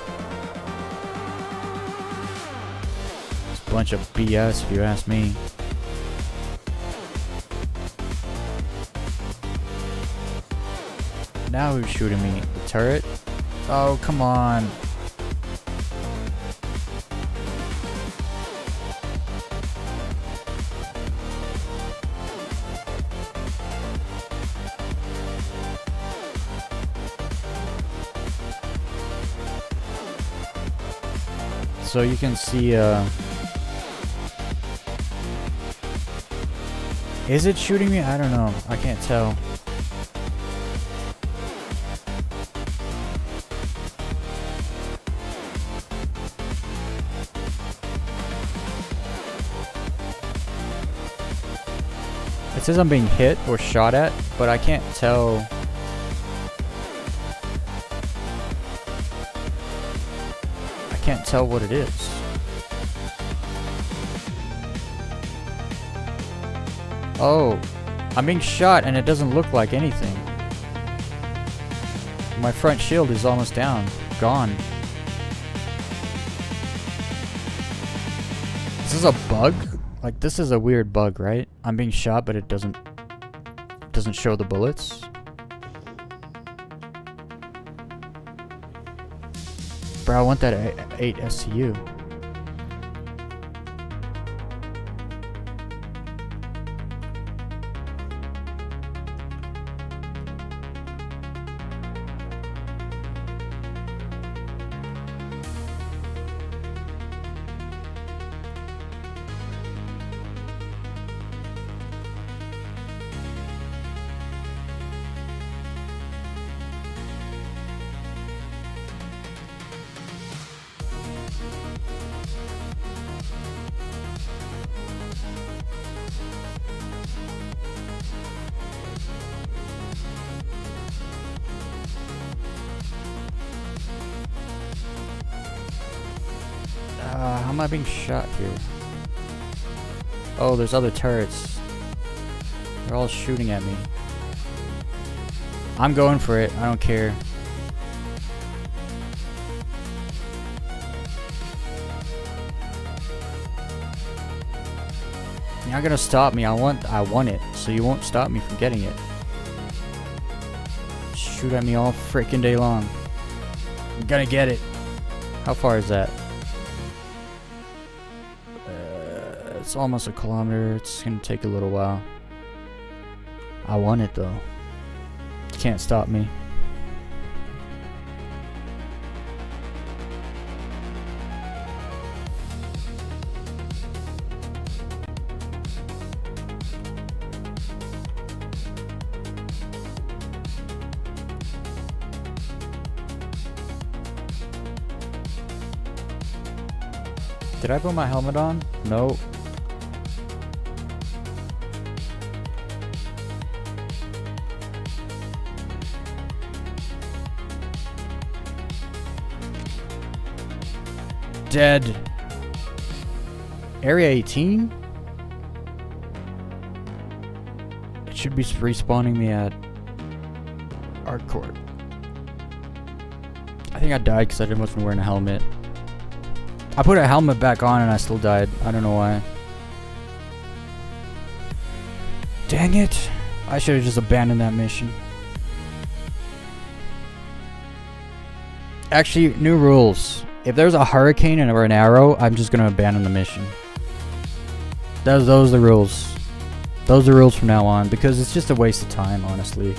It's a bunch of BS if you ask me. Now who's shooting me? The turret? Oh, come on. So you can see, is it shooting me? I don't know. I can't tell. It says I'm being hit or shot at, but I can't tell. Can't tell what it is. Oh, I'm being shot and it doesn't look like anything. My front shield is almost down. Gone. Is this a bug? Like, this is a weird bug, right? I'm being shot, but it doesn't show the bullets. Bro, I want that 8 SCU. How am I being shot here? Oh, there's other turrets. They're all shooting at me. I'm going for it. I don't care. You're not gonna stop me. I want it, so you won't stop me from getting it. Shoot at me all freaking day long. I'm gonna get it. How far is that? It's almost a kilometer. It's gonna take a little while. I want it though. You can't stop me. Did I put my helmet on? No. dead. Area 18? It should be respawning me at Art Court. I think I died because I wasn't wearing a helmet. I put a helmet back on and I still died. I don't know why. Dang it. I should have just abandoned that mission. Actually, new rules. If there's a hurricane or an arrow, I'm just gonna abandon the mission. Those are the rules. Those are the rules from now on, because it's just a waste of time, honestly.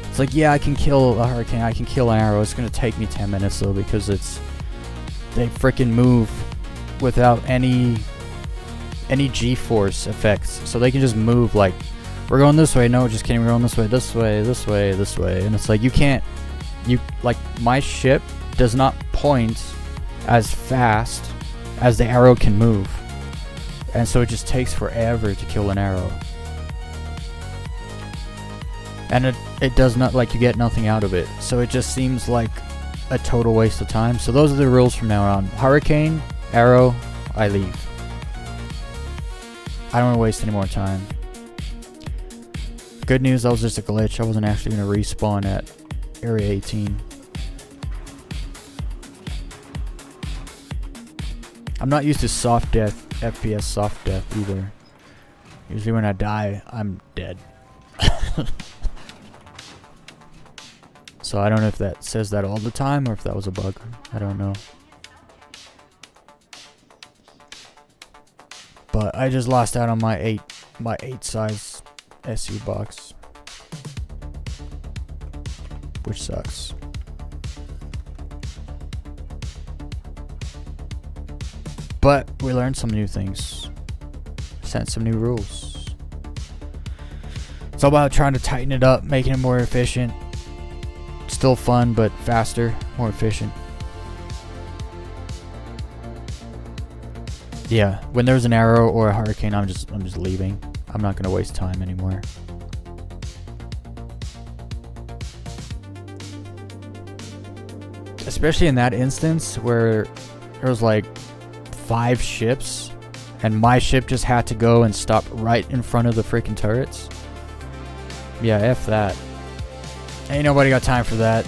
It's like, yeah, I can kill a hurricane, I can kill an arrow. It's gonna take me 10 minutes though, because they freaking move without any G-force effects. So they can just move like, we're going this way, no, just kidding, we're going this way, this way, this way, this way. And it's like, like, my ship does not point as fast as the arrow can move. And so it just takes forever to kill an arrow. And it does not, like, you get nothing out of it. So it just seems like a total waste of time. So those are the rules from now on. Hurricane, arrow, I leave. I don't want to waste any more time. Good news, that was just a glitch. I wasn't actually going to respawn at Area 18. I'm not used to soft death, FPS soft death either. Usually when I die, I'm dead. So I don't know if that says that all the time or if that was a bug. I don't know. But I just lost out on my 8 size SU box, which sucks. But we learned some new things. Set some new rules. It's all about trying to tighten it up, making it more efficient. Still fun, but faster, more efficient. Yeah, when there's an arrow or a hurricane, I'm just leaving. I'm not gonna waste time anymore. Especially in that instance where there was like 5 ships and my ship just had to go and stop right in front of the freaking turrets. Yeah, F that. Ain't nobody got time for that.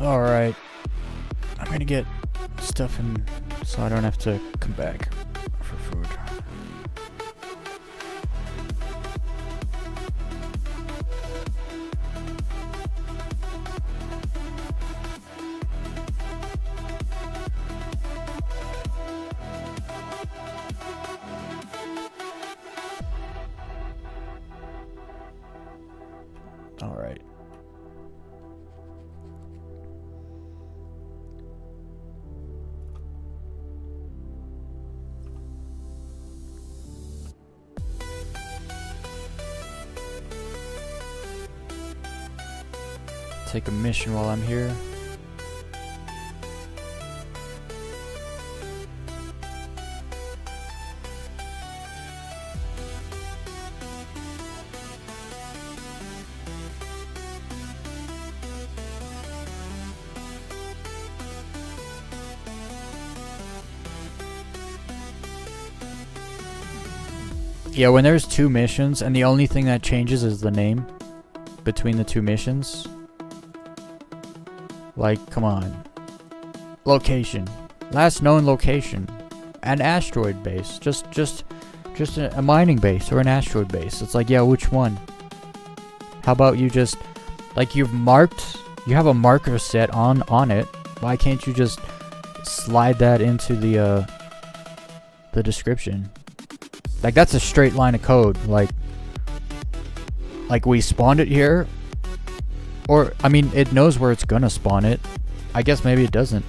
Alright. I'm gonna get stuff in so I don't have to come back for food. Alright. Take a mission while I'm here. Yeah, when there's 2 missions and the only thing that changes is the name between the 2 missions. Like, come on. Location. Last known location. an asteroid base. Just a mining base or an asteroid base. It's like, yeah, which one? How about you just, like, you have a marker set on it. Why can't you just slide that into the description? Like, that's a straight line of code. Like we spawned it here. Or, I mean, it knows where it's gonna spawn it. I guess maybe it doesn't.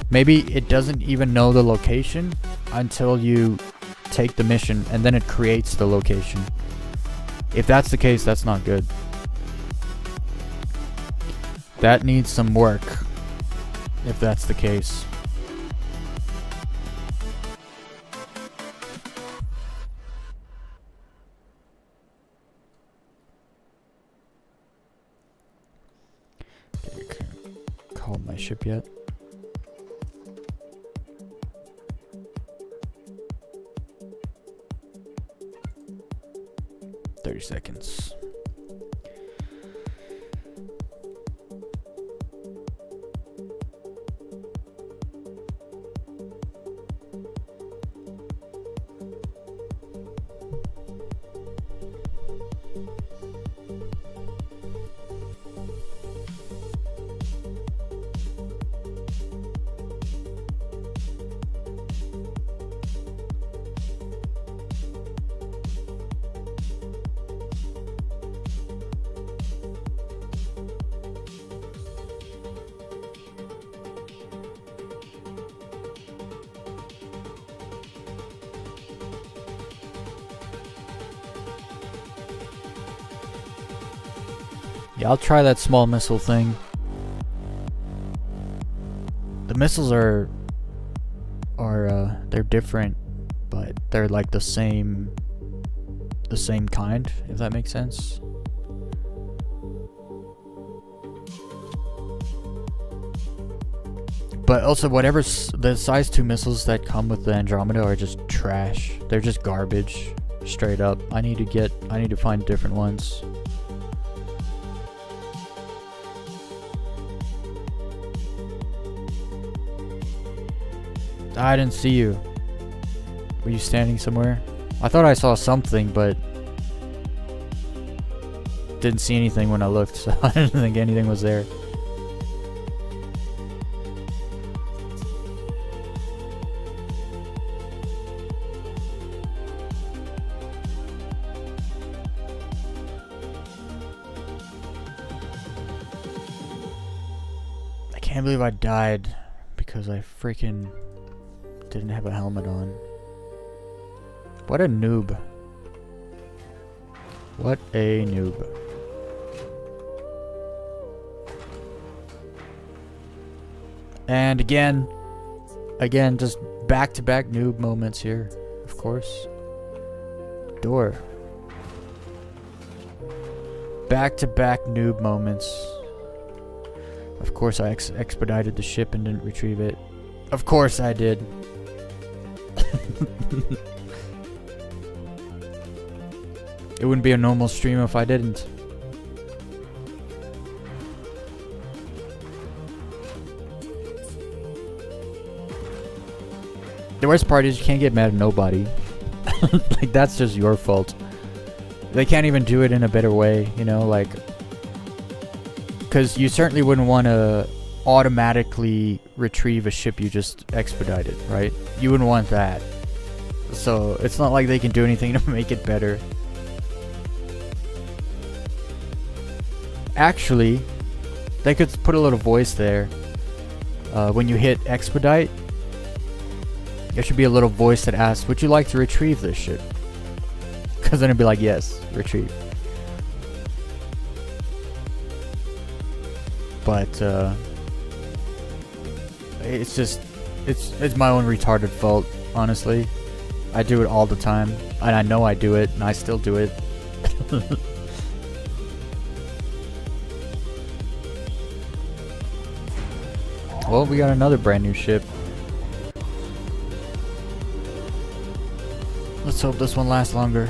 Maybe it doesn't even know the location until you take the mission, and then it creates the location. If that's the case, that's not good. That needs some work, if that's the case. Okay, called my ship yet? Seconds. Yeah, I'll try that small missile thing. The missiles are they're different, but they're like the same kind, if that makes sense. But also, the size 2 missiles that come with the Andromeda are just trash. They're just garbage, straight up. I need to find different ones. I didn't see you. Were you standing somewhere? I thought I saw something, but didn't see anything when I looked, so I didn't think anything was there. I can't believe I died because I freaking didn't have a helmet on. What a noob. What a noob. And again, just back-to-back noob moments here, of course. Door. Back-to-back noob moments. Of course I expedited the ship and didn't retrieve it. Of course I did. It wouldn't be a normal stream if I didn't. The worst part is you can't get mad at nobody. Like, that's just your fault. They can't even do it in a better way, you know, like, because you certainly wouldn't want to automatically retrieve a ship you just expedited, right? You wouldn't want that. So it's not like they can do anything to make it better. Actually, they could put a little voice there. When you hit expedite, there should be a little voice that asks, would you like to retrieve this ship? Because then it'd be like, yes, retrieve. But it's just, it's my own retarded fault, honestly. I do it all the time, and I know I do it, and I still do it. Well, we got another brand new ship. Let's hope this one lasts longer.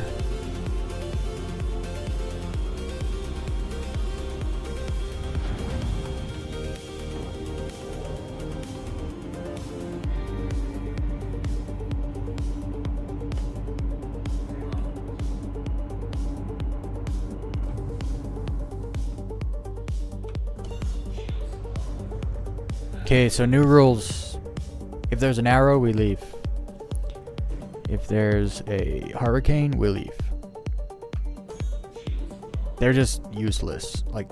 Okay, so new rules. If there's an arrow, we leave. If there's a hurricane, we leave. They're just useless. Like,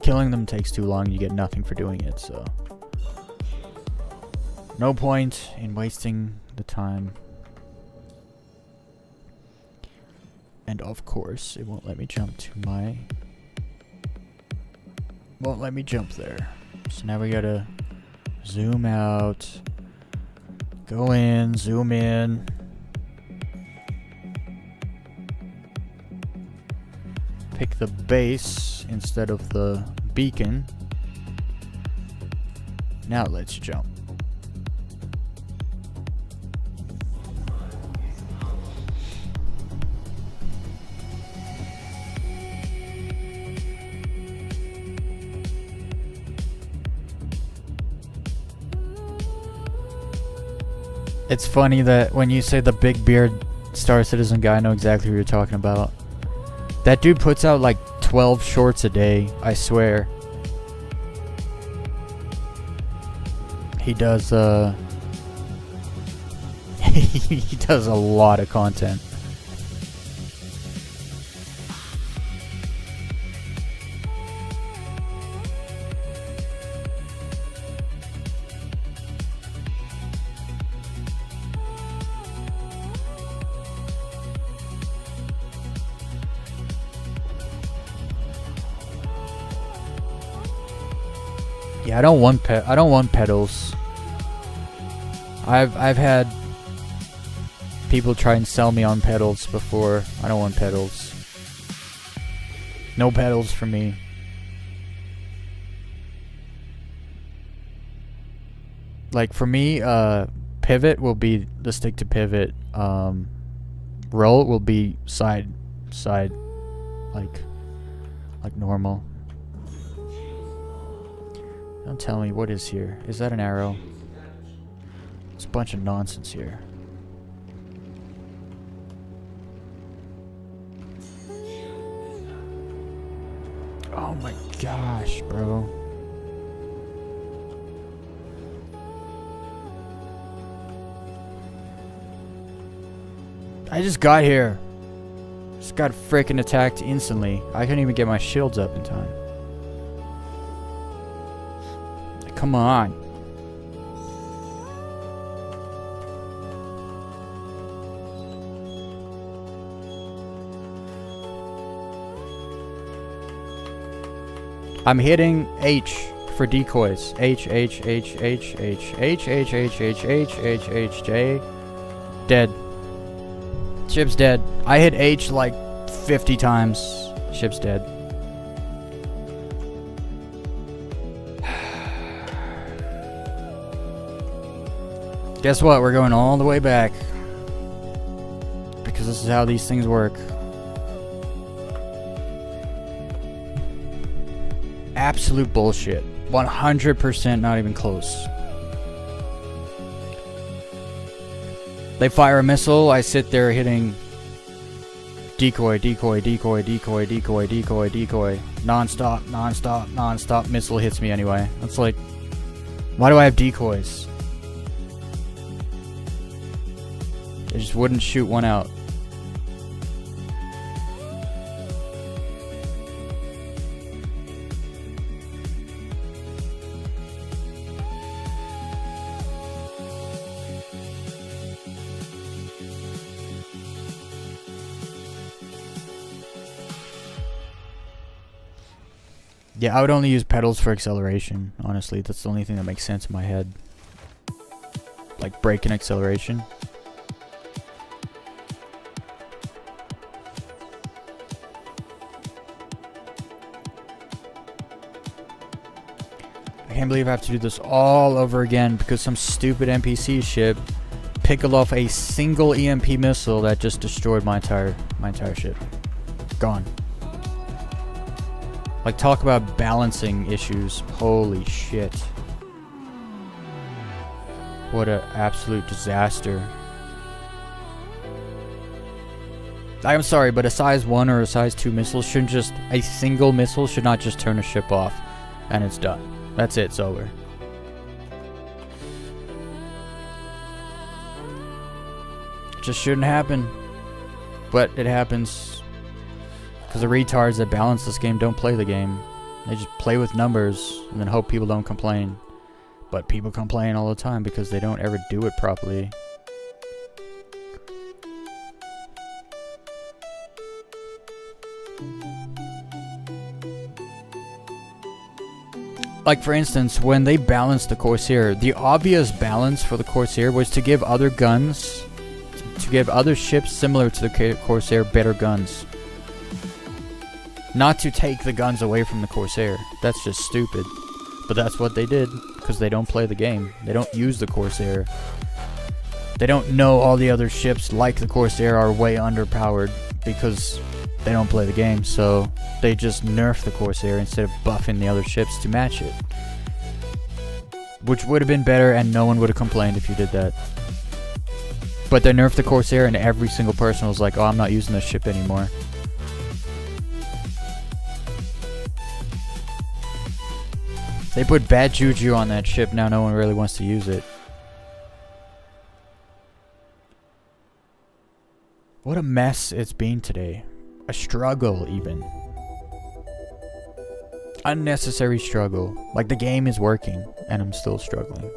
killing them takes too long. You get nothing for doing it, so... No point in wasting the time. And of course, it won't let me jump to my... Won't let me jump there. So now we gotta zoom out. Go in, zoom in. Pick the base instead of the beacon. Now let's jump. It's funny that when you say the big beard Star Citizen guy, I know exactly what you're talking about. That dude puts out like 12 shorts a day, I swear. He does he does a lot of content. Yeah, I don't want pedals. I've had people try and sell me on pedals before. I don't want pedals. No pedals for me. Like for me, pivot will be the stick to pivot. Roll will be side, like normal. Don't tell me what is here. Is that an arrow? It's a bunch of nonsense here. Oh my gosh, bro. I just got here. Just got frickin' attacked instantly. I couldn't even get my shields up in time. Come on. I'm hitting H for decoys. H, H, H, H, H, H, H, H, H, H, H, H, J. Dead. Ship's dead. I hit H like 50 times. Ship's dead. Guess what? We're going all the way back. Because this is how these things work. Absolute bullshit. 100% not even close. They fire a missile, I sit there hitting decoy, decoy, decoy, decoy, decoy, decoy, decoy. Non-stop, non-stop, non-stop. Missile hits me anyway. That's like, why do I have decoys? They just wouldn't shoot one out. Yeah, I would only use pedals for acceleration, honestly. That's the only thing that makes sense in my head. Like brake and acceleration. I can't believe I have to do this all over again because some stupid NPC ship pickled off a single EMP missile that just destroyed my entire ship. Gone. Like, talk about balancing issues. Holy shit. What an absolute disaster. I'm sorry, but a size 1 or a size 2 missile shouldn't just... A single missile should not just turn a ship off and it's done. That's it, it's over. Just shouldn't happen. But it happens. Because the retards that balance this game don't play the game. They just play with numbers and then hope people don't complain. But people complain all the time because they don't ever do it properly. Like for instance, when they balanced the Corsair, the obvious balance for the Corsair was to give other guns, to give other ships similar to the Corsair better guns. Not to take the guns away from the Corsair. That's just stupid. But that's what they did, because they don't play the game. They don't use the Corsair. They don't know all the other ships like the Corsair are way underpowered, because they don't play the game, so they just nerf the Corsair instead of buffing the other ships to match it. Which would have been better, and no one would have complained if you did that. But they nerfed the Corsair, and every single person was like, oh, I'm not using this ship anymore. They put bad juju on that ship, now no one really wants to use it. What a mess it's been today. A struggle, even. Unnecessary struggle. Like the game is working, and I'm still struggling.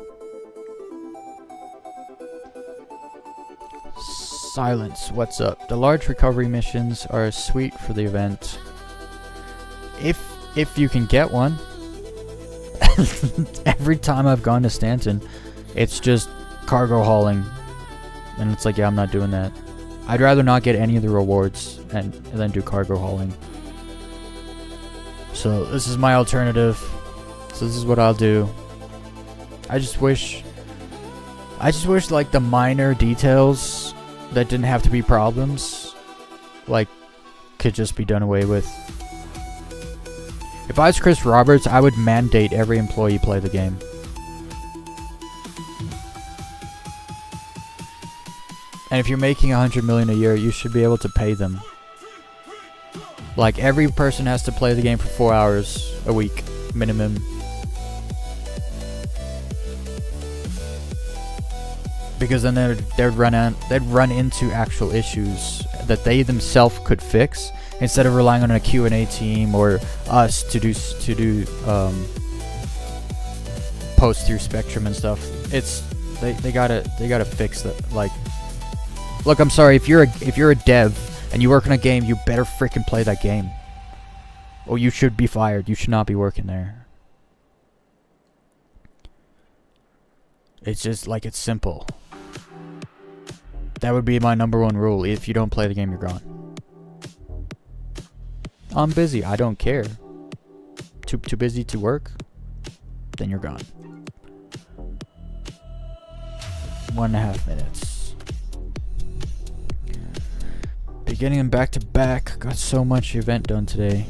Silence, what's up? The large recovery missions are sweet for the event. If you can get one. Every time I've gone to Stanton, it's just cargo hauling. And it's like, yeah, I'm not doing that. I'd rather not get any of the rewards and then do cargo hauling. So this is my alternative. So this is what I'll do. I just wish like the minor details that didn't have to be problems, like, could just be done away with. If I was Chris Roberts, I would mandate every employee play the game. And if you're making $100 million a year, you should be able to pay them. Like, every person has to play the game for 4 hours a week, minimum. Because then they'd run into actual issues that they themselves could fix, instead of relying on a Q&A team or us to do post through Spectrum and stuff. It's they gotta fix that. Like, look, I'm sorry, if you're a dev and you work on a game, you better freaking play that game, or you should be fired. You should not be working there. It's just like, it's simple. That would be my #1 rule. If you don't play the game, you're gone. I'm busy. I don't care. Too busy to work? Then you're gone. 1.5 minutes. Beginning and back to back. Got so much event done today.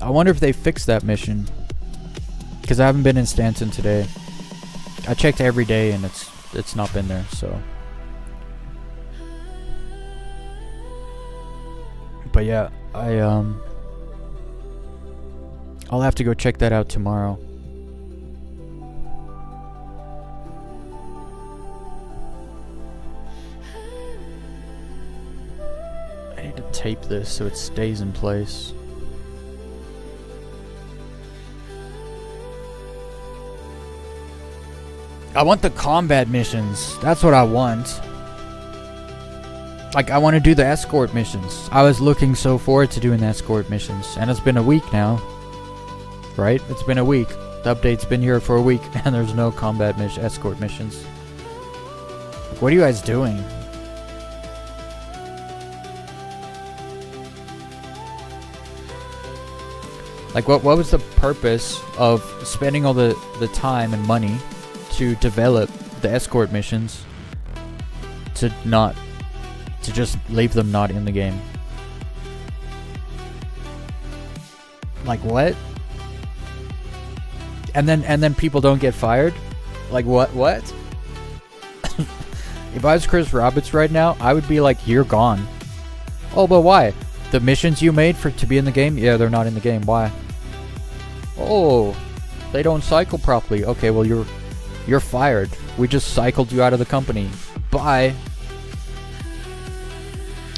I wonder if they fixed that mission, because I haven't been in Stanton today. I checked every day and it's not been there, so. But yeah, I'll have to go check that out tomorrow. I need to tape this so it stays in place. I want the combat missions. That's what I want. Like, I want to do the escort missions. I was looking so forward to doing the escort missions, and it's been a week now. Right? It's been a week. The update's been here for a week, and there's no combat escort missions. What are you guys doing? Like, what was the purpose of spending all the time and money to develop the escort missions to just leave them not in the game? Like, what? And then people don't get fired? Like, what? If I was Chris Roberts right now, I would be like, you're gone. Oh, but why? The missions you made to be in the game? Yeah, they're not in the game. Why? Oh, they don't cycle properly. Okay, well, you're fired. We just cycled you out of the company. Bye.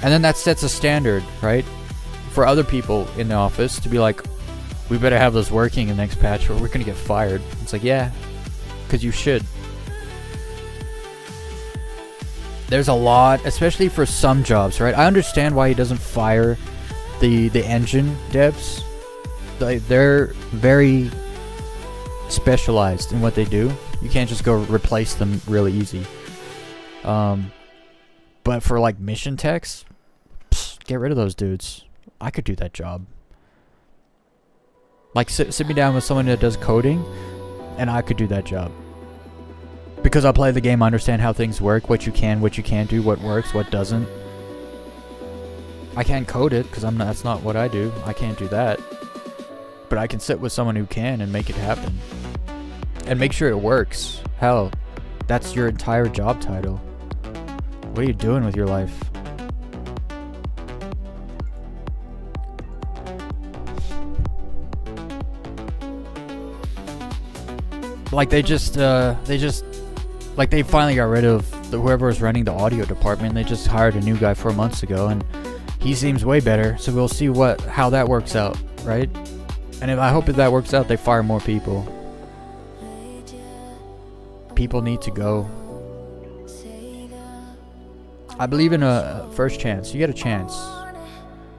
And then that sets a standard, right, for other people in the office to be like, we better have this working in the next patch or we're going to get fired. It's like, yeah, because you should. There's a lot, especially for some jobs, right? I understand why he doesn't fire the engine devs. They're very specialized in what they do. You can't just go replace them really easy. But for like mission techs, get rid of those dudes. I could do that job. Like sit me down with someone that does coding, and I could do that job. Because I play the game, I understand how things work, what you can't do, what works, what doesn't. I can't code it because that's not what I do. I can't do that. But I can sit with someone who can and make it happen. And make sure it works. Hell, that's your entire job title. What are you doing with your life? Like they finally got rid of whoever was running the audio department. They just hired a new guy 4 months ago, and he seems way better. So we'll see how that works out, right? And I hope if that works out, they fire more people. People need to go. I believe in a first chance. You get a chance.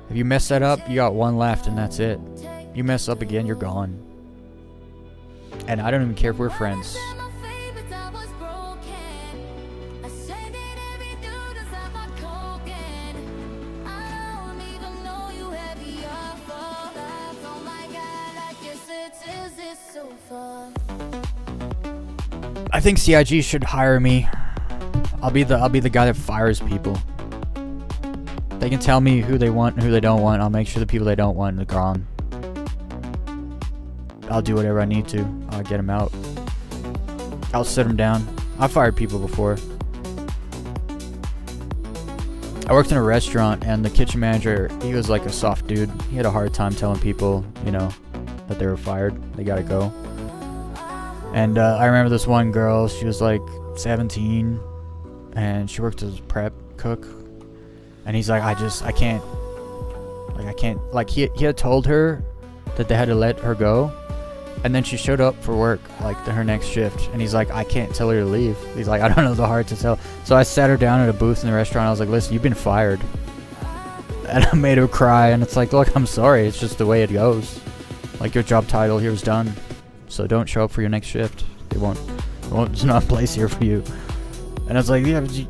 If you mess that up, you got one left, and that's it. You mess up again, you're gone. And I don't even care if we're friends. I think CIG should hire me. I'll be the guy that fires people. They can tell me who they want and who they don't want. I'll make sure the people they don't want are gone. I'll do whatever I need to. I'll get them out. I'll sit them down. I've fired people before. I worked in a restaurant, and the kitchen manager, he was like a soft dude. He had a hard time telling people, that they were fired. They gotta go. And I remember this one girl, she was like 17, and she worked as a prep cook. And he's like, I can't. Like, he had told her that they had to let her go. And then she showed up for work, like her next shift. And he's like, I can't tell her to leave. He's like, I don't know the heart to tell. So I sat her down at a booth in the restaurant. I was like, listen, you've been fired. And I made her cry. And it's like, look, I'm sorry. It's just the way it goes. Like, your job title here is done. So don't show up for your next shift. There's not a place here for you. And I was like, yeah, you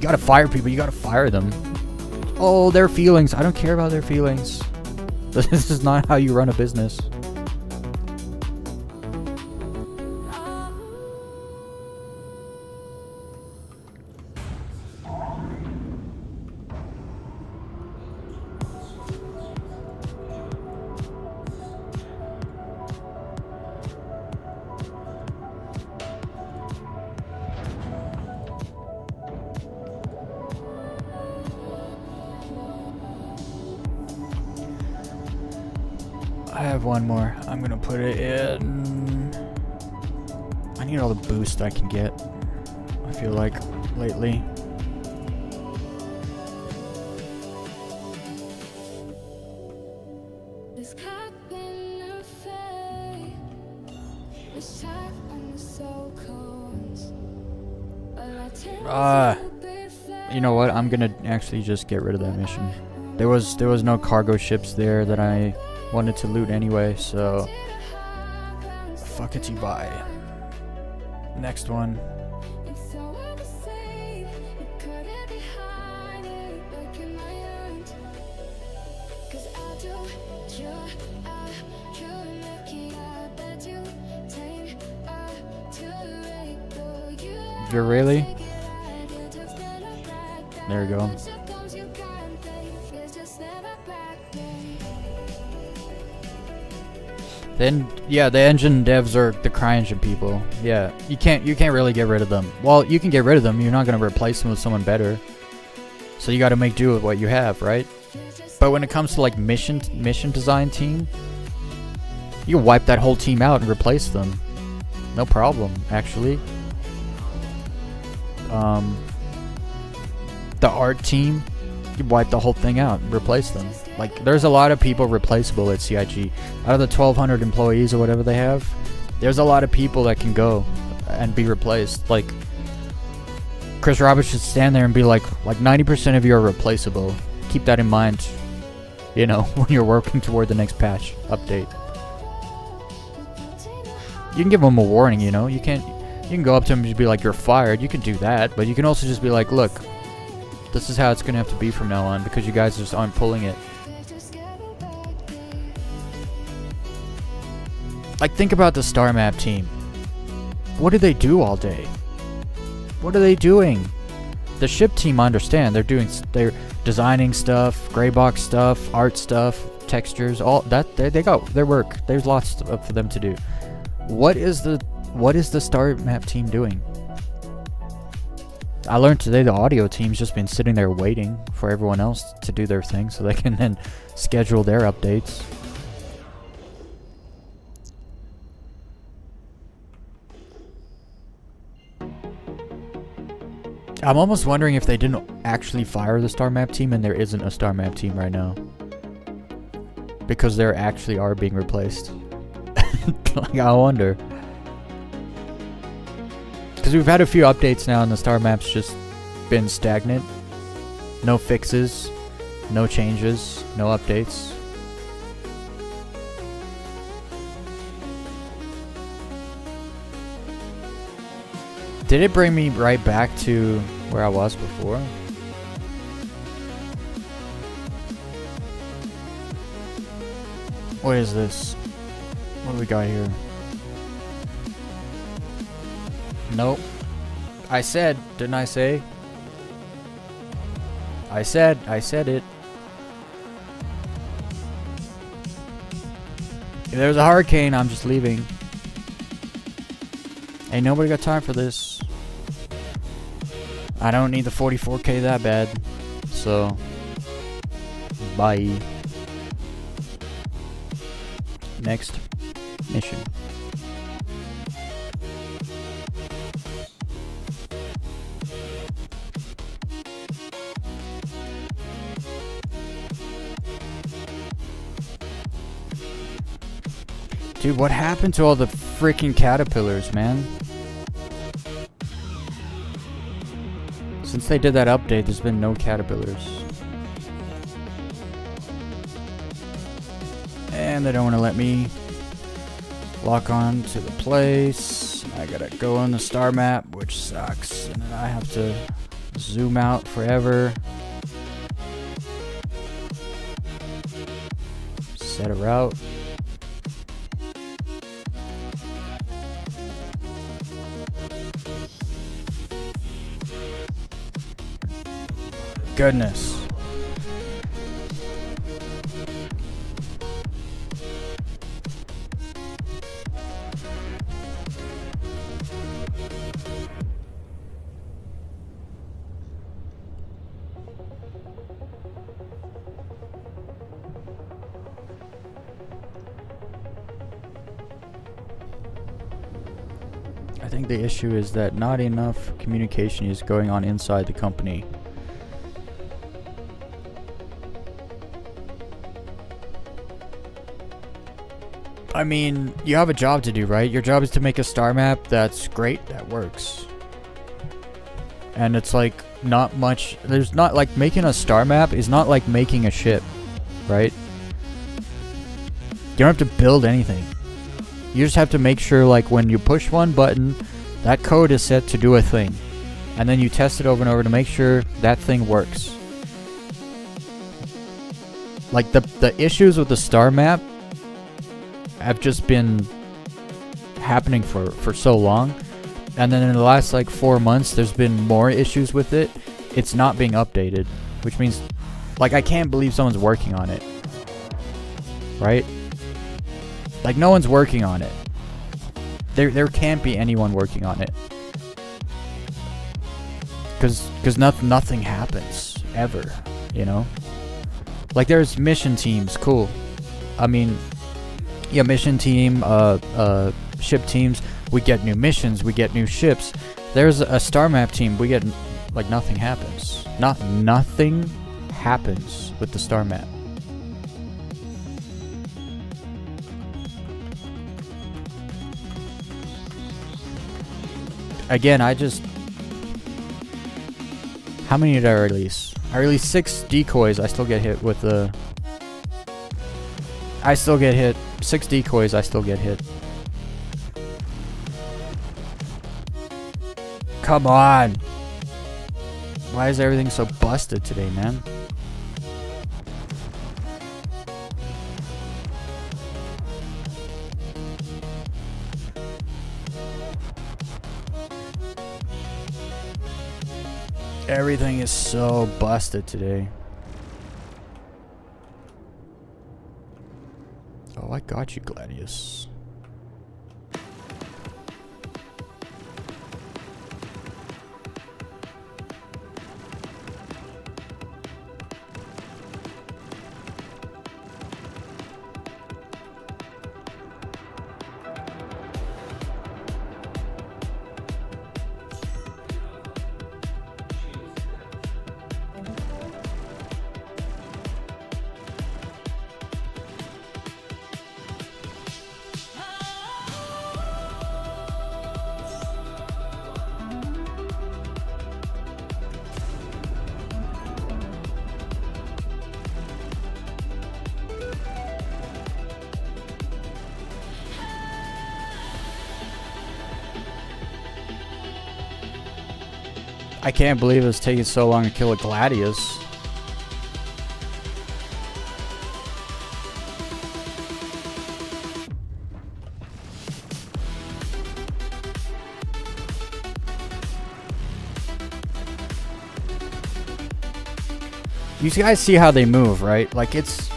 gotta fire people. You gotta fire them. Oh, their feelings. I don't care about their feelings. This is not how you run a business. I have one more. I'm gonna put it in. I need all the boost I can get. I feel like lately. You know what? I'm gonna actually just get rid of that mission. There was no cargo ships there that I wanted to loot anyway, so fuck it, you buy. Next one. You're really? There we go. Then yeah, the engine devs are the CryEngine people. Yeah, you can't really get rid of them. Well, you can get rid of them. You're not gonna replace them with someone better. So you got to make do with what you have, right? But when it comes to like mission design team, you can wipe that whole team out and replace them. No problem, actually. The art team, you wipe the whole thing out, replace them. Like, there's a lot of people replaceable at CIG. Out of the 1,200 employees or whatever they have, there's a lot of people that can go and be replaced. Like, Chris Roberts should stand there and be like 90% of you are replaceable. Keep that in mind, you know, when you're working toward the next patch update. You can give them a warning, you know. You can go up to them and just be like, you're fired. You can do that, but you can also just be like, look, this is how it's gonna have to be from now on because you guys just aren't pulling it. Like, think about the Star Map team. What do they do all day? What are they doing? The ship team, I understand. They're designing stuff, gray box stuff, art stuff, textures, all that. They got their work. There's lots for them to do. What is the Star Map team doing? I learned today the audio team's just been sitting there waiting for everyone else to do their thing so they can then schedule their updates. I'm almost wondering if they didn't actually fire the Star Map team and there isn't a Star Map team right now. Because they actually are being replaced. Like, I wonder. Because we've had a few updates now and the Star Map's just been stagnant. No fixes, no changes, no updates. Did it bring me right back to where I was before? What is this? What do we got here? Nope. I said, didn't I say? I said it. If there's a hurricane, I'm just leaving. Ain't nobody got time for this. I don't need the 44K that bad. So, bye. Next mission. Dude, what happened to all the freaking caterpillars, man? Since they did that update, there's been no caterpillars. And they don't want to let me lock on to the place. I gotta go on the star map, which sucks. And then I have to zoom out forever. Set a route. Goodness. I think the issue is that not enough communication is going on inside the company. I mean, you have a job to do, right? Your job is to make a star map that's great, that works. And it's like not much, there's not like making a star map is not like making a ship, right? You don't have to build anything. You just have to make sure like when you push one button, that code is set to do a thing. And then you test it over and over to make sure that thing works. Like the issues with the star map have just been happening for so long, and then in the last like 4 months there's been more issues with it. It's not being updated, which means like I can't believe someone's working on it, right? Like no one's working on it. There can't be anyone working on it because nothing happens ever, you know. Like there's mission teams, cool. I mean, yeah, mission team, ship teams, we get new missions, we get new ships. There's a star map team, we get, like, nothing happens. Nothing happens with the star map. Again, how many did I release? I released 6 decoys. I still get hit with the... I still get hit. 6 decoys, I still get hit. Come on! Why is everything so busted today, man? Everything is so busted today. Oh, I got you, Gladius. I can't believe it's taking so long to kill a Gladius. You guys see how they move, right? Like it's...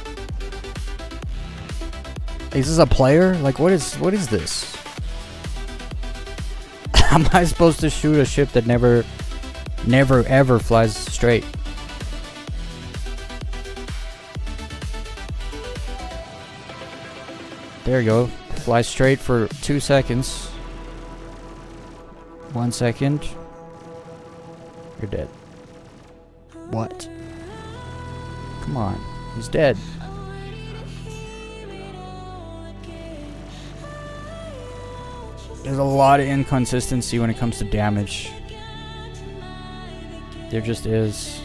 Is this a player? Like what is this? Am I supposed to shoot a ship that never ever flies straight? There you go. Fly straight for 2 seconds. 1 second. You're dead. What? Come on. He's dead. There's a lot of inconsistency when it comes to damage. There just is.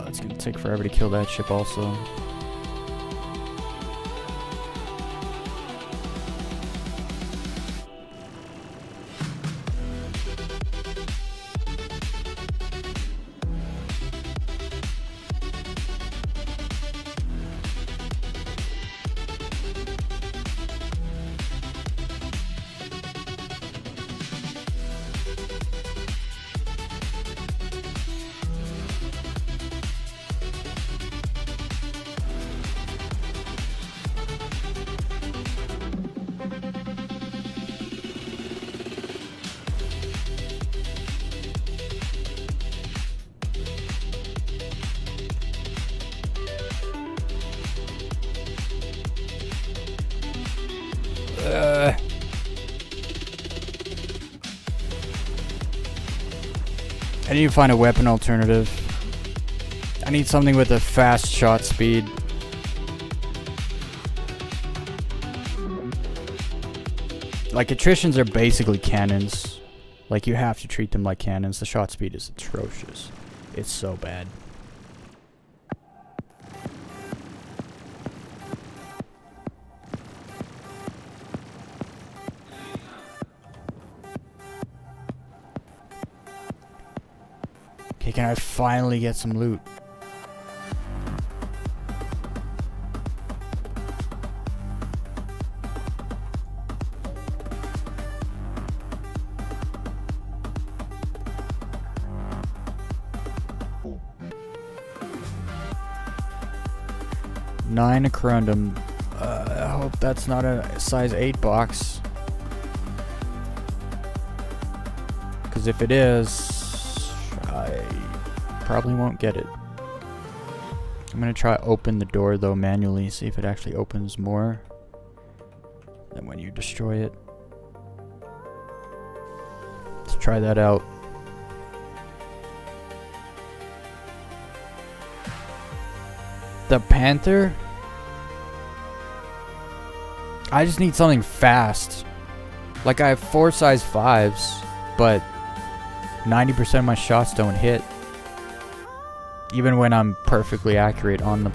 It's gonna take forever to kill that ship also. I need to find a weapon alternative. I need something with a fast shot speed. Like, attritions are basically cannons. Like, you have to treat them like cannons. The shot speed is atrocious. It's so bad. Okay, can I finally get some loot? 9 a corundum. I hope that's not a size 8 box. Because if it is, I probably won't get it. I'm going to try open the door though manually, see if it actually opens more than when you destroy it. Let's try that out. The Panther? I just need something fast. Like I have 4 size 5s, but 90% of my shots don't hit. Even when I'm perfectly accurate on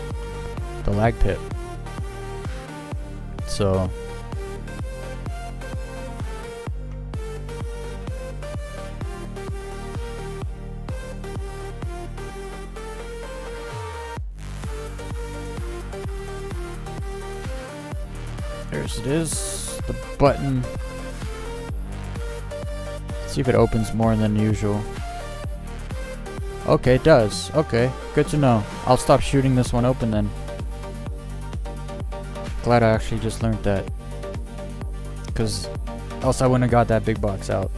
the lag pit. So there's it is, the button. See if it opens more than usual. Okay, it does. Okay, good to know. I'll stop shooting this one open then. Glad I actually just learned that. Because else I wouldn't have got that big box out.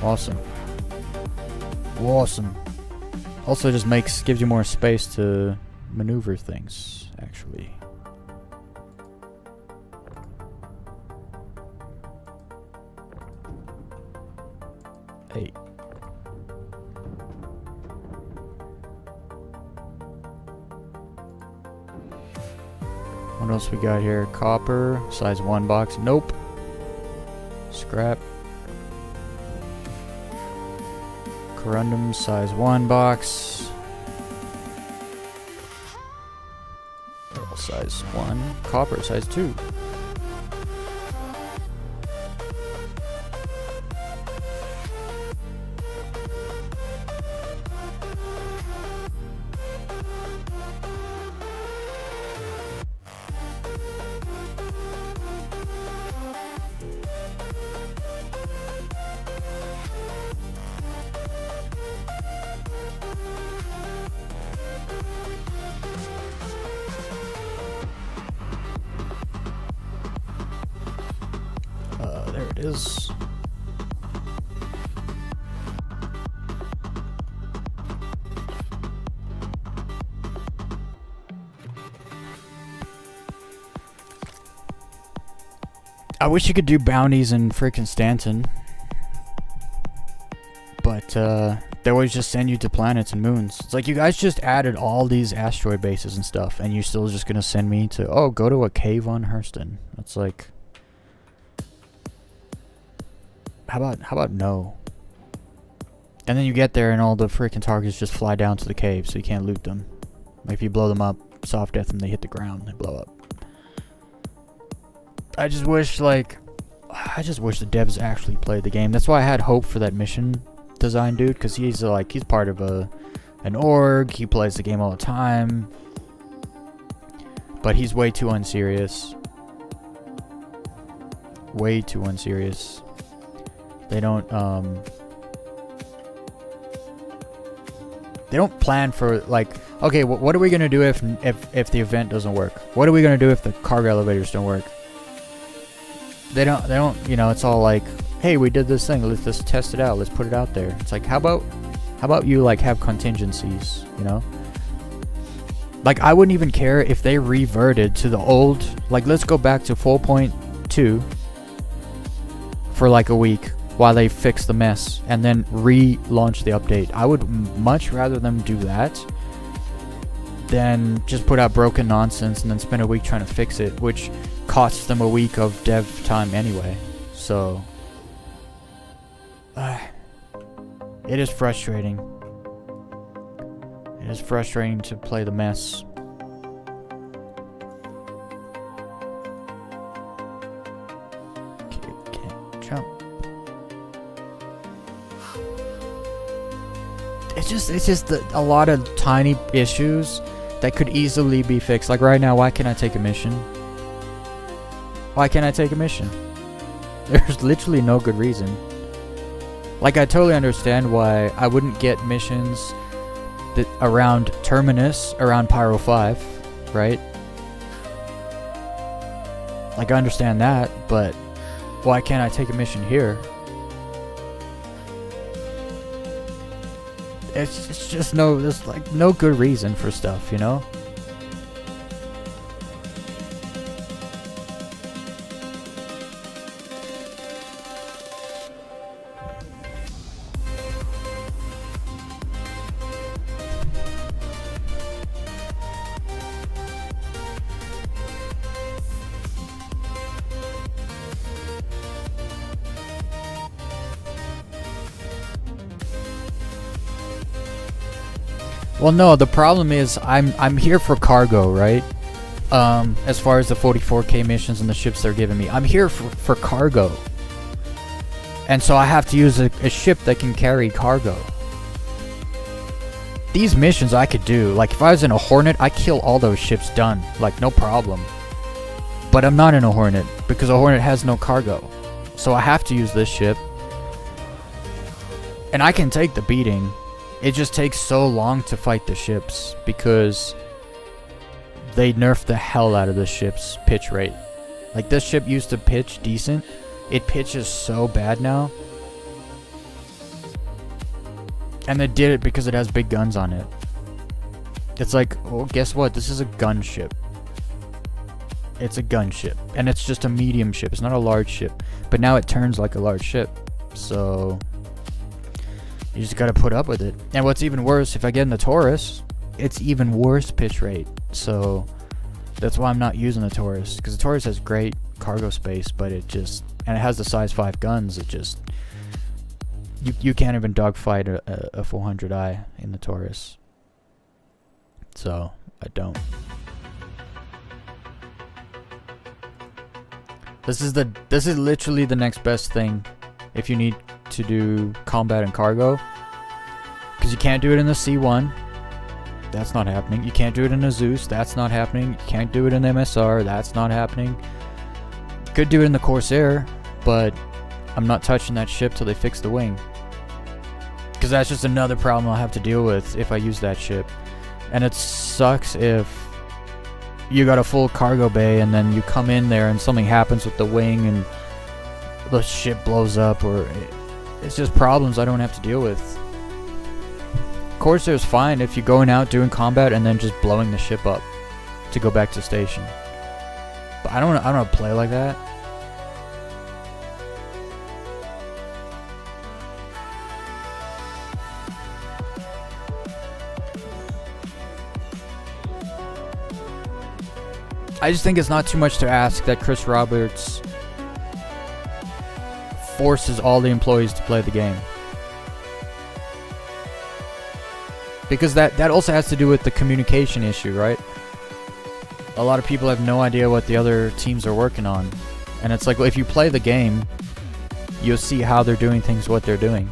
Awesome. Awesome. Also just gives you more space to maneuver things, actually. Hey. What else we got here? Copper, size 1 box. Nope. Scrap. Corundum, size 1 box. Pearl, size 1. Copper, size 2. There it is. I wish you could do bounties in freaking Stanton. But they always just send you to planets and moons. It's like you guys just added all these asteroid bases and stuff, and you're still just gonna send me to, oh, go to a cave on Hurston. That's like, how about no? And then you get there and all the freaking targets just fly down to the cave, so you can't loot them. Like if you blow them up, soft death them, they hit the ground, they blow up. I just wish the devs actually played the game. That's why I had hope for that mission design dude, because he's part of an org. He plays the game all the time, but he's way too unserious. Way too unserious. They don't plan for, like, okay, what are we gonna do if the event doesn't work? What are we gonna do if the cargo elevators don't work? They don't, you know, it's all like, hey, we did this thing, let's just test it out, let's put it out there. It's like, how about you, like, have contingencies, you know? Like, I wouldn't even care if they reverted to the old, like, let's go back to 4.2 for like a week while they fix the mess and then relaunch the update. I would much rather them do that than just put out broken nonsense and then spend a week trying to fix it, which costs them a week of dev time anyway. So it is frustrating. It is frustrating to play the mess. Okay, can't jump. It's just a lot of tiny issues that could easily be fixed. Like right now, why can't I take a mission? Why can't I take a mission? There's literally no good reason. Like, I totally understand why I wouldn't get missions around Terminus, around Pyro 5, right? Like, I understand that, but why can't I take a mission here? It's just there's like no good reason for stuff, you know? Well, no, the problem is I'm here for cargo, right? As far as the 44k missions and the ships they're giving me, I'm here for cargo. And so I have to use a ship that can carry cargo. These missions I could do, like if I was in a Hornet, I kill all those ships done, like no problem. But I'm not in a Hornet, because a Hornet has no cargo. So I have to use this ship. And I can take the beating. It just takes so long to fight the ships because they nerfed the hell out of the ship's pitch rate. Like, this ship used to pitch decent. It pitches so bad now. And they did it because it has big guns on it. It's like, well, guess what? This is a gunship. It's a gunship. And it's just a medium ship. It's not a large ship. But now it turns like a large ship. So you just gotta put up with it. And what's even worse, if I get in the Taurus, it's even worse pitch rate. So that's why I'm not using the Taurus. Because the Taurus has great cargo space, but it just... And it has the size 5 guns. It just... You can't even dogfight a 400i in the Taurus. So, I don't. This is literally the next best thing if you need to do combat and cargo. Because you can't do it in the C1. That's not happening. You can't do it in a Zeus. That's not happening. You can't do it in the MSR. That's not happening. You could do it in the Corsair, but I'm not touching that ship till they fix the wing. Because that's just another problem I'll have to deal with if I use that ship. And it sucks if you got a full cargo bay and then you come in there and something happens with the wing and the ship blows up, or it's just problems I don't have to deal with. Corsair's fine if you're going out doing combat and then just blowing the ship up to go back to station. But I don't play like that. I just think it's not too much to ask that Chris Roberts forces all the employees to play the game. Because that also has to do with the communication issue, right? A lot of people have no idea what the other teams are working on. And it's like, well, if you play the game, you'll see how they're doing things, what they're doing.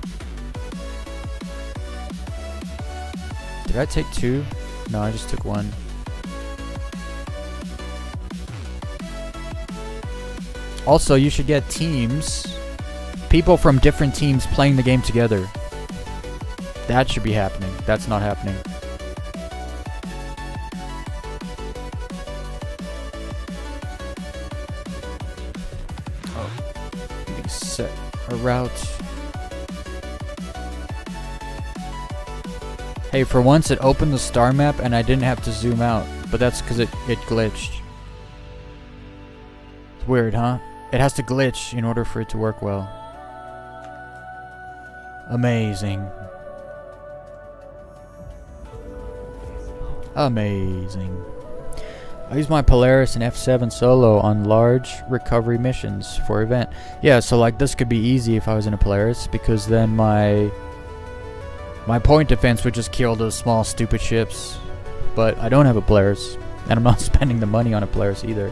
Did I take 2? No, I just took 1. Also, you should get teams, people from different teams playing the game together. That should be happening. That's not happening. Oh, let me set a route. Hey, for once it opened the star map and I didn't have to zoom out, but that's because it glitched. It's weird, huh? It has to glitch in order for it to work well. Amazing. Amazing. I use my Polaris and F7 solo on large recovery missions for event. Yeah, so like this could be easy if I was in a Polaris, because then my point defense would just kill those small stupid ships. But I don't have a Polaris, and I'm not spending the money on a Polaris either.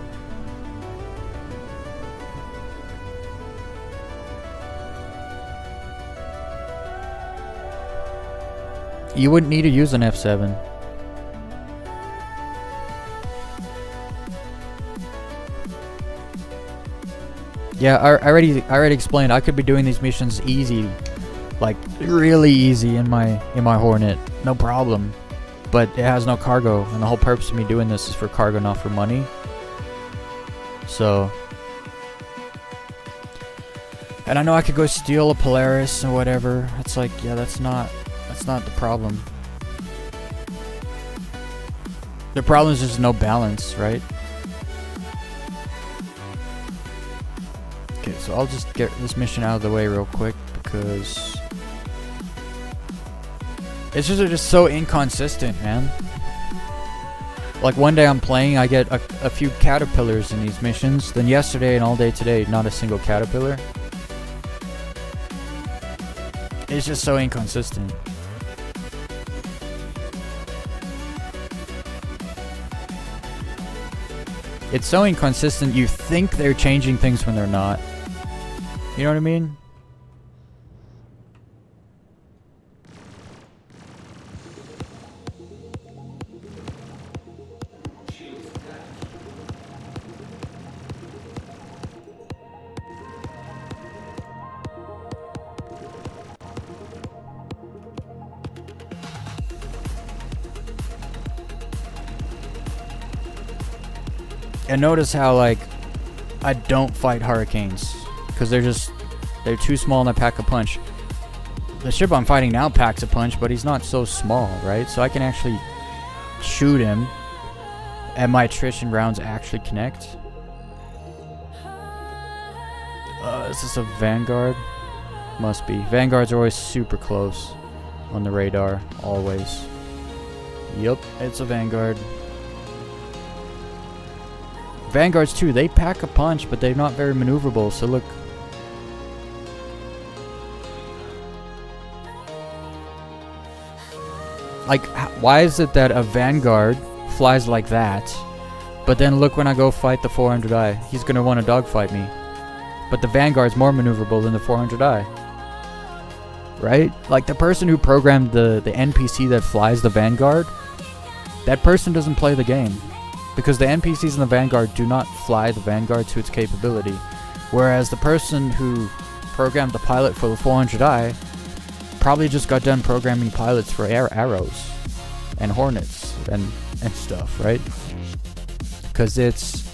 You wouldn't need to use an F7. Yeah, I already explained. I could be doing these missions easy, like really easy in my Hornet. no problem. But it has no cargo, and the whole purpose of me doing this is for cargo, not for money. So, and I know I could go steal a Polaris or whatever. It's like, yeah, that's not the problem. The problem is just no balance, right? Okay, so I'll just get this mission out of the way real quick because it's just so inconsistent, man. Like one day I'm playing, I get a few caterpillars in these missions. Then yesterday and all day today, not a single caterpillar. It's just so inconsistent. It's so inconsistent, you think they're changing things when they're not. You know what I mean? And notice how, like, I don't fight hurricanes because they're too small and they pack a punch. The ship I'm fighting now packs a punch, but he's not so small, right? So I can actually shoot him and my attrition rounds actually connect. Is this a Vanguard? Must be. Vanguards are always super close on the radar, always. Yup, it's a Vanguard. Vanguards too, they pack a punch, but they're not very maneuverable, so look. Like, why is it that a Vanguard flies like that, but then look when I go fight the 400i, he's gonna want to dogfight me. But the Vanguard's more maneuverable than the 400i. Right? Like, the person who programmed the NPC that flies the Vanguard, that person doesn't play the game. Because the NPCs in the Vanguard do not fly the Vanguard to its capability. Whereas the person who programmed the pilot for the 400i probably just got done programming pilots for arrows and hornets and stuff, right? Because it's...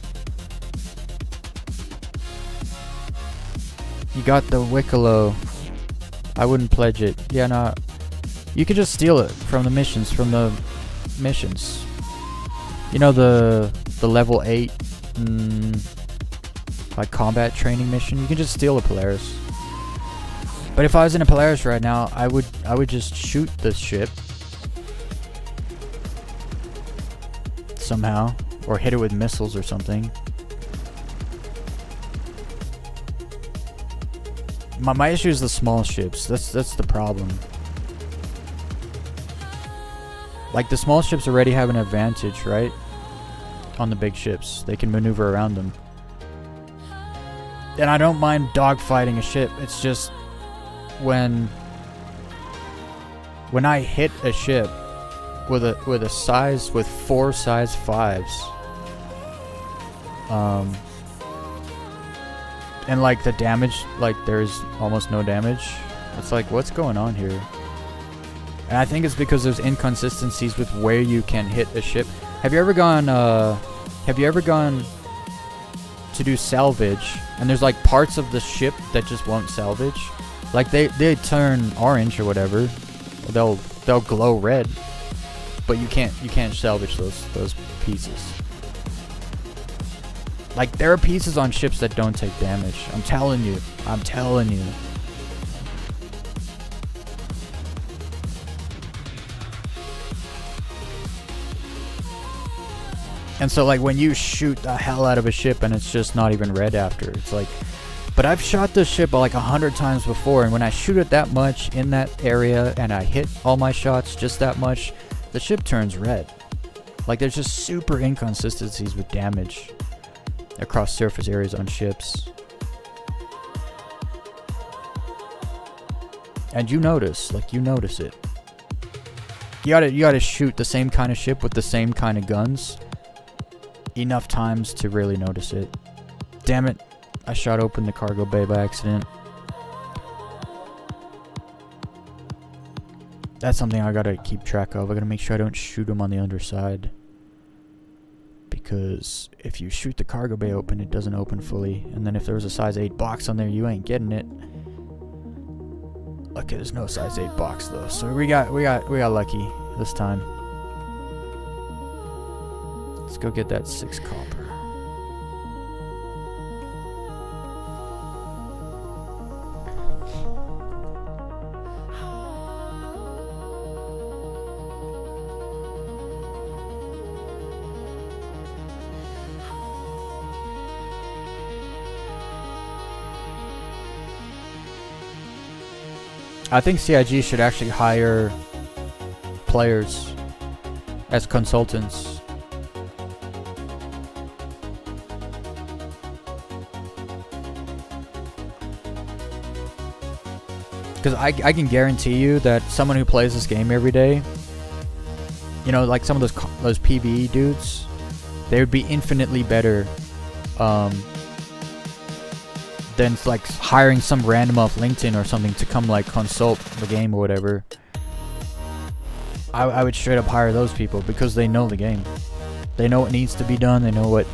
You got the Wicklow. I wouldn't pledge it. Yeah, no. You could just steal it from the missions, You know the level 8 like combat training mission? You can just steal a Polaris. But if I was in a Polaris right now, I would just shoot this ship somehow, or hit it with missiles or something. My issue is the small ships. That's the problem. Like, the small ships already have an advantage, right? On the big ships. They can maneuver around them. And I don't mind dogfighting a ship. It's just when I hit a ship with with 4 size 5s, and like the damage, like there's almost no damage. It's like, what's going on here? And I think it's because there's inconsistencies with where you can hit a ship. Have you ever gone to do salvage and there's like parts of the ship that just won't salvage? Like they turn orange or whatever. They'll glow red. But you can't salvage those pieces. Like, there are pieces on ships that don't take damage. I'm telling you. And so, like, when you shoot the hell out of a ship and it's just not even red after, it's like, but I've shot this ship like 100 times before, and when I shoot it that much in that area and I hit all my shots just that much, the ship turns red. Like, there's just super inconsistencies with damage across surface areas on ships. And you notice it. You gotta shoot the same kind of ship with the same kind of guns enough times to really notice it. Damn it, I shot open the cargo bay by accident. That's something I gotta keep track of. I gotta make sure I don't shoot them on the underside. Because if you shoot the cargo bay open, it doesn't open fully. And then if there was a size 8 box on there, you ain't getting it. Okay, there's no size 8 box though. So we got lucky this time. Let's go get that 6 copper. I think CIG should actually hire players as consultants. Because I can guarantee you that someone who plays this game every day, you know, like some of those PvE dudes, they would be infinitely better than like hiring some random off LinkedIn or something to come like consult the game or whatever. I would straight up hire those people because they know the game. They know what needs to be done. They know what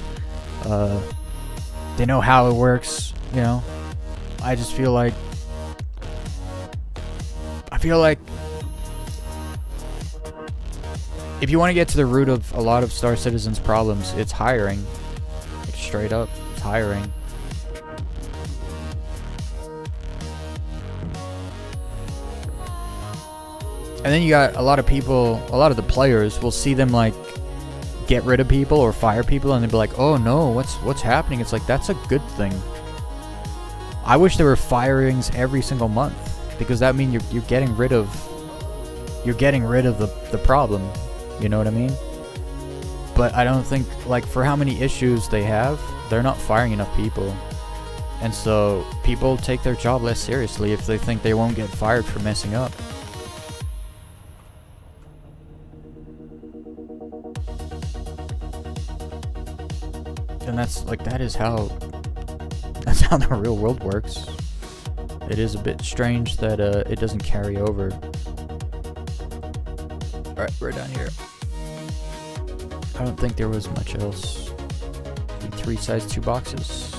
they know how it works, you know. I just feel like if you want to get to the root of a lot of Star Citizen's problems, it's hiring. Like straight up, it's hiring. And then you got a lot of people, a lot of the players will see them like get rid of people or fire people, and they'll be like, "Oh no, what's happening?" It's like, that's a good thing. I wish there were firings every single month, because that means you're getting rid of the problem. You know what I mean? But I don't think, like, for how many issues they have, they're not firing enough people. And so people take their job less seriously if they think they won't get fired for messing up. And that's how the real world works. It is a bit strange that it doesn't carry over. Alright, we're down here. I don't think there was much else. 3 size 2 boxes.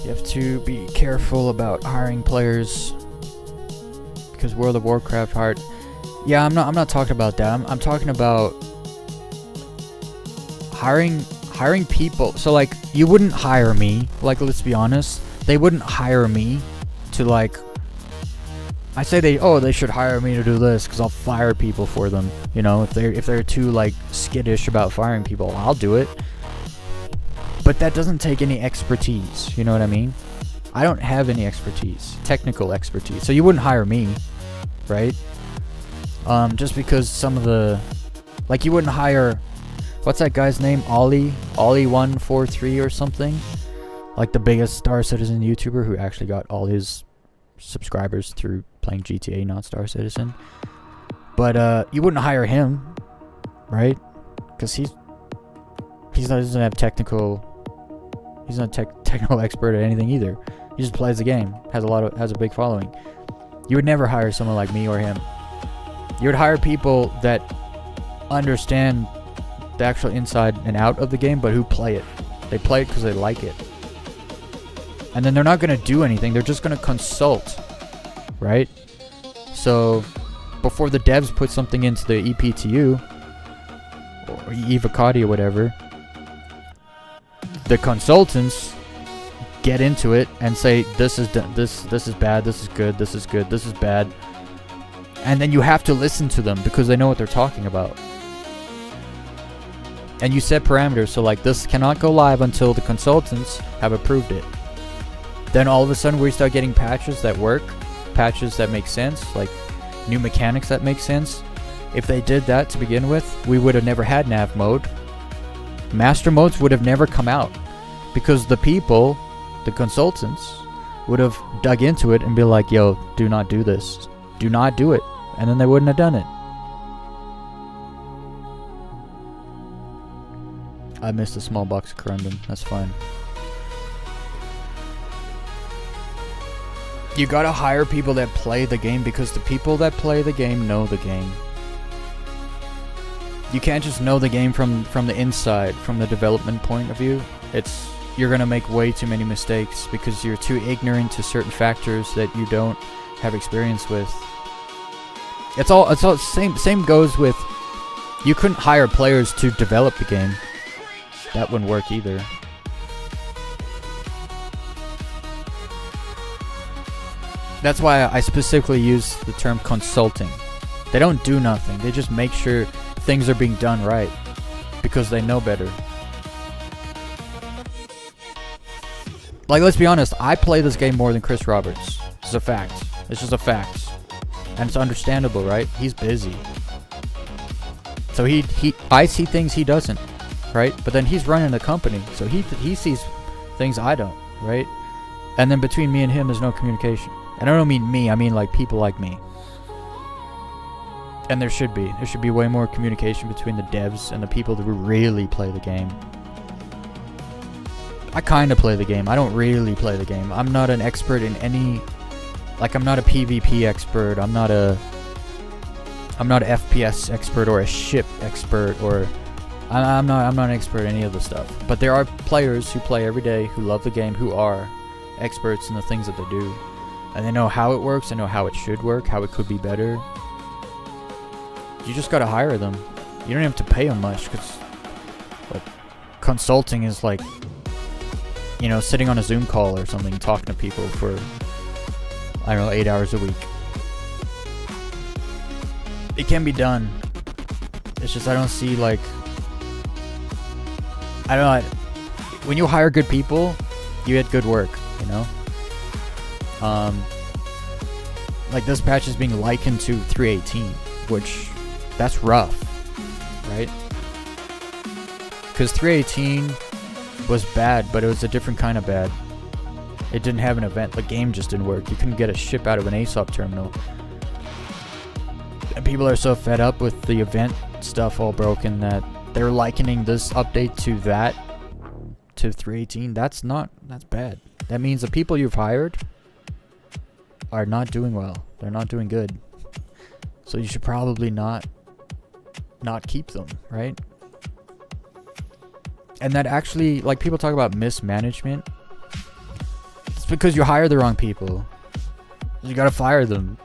You have to be careful about hiring players, because World of Warcraft hired. Yeah, I'm not talking about that. I'm talking about hiring people. So like, you wouldn't hire me. Like, let's be honest, they wouldn't hire me to, like, I say they should hire me to do this because I'll fire people for them. You know, if they're too like skittish about firing people, I'll do it. But that doesn't take any expertise, you know what I mean? I don't have any expertise, technical expertise. So you wouldn't hire me, right? Just because some of the, like, you wouldn't hire, what's that guy's name? Ollie143 or something? Like the biggest Star Citizen YouTuber who actually got all his subscribers through playing GTA, not Star Citizen. But you wouldn't hire him, right? Because he doesn't have technical. He's not a technical expert at anything either. He just plays the game. Has a big following. You would never hire someone like me or him. You would hire people that understand the actual inside and out of the game, but who play it. They play it because they like it. And then they're not going to do anything. They're just going to consult, right? So before the devs put something into the EPTU or Evocati or whatever, the consultants get into it and say, this is bad, this is good, this is good, this is bad. And then you have to listen to them because they know what they're talking about. And you set parameters, so like, this cannot go live until the consultants have approved it. Then all of a sudden we start getting patches that work, patches that make sense, like new mechanics that make sense. If they did that to begin with, we would have never had nav mode. Master modes would have never come out because the people, the consultants, would have dug into it and be like, yo, do not do this. Do not do it. And then they wouldn't have done it. I missed a small box of corundum. That's fine. You gotta hire people that play the game, because the people that play the game know the game. You can't just know the game from the inside, from the development point of view. You're gonna make way too many mistakes because you're too ignorant to certain factors that you don't have experience with. It's all same goes with, you couldn't hire players to develop the game. That wouldn't work either. That's why I specifically use the term consulting. They don't do nothing. They just make sure things are being done right because they know better. Like, let's be honest, I play this game more than Chris Roberts. It's a fact. It's just a fact. And it's understandable, right? He's busy. So I see things he doesn't, right? But then he's running the company, so he sees things I don't, right? And then between me and him, there's no communication. And I don't mean me, I mean like people like me. And there should be. There should be way more communication between the devs and the people who really play the game. I kind of play the game. I don't really play the game. I'm not an expert in any... Like, I'm not a PvP expert. I'm not a FPS expert or a ship expert, or... I'm not an expert in any of the stuff. But there are players who play every day, who love the game, who are experts in the things that they do. And they know how it works, they know how it should work, how it could be better. You just gotta hire them. You don't have to pay them much, because like, consulting is like, you know, sitting on a Zoom call or something, talking to people for, I don't know, 8 hours a week. It can be done. It's just I don't see, like, I don't know, when you hire good people, you get good work, you know? Like, this patch is being likened to 3.18, which, that's rough, right? Because 3.18 was bad, but it was a different kind of bad. It didn't have an event. The game just didn't work. You couldn't get a ship out of an ASOP terminal. And people are so fed up with the event stuff all broken that they're likening this update to that, to 3.18. That's bad. That means the people you've hired are not doing well. They're not doing good. So you should probably not keep them, right? And that actually, like, people talk about mismanagement. It's because you hire the wrong people. You gotta fire them.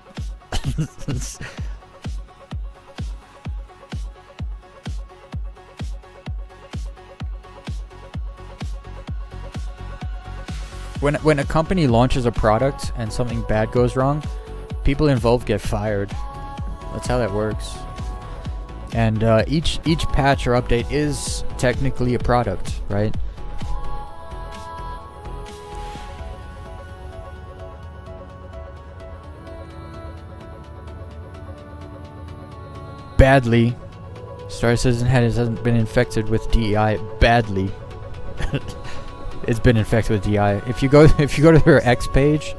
When a company launches a product and something bad goes wrong, people involved get fired. That's how that works. And each patch or update is technically a product, right? Badly. Star Citizen hasn't been infected with DEI badly. It's been infected with DI. If you go to their X page,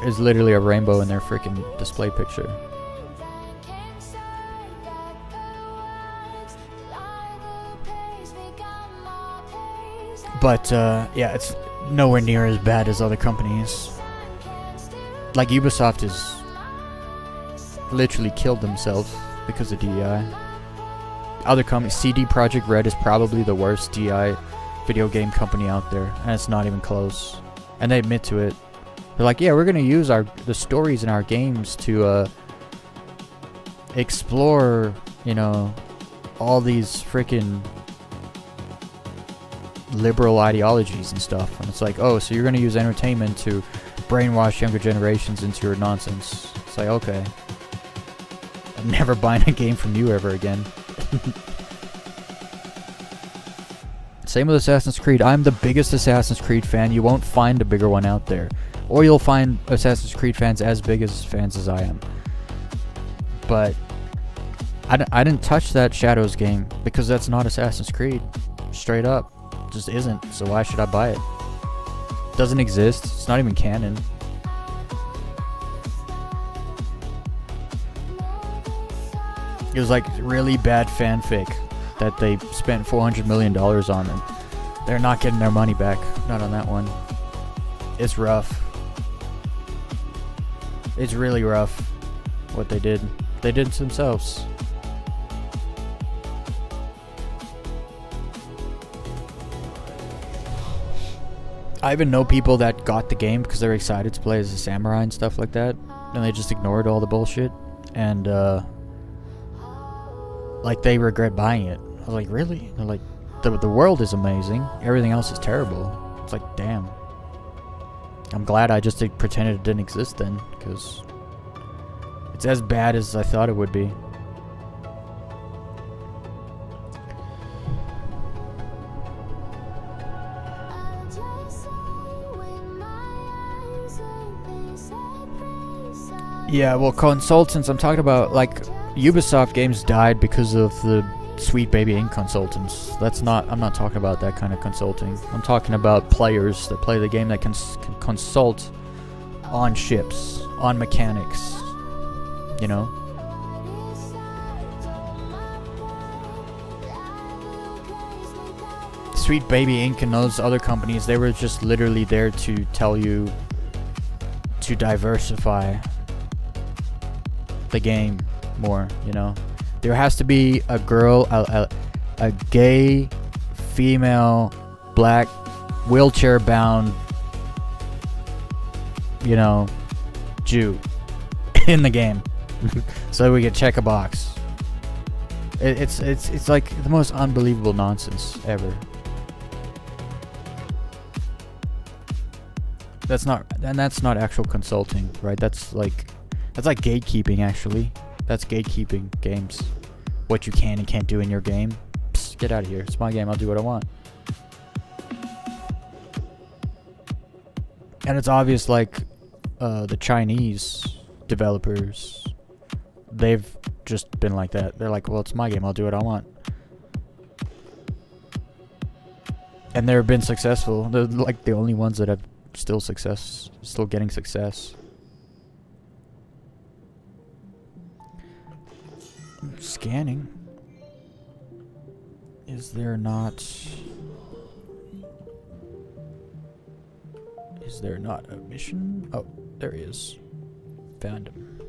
there's literally a rainbow in their freaking display picture. But yeah, it's nowhere near as bad as other companies. Like Ubisoft is literally killed themselves because of DEI. Other companies, CD Projekt Red is probably the worst DI video game company out there, and it's not even close. And they admit to it. They're like, yeah, we're gonna use the stories in our games to explore, you know, all these freaking liberal ideologies and stuff. And it's like, oh, so you're gonna use entertainment to brainwash younger generations into your nonsense. It's like, okay, I'm never buying a game from you ever again. Same with Assassin's Creed. I'm the biggest Assassin's Creed fan. You won't find a bigger one out there. Or you'll find Assassin's Creed fans as big as fans as I am. But I didn't touch that Shadows game because that's not Assassin's Creed. Straight up. It just isn't. So why should I buy it? It doesn't exist. It's not even canon. It was like really bad fanfic that they spent $400 million on, and they're not getting their money back. Not on that one. It's rough. It's really rough what they did. They did it to themselves. I even know people that got the game because they're excited to play as a samurai and stuff like that, and they just ignored all the bullshit, and like they regret buying it. I was like, really? They're like, the world is amazing, everything else is terrible. It's like, damn. I'm glad I just pretended it didn't exist then, because it's as bad as I thought it would be. Yeah, well, consultants, I'm talking about, like, Ubisoft games died because of the Sweet Baby Inc. consultants. I'm not talking about that kind of consulting. I'm talking about players that play the game that can consult on ships, on mechanics, you know? Sweet Baby Inc. and those other companies, they were just literally there to tell you to diversify the game more, you know? There has to be a girl, a gay, female, black, wheelchair-bound, you know, Jew in the game, so we can check a box. It's like the most unbelievable nonsense ever. That's not actual consulting, right? That's like gatekeeping, actually. That's gatekeeping games. What you can and can't do in your game. Psst, get out of here. It's my game. I'll do what I want. And it's obvious, like, the Chinese developers, they've just been like that. They're like, well, it's my game. I'll do what I want. And they've been successful. They're like the only ones that have still getting success. Scanning. Is there not a mission? Oh, there he is. Found him.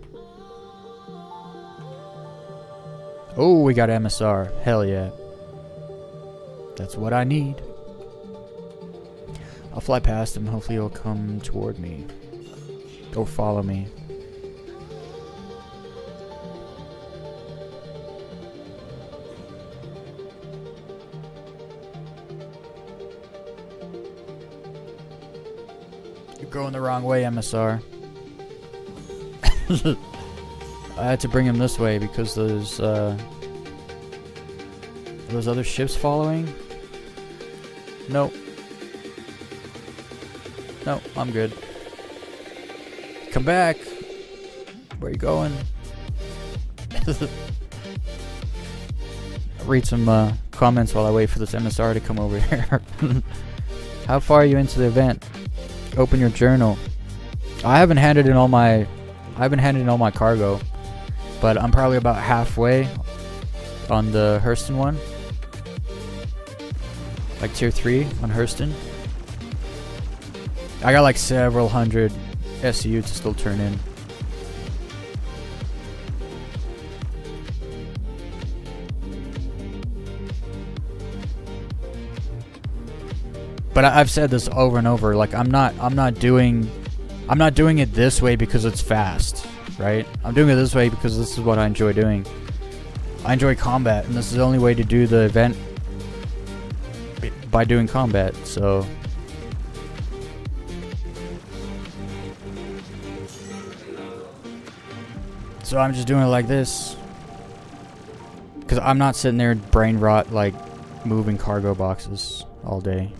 Oh, we got MSR. Hell yeah. That's what I need. I'll fly past him. Hopefully he'll come toward me. Or follow me. You're going the wrong way, MSR. I had to bring him this way because there's those other ships following. Nope. No, I'm good. Come back. Where you going? Read some comments while I wait for this MSR to come over here. How far are you into the event? Open your journal. I haven't handed in all my cargo, but I'm probably about halfway on the Hurston one. Like tier 3 on Hurston. I got like several hundred SCU to still turn in. But I've said this over and over. Like I'm not doing it this way because it's fast, right? I'm doing it this way because this is what I enjoy doing. I enjoy combat, and this is the only way to do the event by doing combat. So I'm just doing it like this because I'm not sitting there brain rot like moving cargo boxes all day.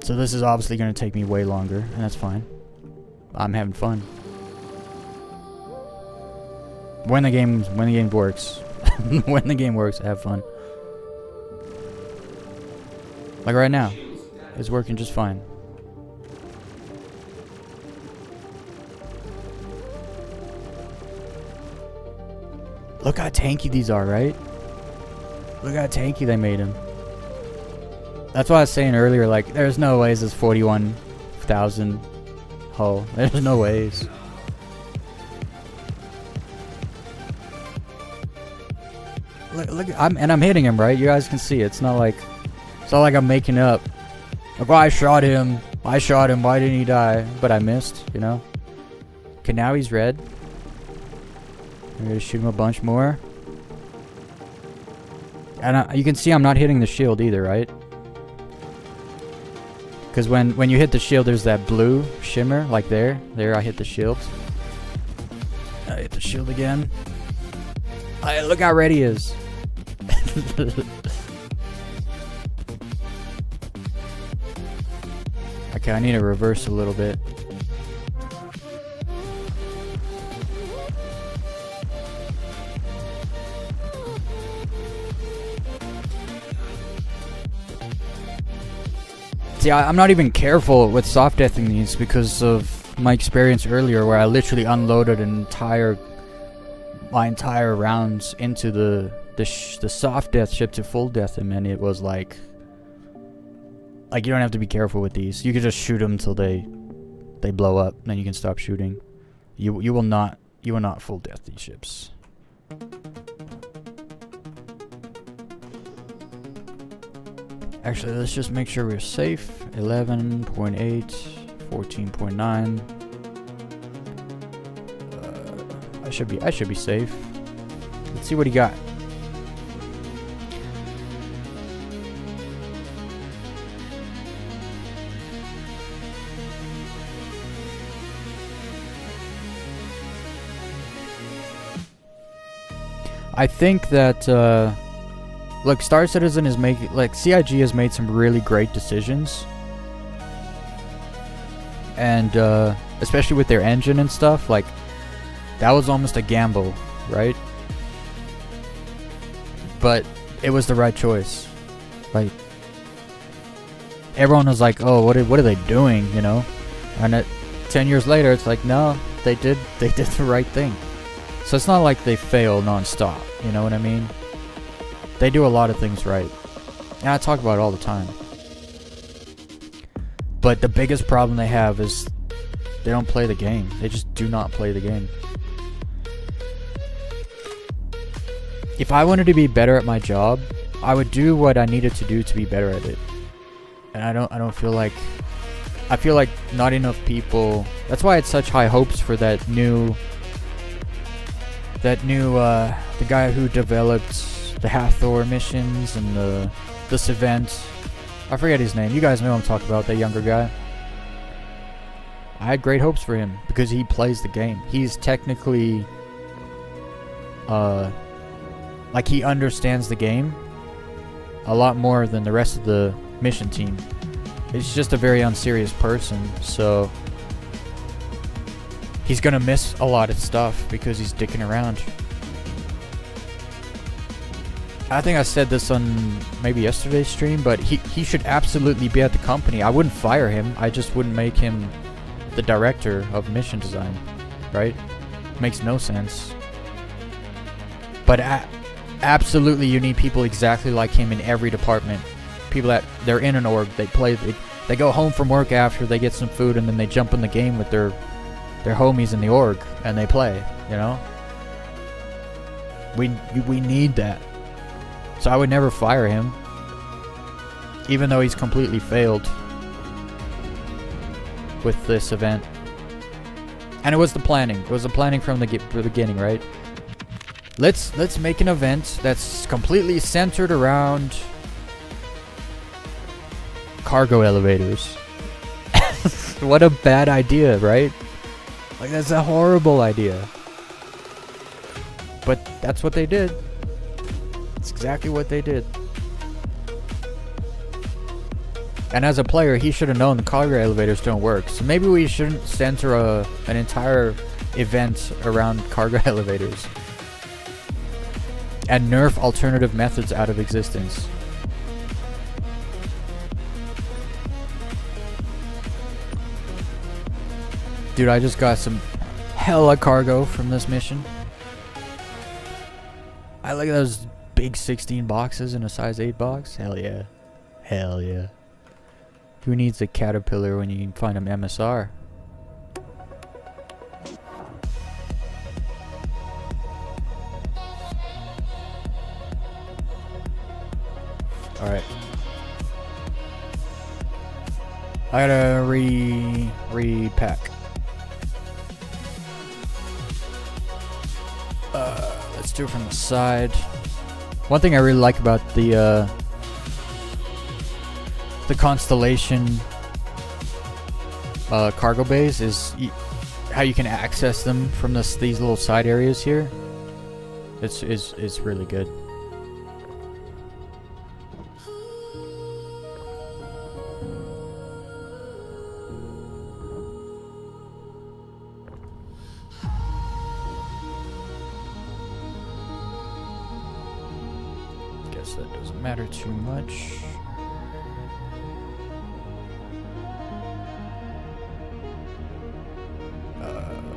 So this is obviously going to take me way longer, and that's fine. I'm having fun. When the game works, when the game works, I have fun. Like right now, it's working just fine. Look how tanky these are, right? Look how tanky they made him. That's what I was saying earlier, like, there's no ways this 41,000 hull. There's no ways. Look, I'm hitting him, right? You guys can see it. It's not like I'm making up. Like, well, I shot him. Why didn't he die? But I missed, you know? Okay, now he's red. I'm gonna shoot him a bunch more. And you can see I'm not hitting the shield either, right? Because when you hit the shield, there's that blue shimmer, like there. There, I hit the shield. I hit the shield again. Look how red he is. Okay, I need to reverse a little bit. See, I'm not even careful with soft deathing these because of my experience earlier where I literally unloaded my entire rounds into the soft death ship to full death him, and it was like you don't have to be careful with these. You can just shoot them till they blow up, then you can stop shooting. You will not full death these ships. Actually, let's just make sure we're safe. 11.8, 14.9. I should be safe. Let's see what he got. I think that look, Star Citizen is making, like, CIG has made some really great decisions, and especially with their engine and stuff. Like, that was almost a gamble, right? But it was the right choice. Like, everyone was like, "Oh, what are they doing?" You know, and 10 years later, it's like, no, they did the right thing. So it's not like they fail non-stop. You know what I mean? They do a lot of things right. And I talk about it all the time. But the biggest problem they have is they don't play the game. They just do not play the game. If I wanted to be better at my job, I would do what I needed to do to be better at it. And I don't feel like, I feel like not enough people. That's why it's such high hopes for the guy who developed the Hathor missions and this event. I forget his name. You guys know who I'm talking about, that younger guy. I had great hopes for him because he plays the game. He's technically like, he understands the game a lot more than the rest of the mission team. He's just a very unserious person, so he's gonna miss a lot of stuff because he's dicking around. I think I said this on maybe yesterday's stream, but he should absolutely be at the company. I wouldn't fire him. I just wouldn't make him the director of mission design, right? Makes no sense. But absolutely, you need people exactly like him in every department. People that they're in an org, they go home from work after, they get some food, and then they jump in the game with their homies in the org and they play. You know, we need that. So I would never fire him, even though he's completely failed with this event. And it was the planning. It was the planning from the beginning, right? Let's make an event that's completely centered around cargo elevators. What a bad idea, right? Like, that's a horrible idea. But that's what they did. It's exactly what they did. And as a player, he should have known the cargo elevators don't work. So maybe we shouldn't center an entire event around cargo elevators. And nerf alternative methods out of existence. Dude, I just got some hella cargo from this mission. I like those big 16 boxes in a size 8 box. Hell yeah. Hell yeah. Who needs a Caterpillar when you can find an MSR? Alright. I gotta repack. Let's do it from the side. One thing I really like about the Constellation cargo bays is how you can access them from these little side areas here. It's really good. Guess that doesn't matter too much.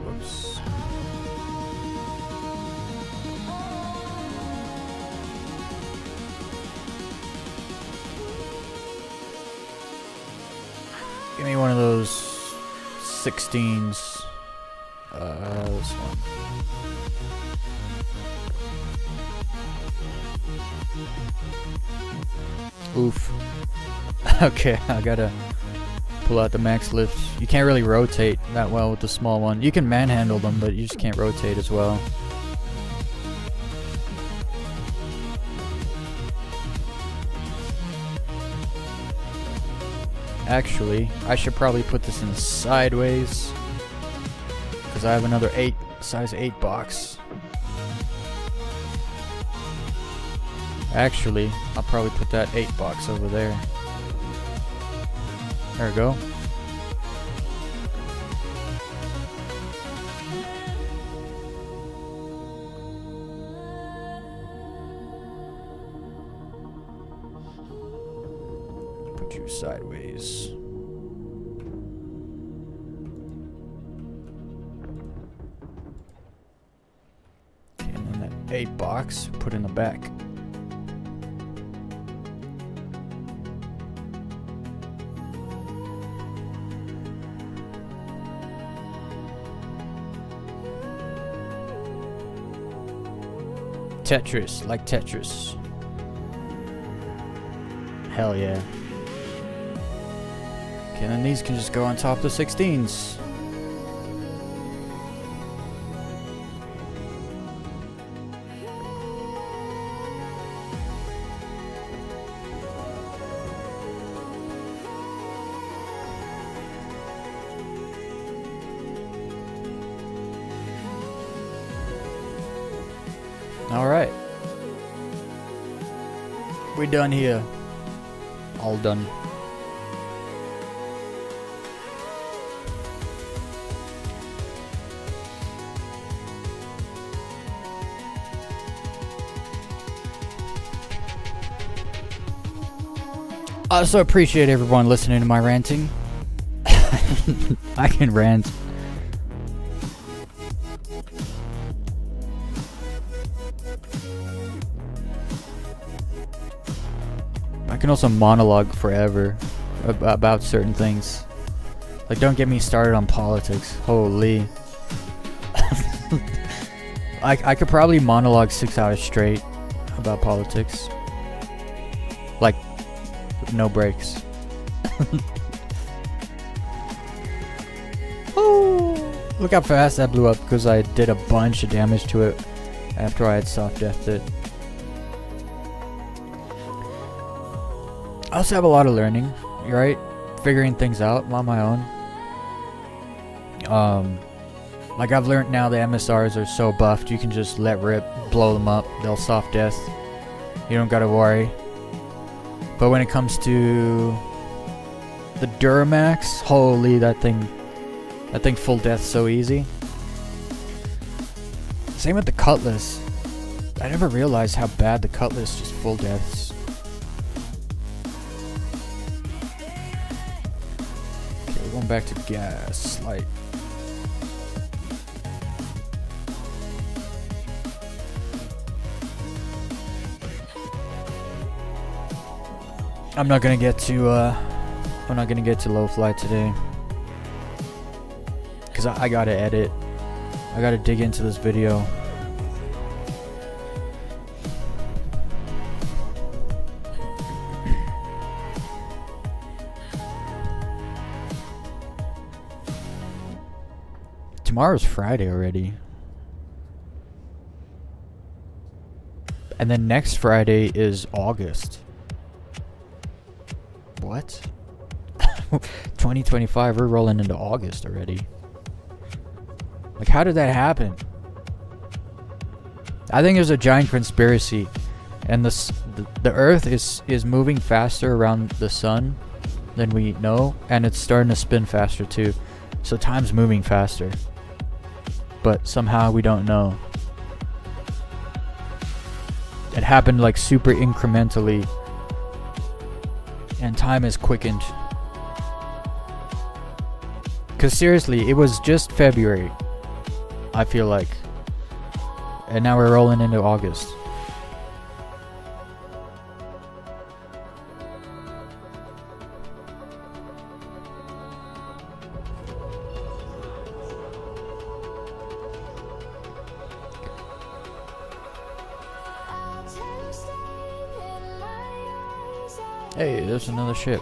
Whoops. Give me one of those 16s. This one. Oof. Okay, I gotta pull out the max lift. You can't really rotate that well with the small one. You can manhandle them, but you just can't rotate as well. Actually, I should probably put this in sideways, because I have another size 8 box. Actually, I'll probably put that 8 box over there. There we go. Put you sideways. Okay, and then that 8 box, put in the back. Tetris, like Tetris. Hell yeah. Okay, then these can just go on top of the 16s. Alright. We're done here. All done. I also appreciate everyone listening to my ranting. I can rant. I can also monologue forever about certain things. Like, don't get me started on politics. Holy. I could probably monologue 6 hours straight about politics. Like, no breaks. Oh, look how fast that blew up because I did a bunch of damage to it after I had soft deathed it. I also have a lot of learning, right? Figuring things out on my own. Like I've learned now the MSRs are so buffed, you can just let rip, blow them up, they'll soft death. You don't gotta worry. But when it comes to the Duramax, holy, that thing full death so easy. Same with the Cutlass. I never realized how bad the Cutlass just full deaths. Okay, we're going back to Gaslight. I'm not gonna get to low flight today. Cause I gotta edit. I gotta dig into this video. Tomorrow's Friday already. And then next Friday is August. What? 2025, we're rolling into August already. Like, how did that happen? I think there's a giant conspiracy, and the Earth is moving faster around the sun than we know, and it's starting to spin faster too. So time's moving faster, but somehow we don't know. It happened like super incrementally, and time is quickened. Cause seriously, it was just February, I feel like, and now we're rolling into August. Hey, there's another ship.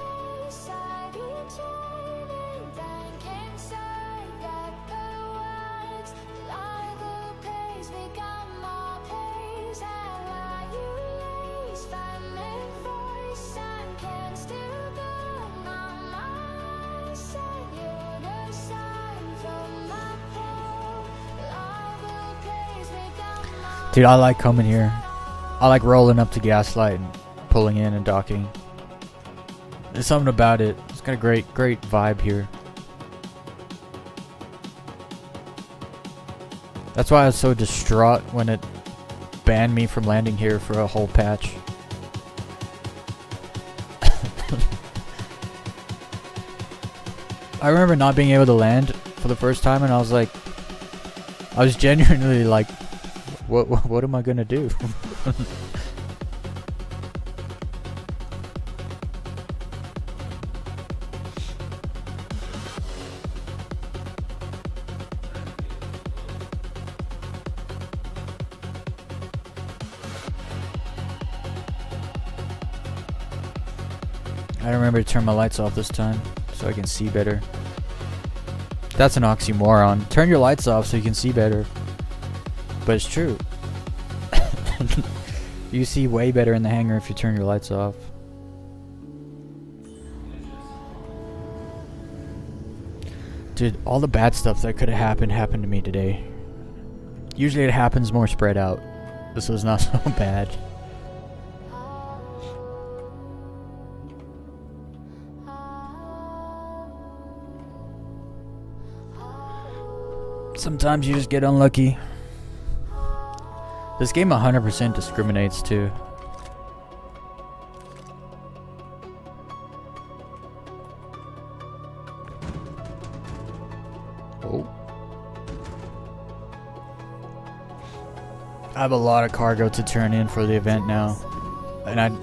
Dude, I like coming here. I like rolling up to Gaslight and pulling in and docking. There's something about it. It's got a great vibe here. That's why I was so distraught when it banned me from landing here for a whole patch. I remember not being able to land for the first time, and I was genuinely like, what am I gonna do? I remember to turn my lights off this time so I can see better. That's an oxymoron. Turn your lights off so you can see better. But it's true. You see way better in the hangar if you turn your lights off. Dude, all the bad stuff that could have happened to me today. Usually it happens more spread out. This was not so bad. Sometimes you just get unlucky. This game 100% discriminates too. Oh. I have a lot of cargo to turn in for the event now. And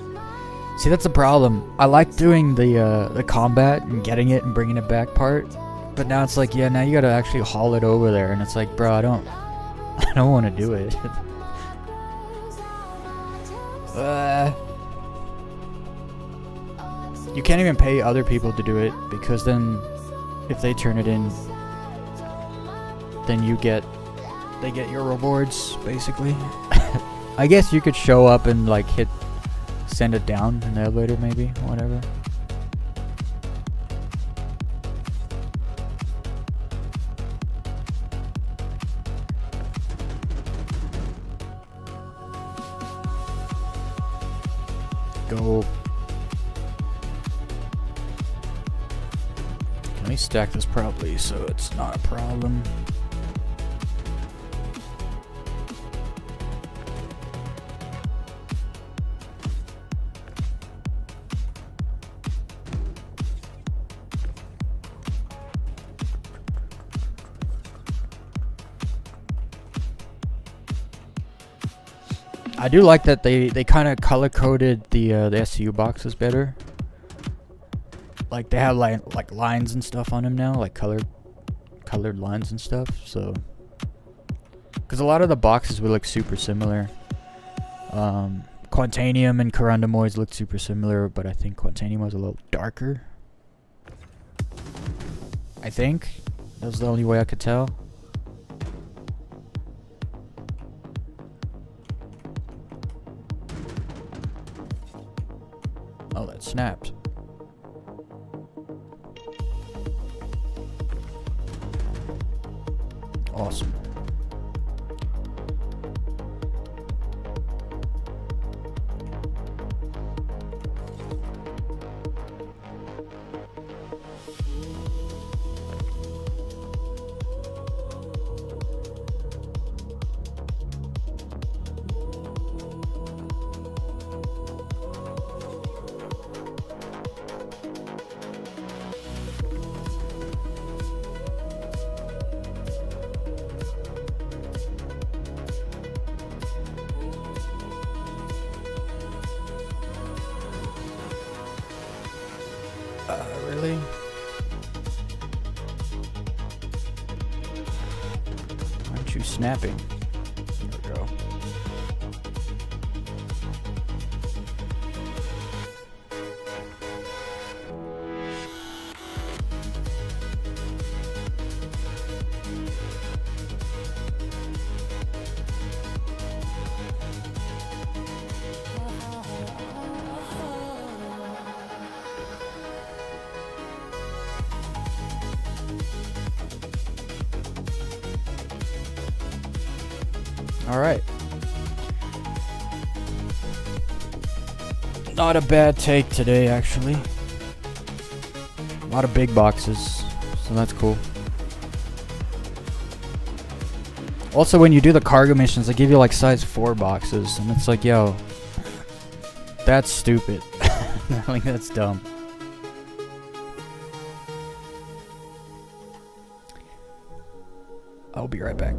see, that's the problem. I like doing the combat and getting it and bringing it back part. But now it's like, yeah, now you gotta actually haul it over there, and it's like, bro, I don't want to do it. You can't even pay other people to do it, because then if they turn it in, then they get your rewards, basically. I guess you could show up and like send it down in the elevator, maybe, whatever. Go. Let me stack this properly so it's not a problem. I do like that they kind of color coded the SCU boxes better. like they have like lines and stuff on them now, like colored lines and stuff. So, because a lot of the boxes would look super similar. Quantanium and Corundamoids look super similar, but I think Quantanium was a little darker. I think that was the only way I could tell. Oh, that snapped. Awesome. Really? Aren't you snapping? There we go. All right. Not a bad take today, actually. A lot of big boxes, so that's cool. Also, when you do the cargo missions, they give you like size 4 boxes, and it's like, yo, that's stupid. Like, that's dumb. I'll be right back.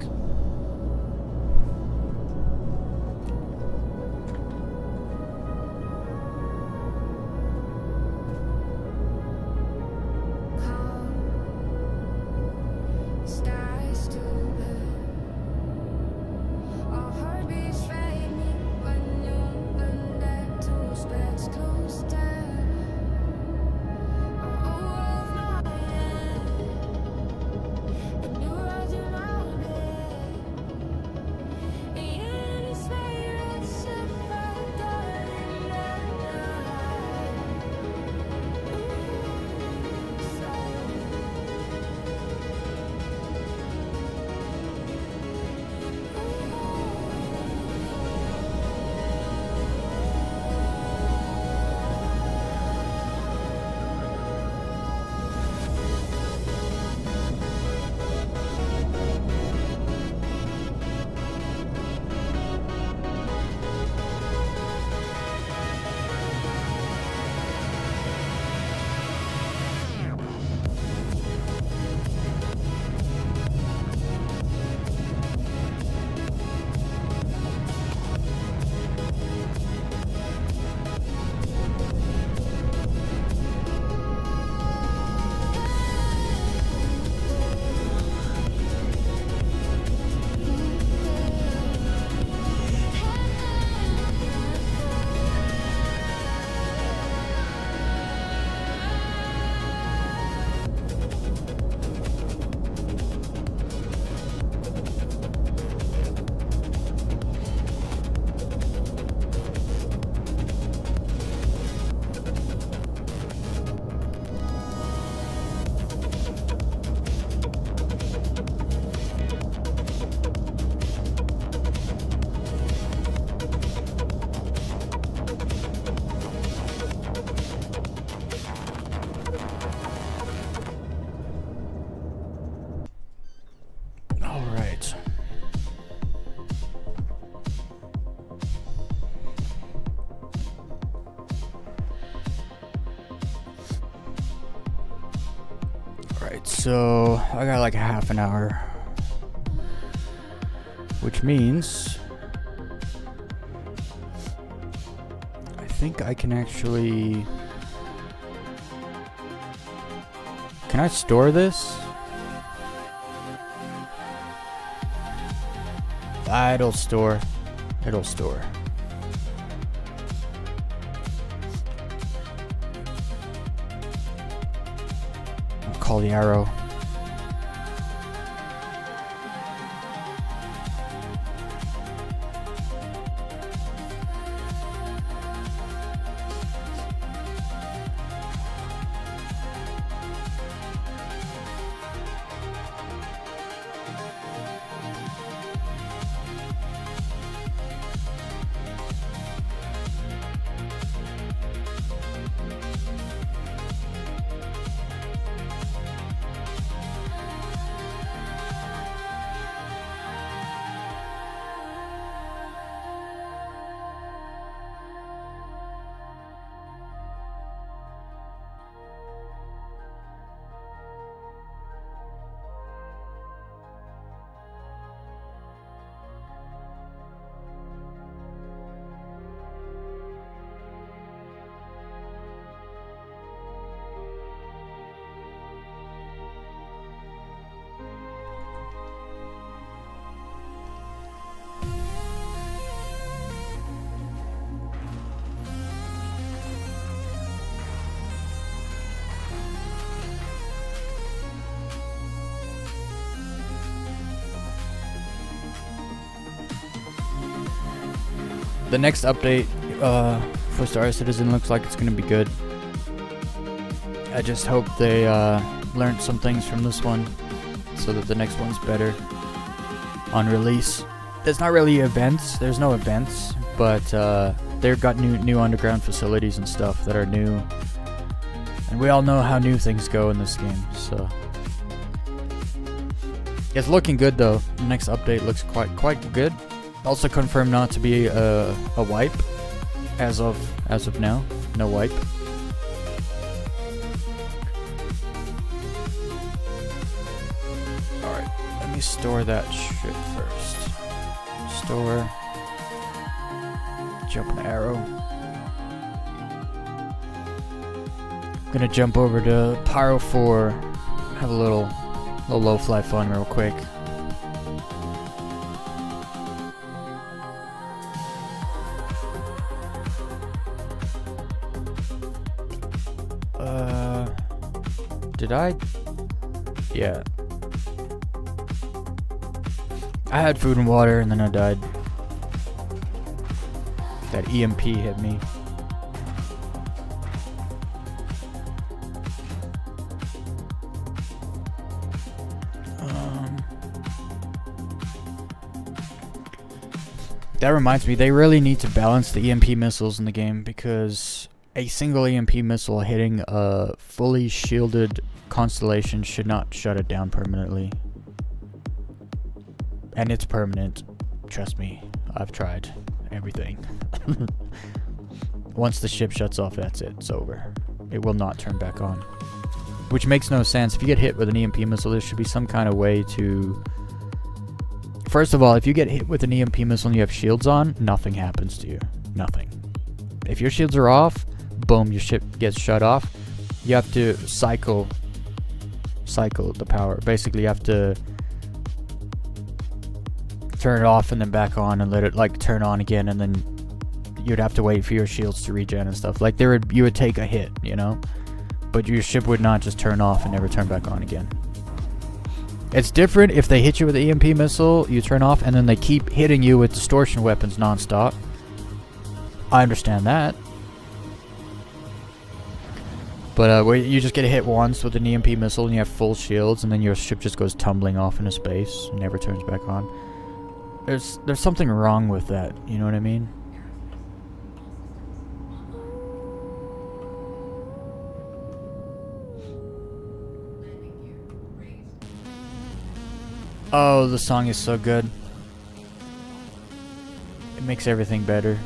So I got like a half an hour, which means I think I can actually Can I store this? It'll store. It'll store. I'll call the arrow. The next update for Star Citizen looks like it's going to be good. I just hope they learned some things from this one so that the next one's better on release. There's not really events. There's no events, but they've got new underground facilities and stuff that are new. And we all know how new things go in this game, so it's looking good though. The next update looks quite good. Also confirmed not to be a wipe as of now. No wipe. Alright, let me store that shit first. Store. Jump an arrow. I'm gonna jump over to Pyro 4. Have a little low fly fun real quick. Did I? Yeah. I had food and water and then I died. That EMP hit me. That reminds me, they really need to balance the EMP missiles in the game because a single EMP missile hitting a fully shielded constellation should not shut it down permanently. And it's permanent. Trust me, I've tried everything. Once the ship shuts off, that's it. It's over. It will not turn back on. Which makes no sense. If you get hit with an EMP missile, there should be some kind of way to... First of all, if you get hit with an EMP missile and you have shields on, nothing happens to you. Nothing. If your shields are off, boom, your ship gets shut off. You have to cycle the power. Basically, you have to turn it off and then back on and let it like turn on again, and then you'd have to wait for your shields to regen and stuff. Like you would take a hit, you know, but your ship would not just turn off and never turn back on again. It's different if they hit you with an EMP missile, you turn off, and then they keep hitting you with distortion weapons nonstop. I understand that. But where you just get hit once with an EMP missile and you have full shields, and then your ship just goes tumbling off into space and never turns back on. There's something wrong with that, you know what I mean? Oh, the song is so good. It makes everything better.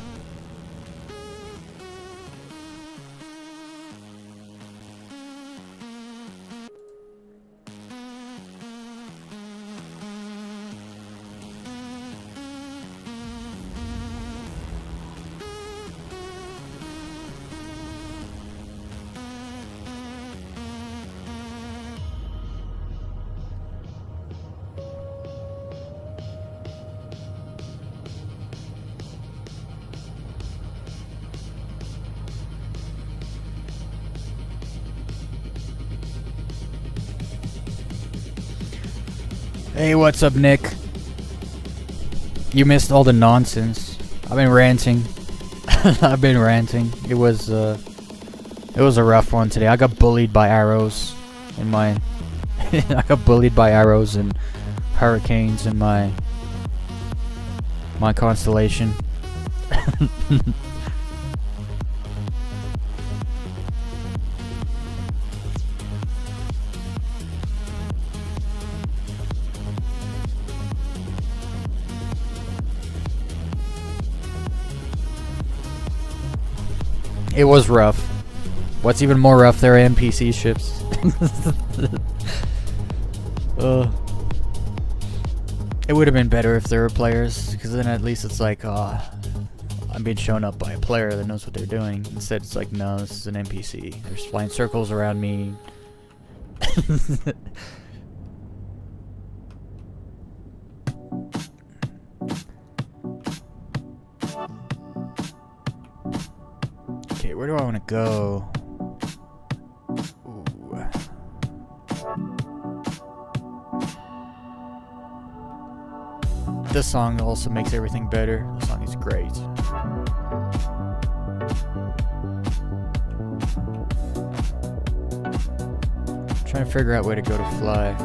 Hey, what's up, Nick? You missed all the nonsense. I've been ranting. I've been ranting. It was a rough one today. I got bullied by arrows in my I got bullied by arrows and hurricanes in my constellation. It was rough. What's even more rough, there are NPC ships. It would have been better if there were players, because then at least it's like, I'm being shown up by a player that knows what they're doing. Instead, it's like, no, this is an NPC. There's flying circles around me. Okay, where do I want to go? Ooh. This song also makes everything better. This song is great. I'm trying to figure out where to go to fly.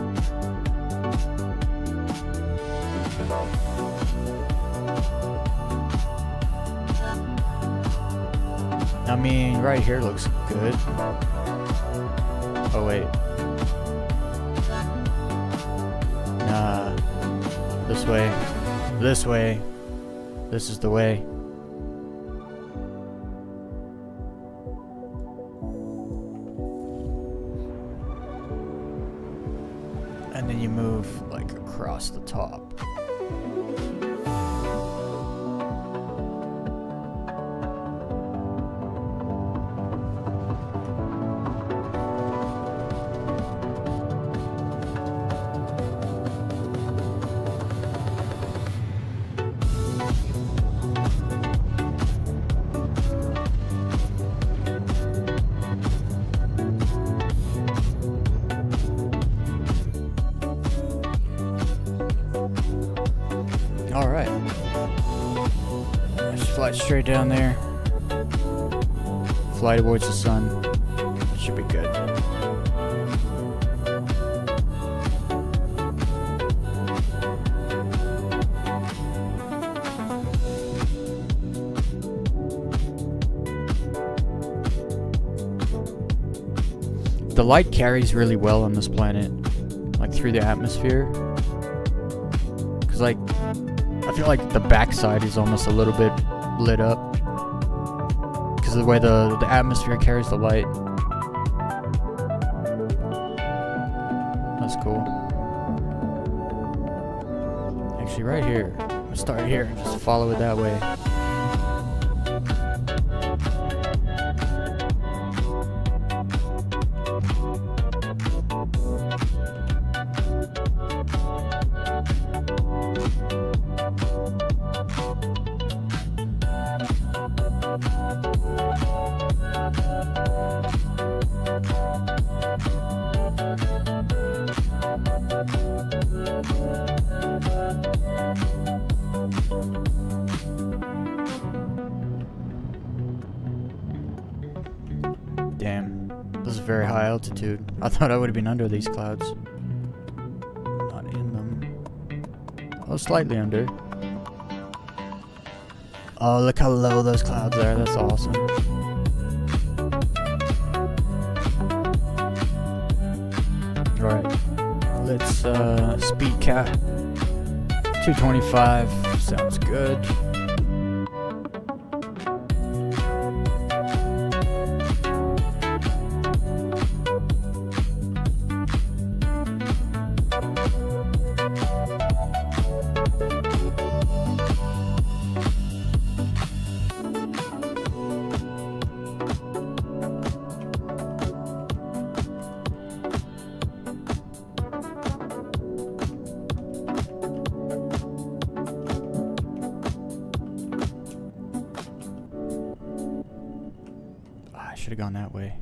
I mean, right here looks good. Oh, wait. Nah. This way. This way. This is the way. And then you move, like, across the top. Alright. Just fly straight down there. Fly towards the sun. Should be good. The light carries really well on this planet, like through the atmosphere. Cause like, I feel like the backside is almost a little bit lit up because of the way the atmosphere carries the light. That's cool. Actually, right here. I'll start here and just follow it that way. Damn, this is very high altitude. I thought I would have been under these clouds. Not in them. Oh, slightly under. Oh, look how low those clouds are. That's awesome. Alright, let's speed cap. 225 sounds good. Should have gone that way.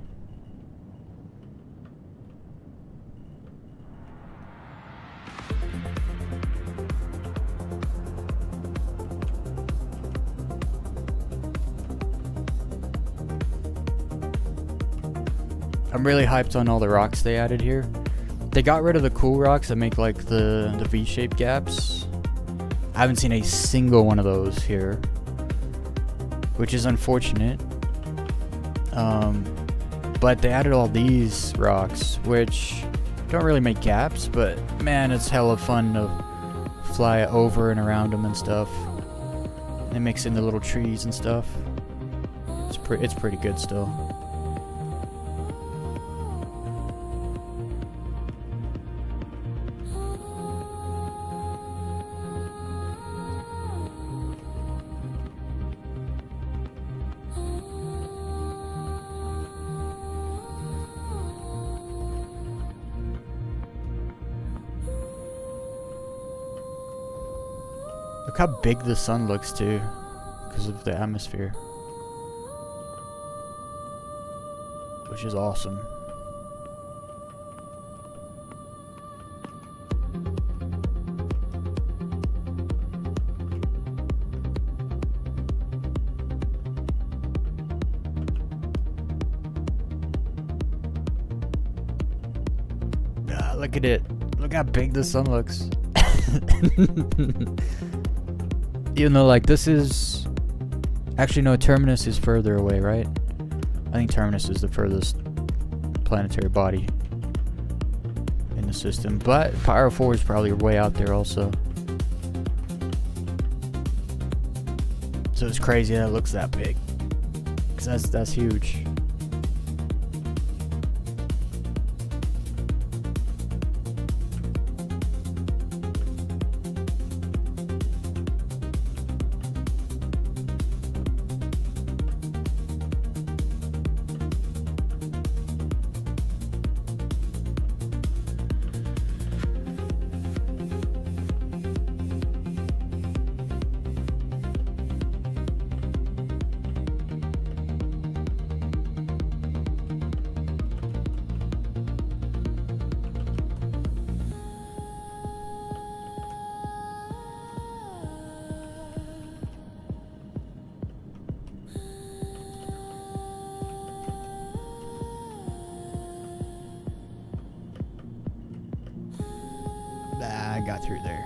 I'm really hyped on all the rocks they added here. They got rid of the cool rocks that make like the V-shaped gaps. I haven't seen a single one of those here, which is unfortunate. But they added all these rocks, which don't really make gaps, but man, it's hella fun to fly over and around them and stuff. They mix in the little trees and stuff. It's pretty good still. Look how big the sun looks too, because of the atmosphere, which is awesome. Look at it. Look how big the sun looks. Even though, like, this is... Actually, no, Terminus is further away, right? I think Terminus is the furthest planetary body in the system. But Pyro 4 is probably way out there also. So it's crazy that it looks that big. Because that's huge. I got through there.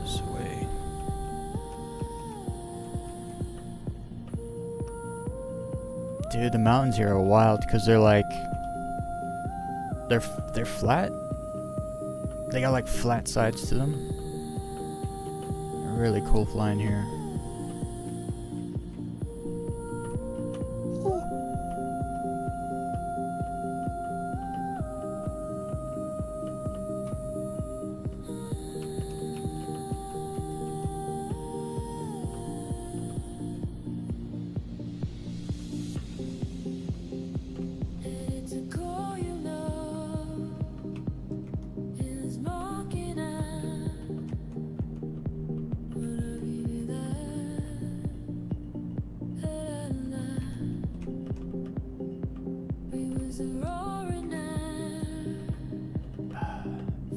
This way. Dude, the mountains here are wild because they're like they're flat. They got like flat sides to them. Really cool flying here.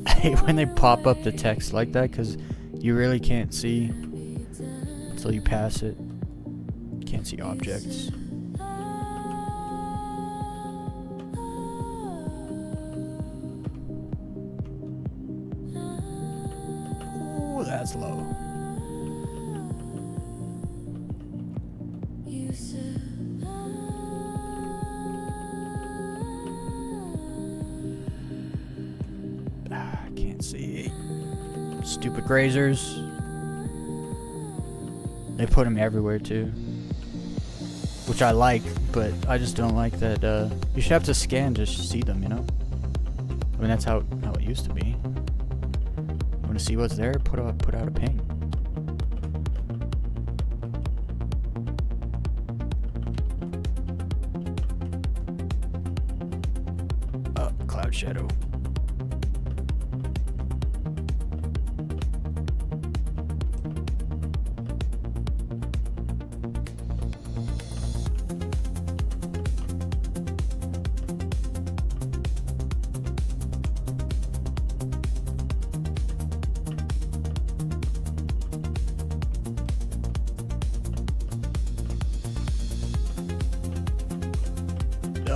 I hate when they pop up the text like that because you really can't see until you pass it. Can't see objects. Ooh, that's low. Can't see. Stupid grazers. They put them everywhere too, which I like, but I just don't like that. You should have to scan to see them, you know. I mean, that's how it used to be. You want to see what's there? Put out a ping. Cloud shadow.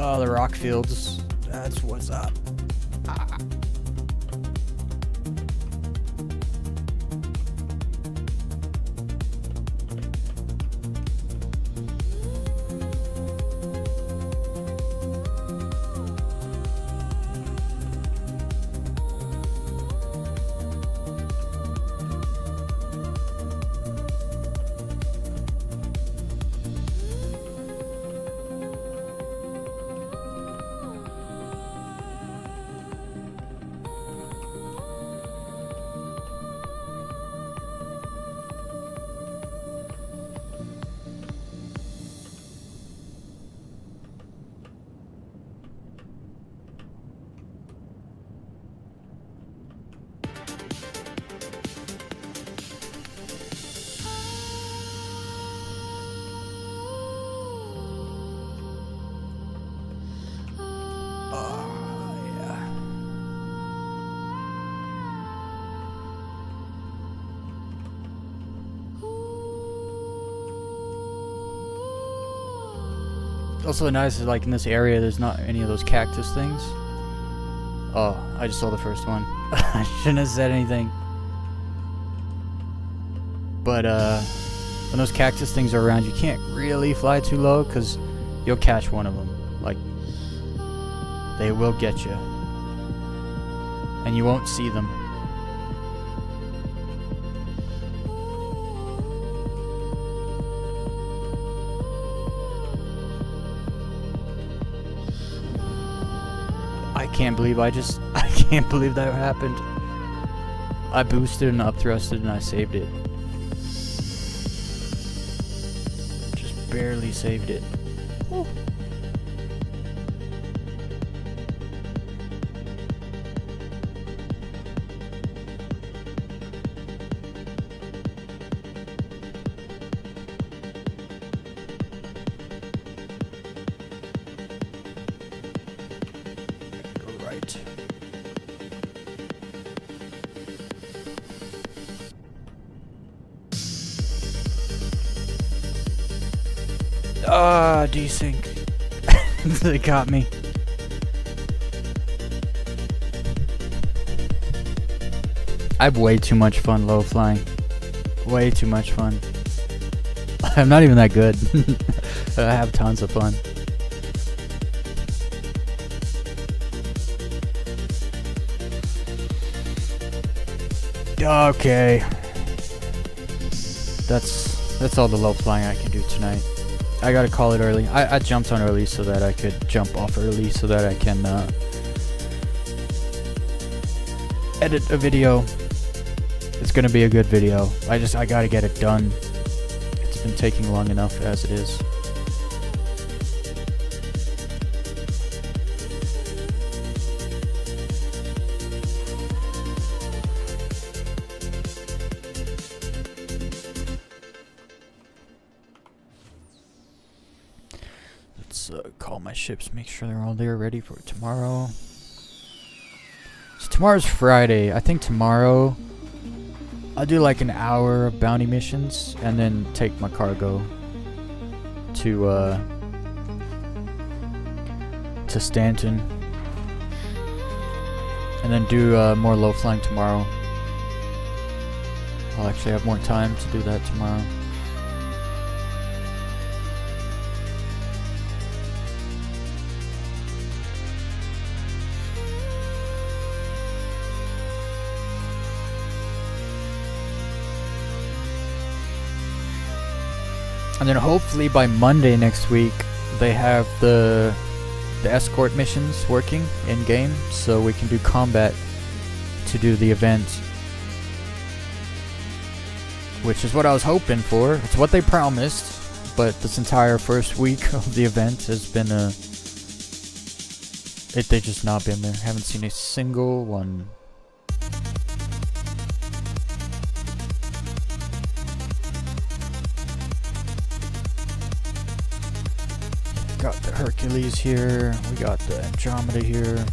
Oh, the rock fields. That's what's up. Ah. Also nice is like in this area there's not any of those cactus things. Oh, I just saw the first one. I shouldn't have said anything. But when those cactus things are around, you can't really fly too low because you'll catch one of them. Like, they will get you. And you won't see them. I can't believe I can't believe that happened. I boosted and up thrusted and I saved it. Just barely saved it. Woo. Ah, desync. They got me. I have way too much fun low flying. Way too much fun. I'm not even that good. I have tons of fun. Okay. That's all the low flying I can do tonight. I gotta call it early. I jumped on early so that I could jump off early so that I can edit a video. It's gonna be a good video. I gotta get it done. It's been taking long enough as it is. Call my ships, make sure they're all there ready for tomorrow. So tomorrow's Friday. I think tomorrow I'll do like an hour of bounty missions and then take my cargo to Stanton. And then do more low flying tomorrow. I'll actually have more time to do that tomorrow. And then hopefully by Monday next week, they have the escort missions working in game, so we can do combat to do the event, which is what I was hoping for. It's what they promised, but this entire first week of the event has been they just not been there. Haven't seen a single one. Got the Hercules here. We got the Andromeda here.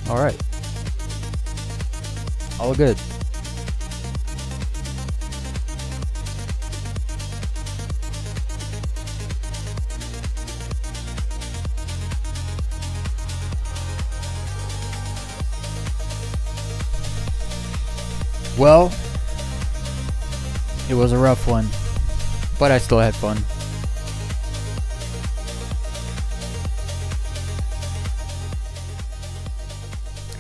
Alright. All good. Well, it was a rough one, but I still had fun.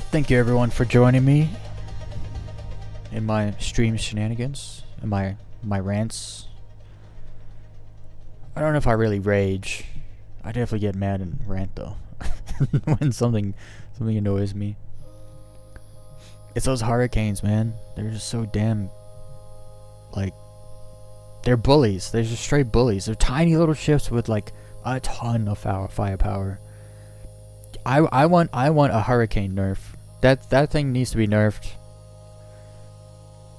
Thank you everyone for joining me in my stream shenanigans and my rants. I don't know if I really rage. I definitely get mad and rant though when something annoys me. It's those hurricanes, man. They're just so damn, like, they're bullies. They're just straight bullies. They're tiny little ships with like a ton of firepower. I want a hurricane nerf. That thing needs to be nerfed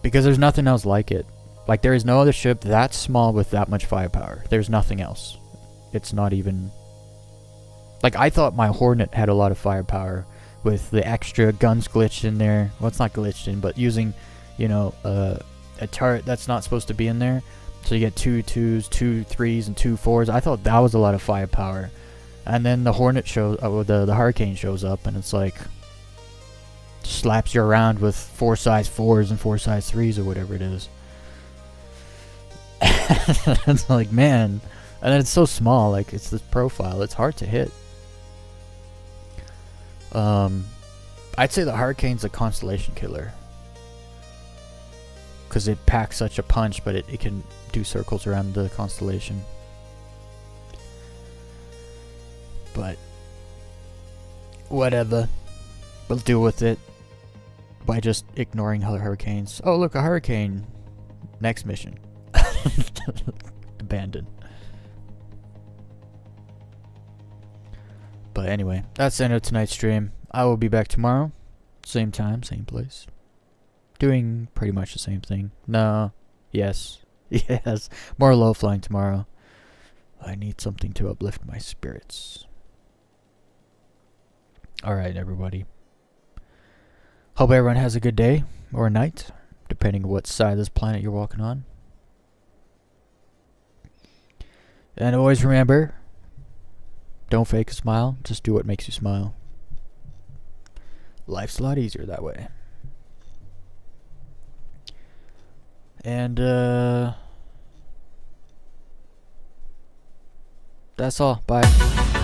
because there's nothing else like it. Like, there is no other ship that small with that much firepower. There's nothing else. It's not even... Like, I thought my Hornet had a lot of firepower with the extra guns glitched in there. Well, it's not glitched in, but using, you know, a turret that's not supposed to be in there. So you get 2 2s, 2 3s, and 2 4s. I thought that was a lot of firepower. And then the Hornet shows... the Hurricane shows up, and it's like... slaps you around with 4 size 4s and 4 size 3s or whatever it is. It's like, man, and then it's so small, like, it's this profile, it's hard to hit. I'd say the Hurricane's a constellation killer because it packs such a punch, but it can do circles around the constellation. But whatever, we'll deal with it by just ignoring other hurricanes. Oh, look, a hurricane. Next mission. Abandoned. But anyway, that's the end of tonight's stream. I will be back tomorrow. Same time, same place. Doing pretty much the same thing. No. Yes. Yes. More low flying tomorrow. I need something to uplift my spirits. Alright, everybody. Hope everyone has a good day or night, depending on what side of this planet you're walking on. And always remember, don't fake a smile, just do what makes you smile. Life's a lot easier that way. And that's all. Bye.